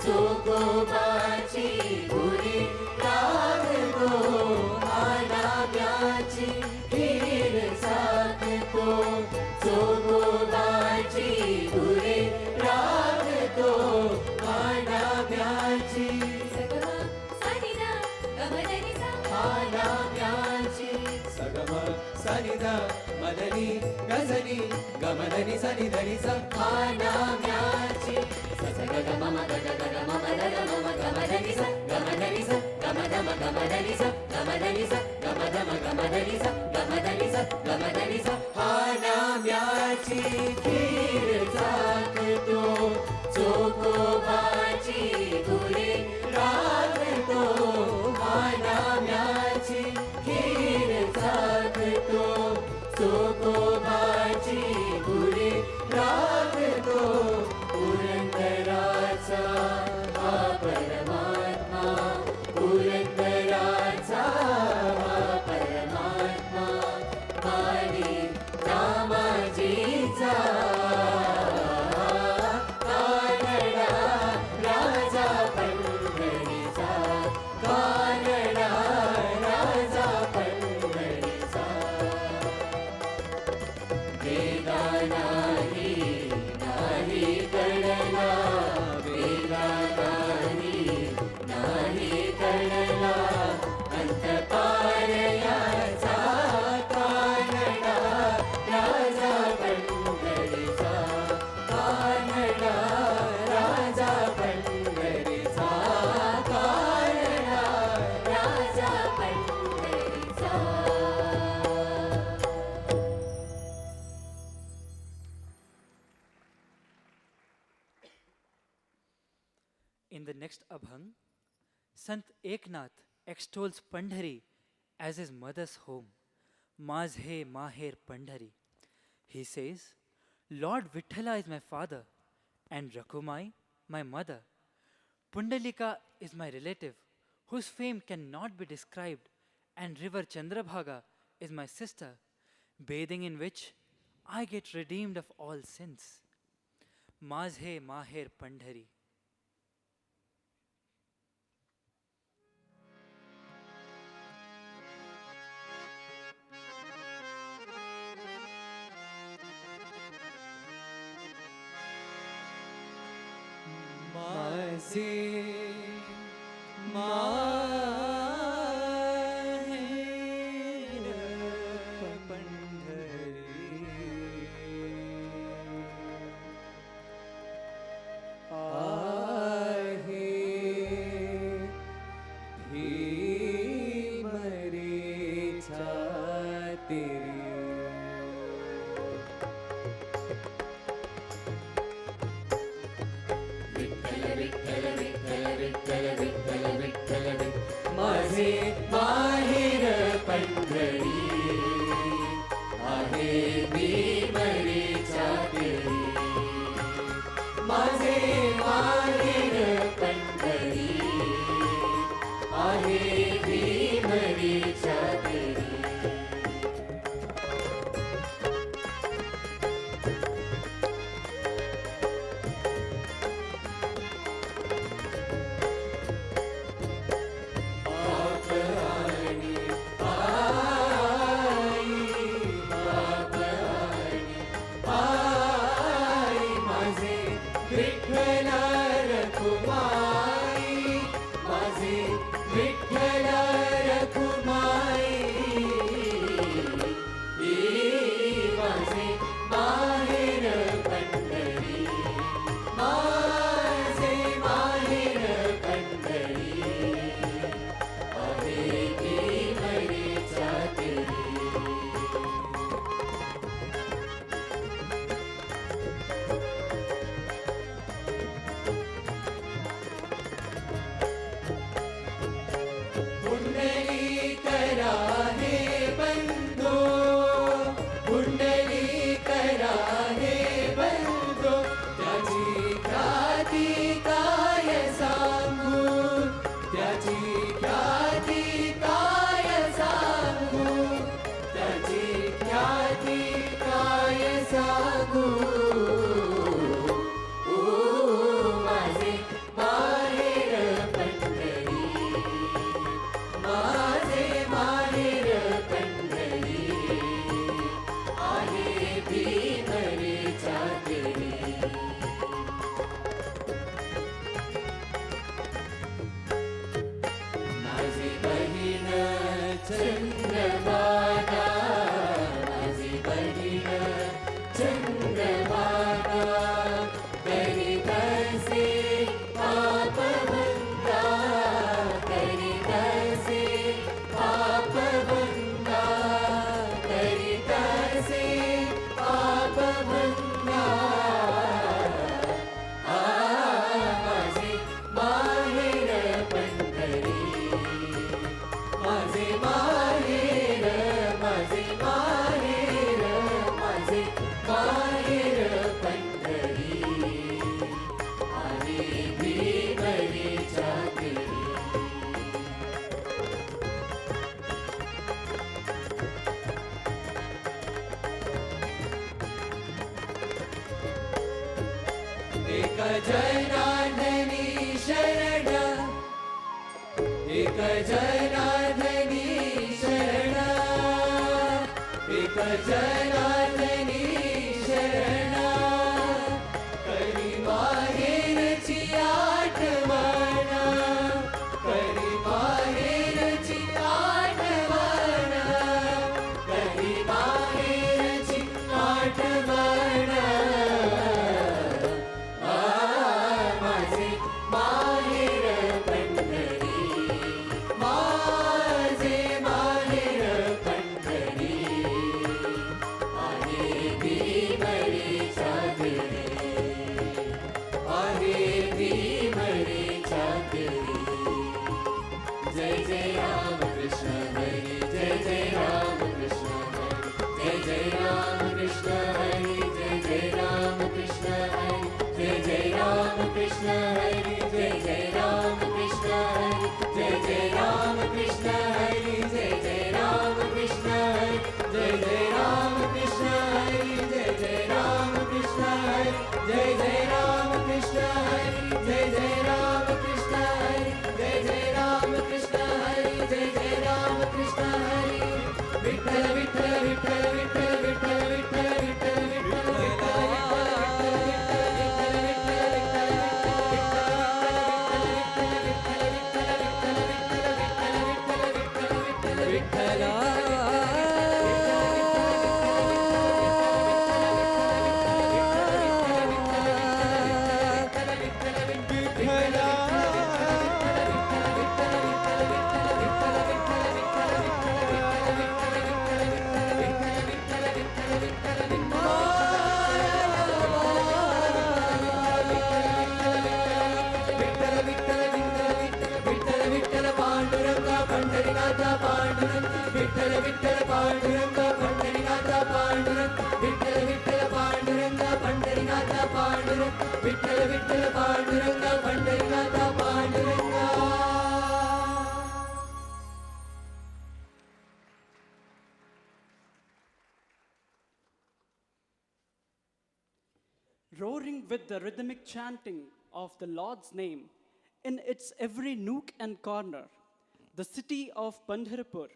चोगोबाची गुरी लागतो. आनाम्याची खीर साकतो चोगोबाची गुरी लागतो. आनाम्याची आनाम्याची सगम सनिदा मदनी गजनी गमदनी सनि धनि स. आनाम्याची ससगग मम गग गग मम दग मम गमदनि स गमदनि स गमदम गमदनि स गमदनि स गमदम गमदनि स गमदनि स गमदनि स. आनाम्याची खीर चाकतो चोकोबाची गुरी लागतो. आनाम्याची खीर चाकतो चोकोबाची गुरी लागतो. पुरंदराचा हा परमात्मा, पुरंदराचा हा परमात्मा. next Abhang, Sant Eknath extols Pandhari as his mother's home. Mazhe Maher Pandhari. He says, Lord Vithala is my father and Rakumai my mother. Pundalika is my relative whose fame cannot be described, and river Chandrabhaga is my sister, bathing in which I get redeemed of all sins. Mazhe Maher Pandhari. Roaring with the rhythmic chanting of the Lord's name in its every nook and corner, the city of Pandharpur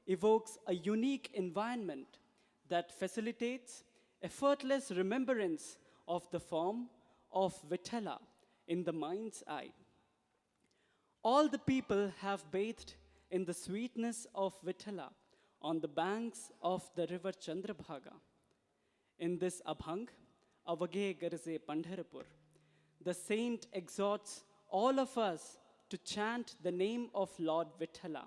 evokes a unique environment that facilitates effortless remembrance of the form of Vithala in the mind's eye. All the people have bathed in the sweetness of Vithala on the banks of the river Chandrabhaga. In this Abhang, Avage Garze Pandharpur, the saint exhorts all of us to chant the name of Lord Vithala,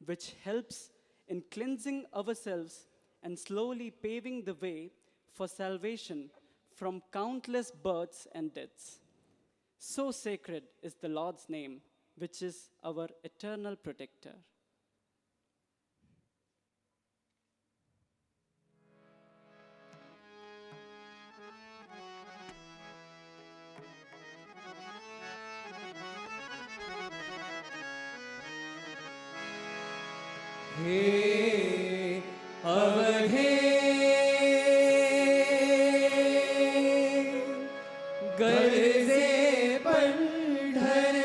which helps in cleansing ourselves and slowly paving the way for salvation from countless births and deaths. So sacred is the Lord's name, which is our eternal protector. हे अवघे Garje Pandharpur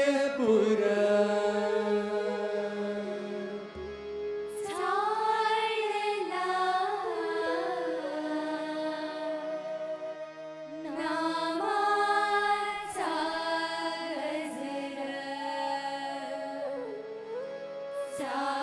Sa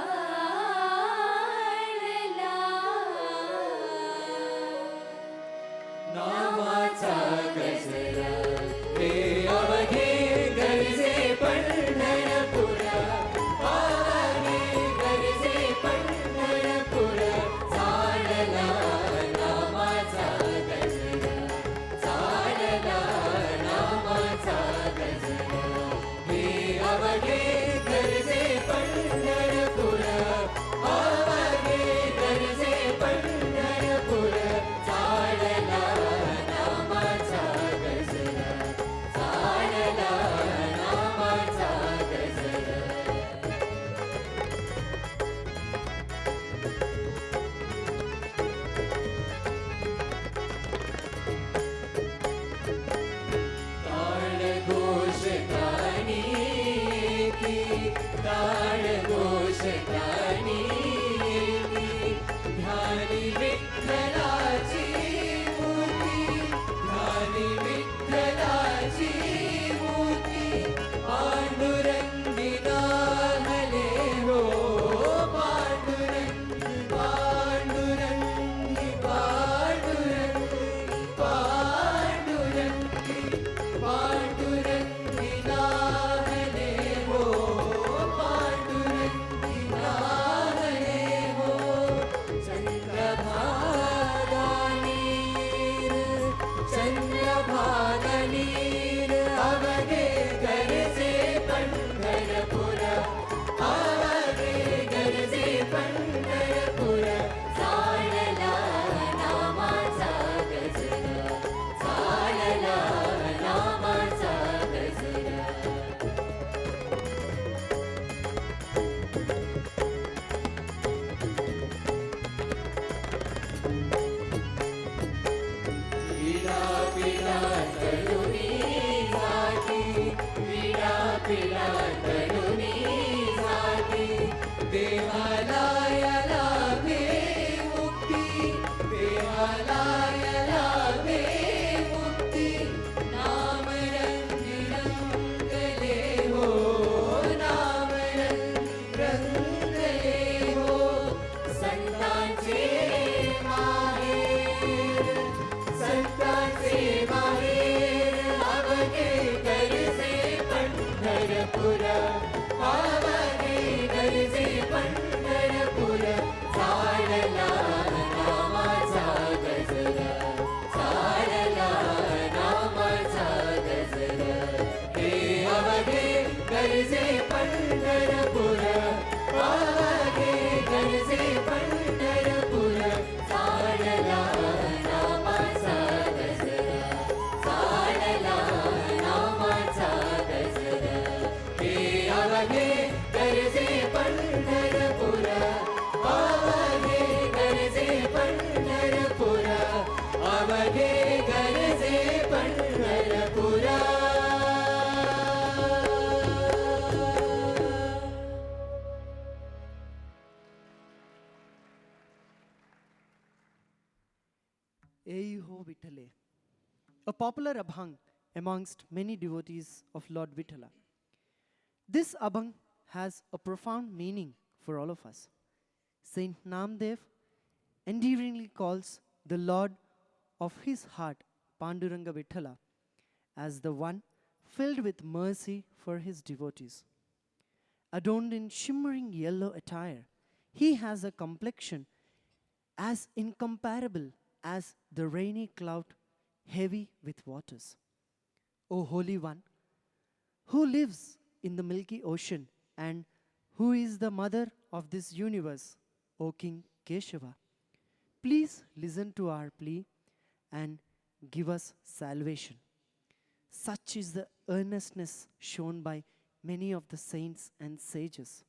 Eiho Vittale, a popular Abhang amongst many devotees of Lord Vittala. This Abhang has a profound meaning for all of us. Saint Namdev endearingly calls the Lord of his heart, Panduranga Vittala, as the one filled with mercy for his devotees. Adorned in shimmering yellow attire, he has a complexion as incomparable as the rainy cloud heavy with waters. O Holy One, who lives in the milky ocean and who is the mother of this universe, O King Keshava, please listen to our plea and give us salvation. Such is the earnestness shown by many of the saints and sages.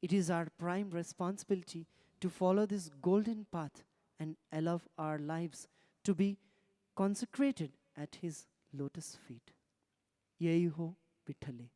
It is our prime responsibility to follow this golden path and allow our lives to be consecrated at his lotus feet. Eiho Vittale.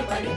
Vani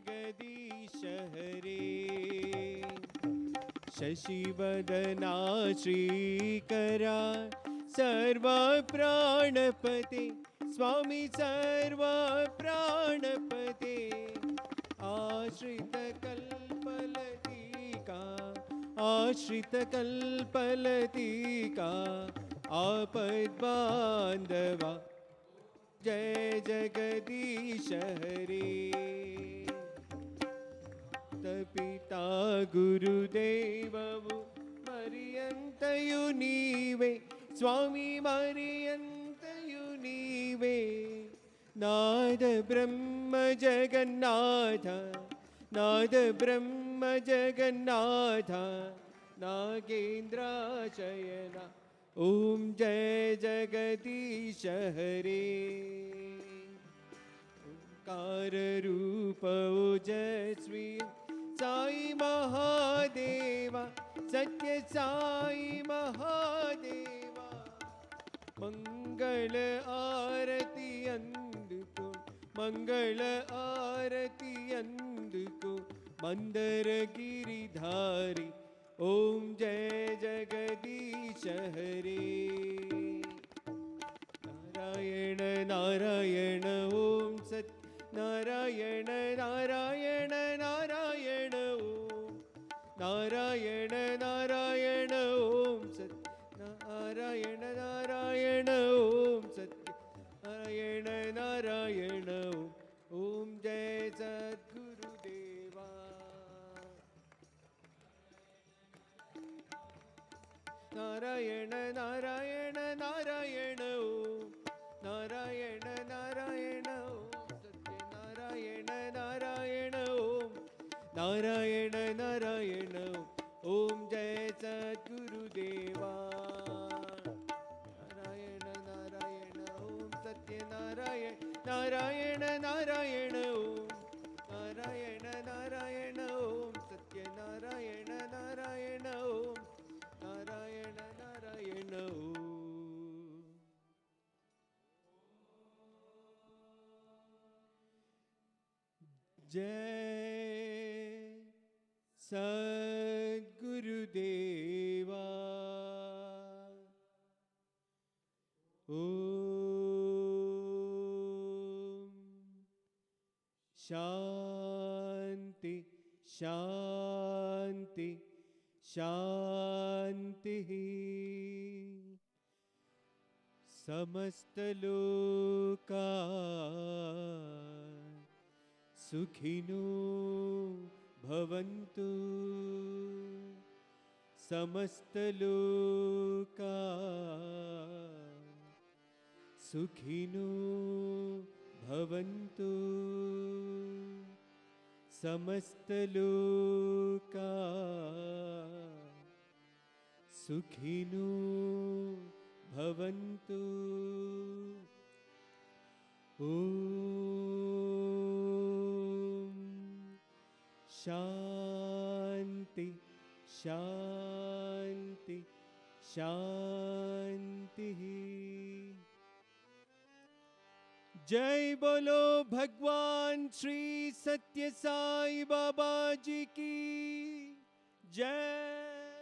Jagdish हरे शशिवदना श्रीकरा सर्व प्राणपते स्वामी सर्व प्राणपते आश्रित कल्पलतिका आश्रित कल्पलतिका आपद्बान्धवा जय जगदीश हरे पिता गुरुदेवವು ಮರಿಯಂತೆಯು ನೀವೇ ಸ್ವಾಮಿ ಮರಿಯಂತೆಯು ನೀವೇ ನಾದ ಬ್ರಹ್ಮ ಜಗನ್ನಾಥ ನಾದ ಬ್ರಹ್ಮ ಜಗನ್ನಾಥ ನಾಗೇಂದ್ರ ಶಯನ ಓಂ ಜಯ ಜಗದೀಶ ಹರೇ ओंकार रूप ओजस्वी साई महादेवा सत्य साई महादेवा मंगल आरती अंदुको मंगल आरती अंदुको मंदर गिरिधारी ओम जय जगदीश हरे नारायण नारायण ओम सत्य नारायण नारायण नारायण ओम नारायण नारायण ओम सत्य नारायण नारायण ओम सत्य नारायण नारायण ओम जय सद्गुरुदेवा नारायण नारायण नारायण ओम नारायण नारायण ओम सत्य नारायण नारायण ओम नारायण नारायण ओम जय सद्गुरुदेवा नारायण नारायण ओम सत्य नारायण नारायण नारायण ओम नारायण नारायण ओम सत्य नारायण नारायण ओम नारायण नारायण ओम जय सद्गुरुदेवा ओम शांति शांति शांति समस्त लोका सुखिनो भवन्तु समस्त लोका सुखिनो भवन्तु समस्त लोका सुखिनो भवन्तु ओम शांति शांति शांति जय बोलो भगवान श्री सत्य साई बाबा जी की जय।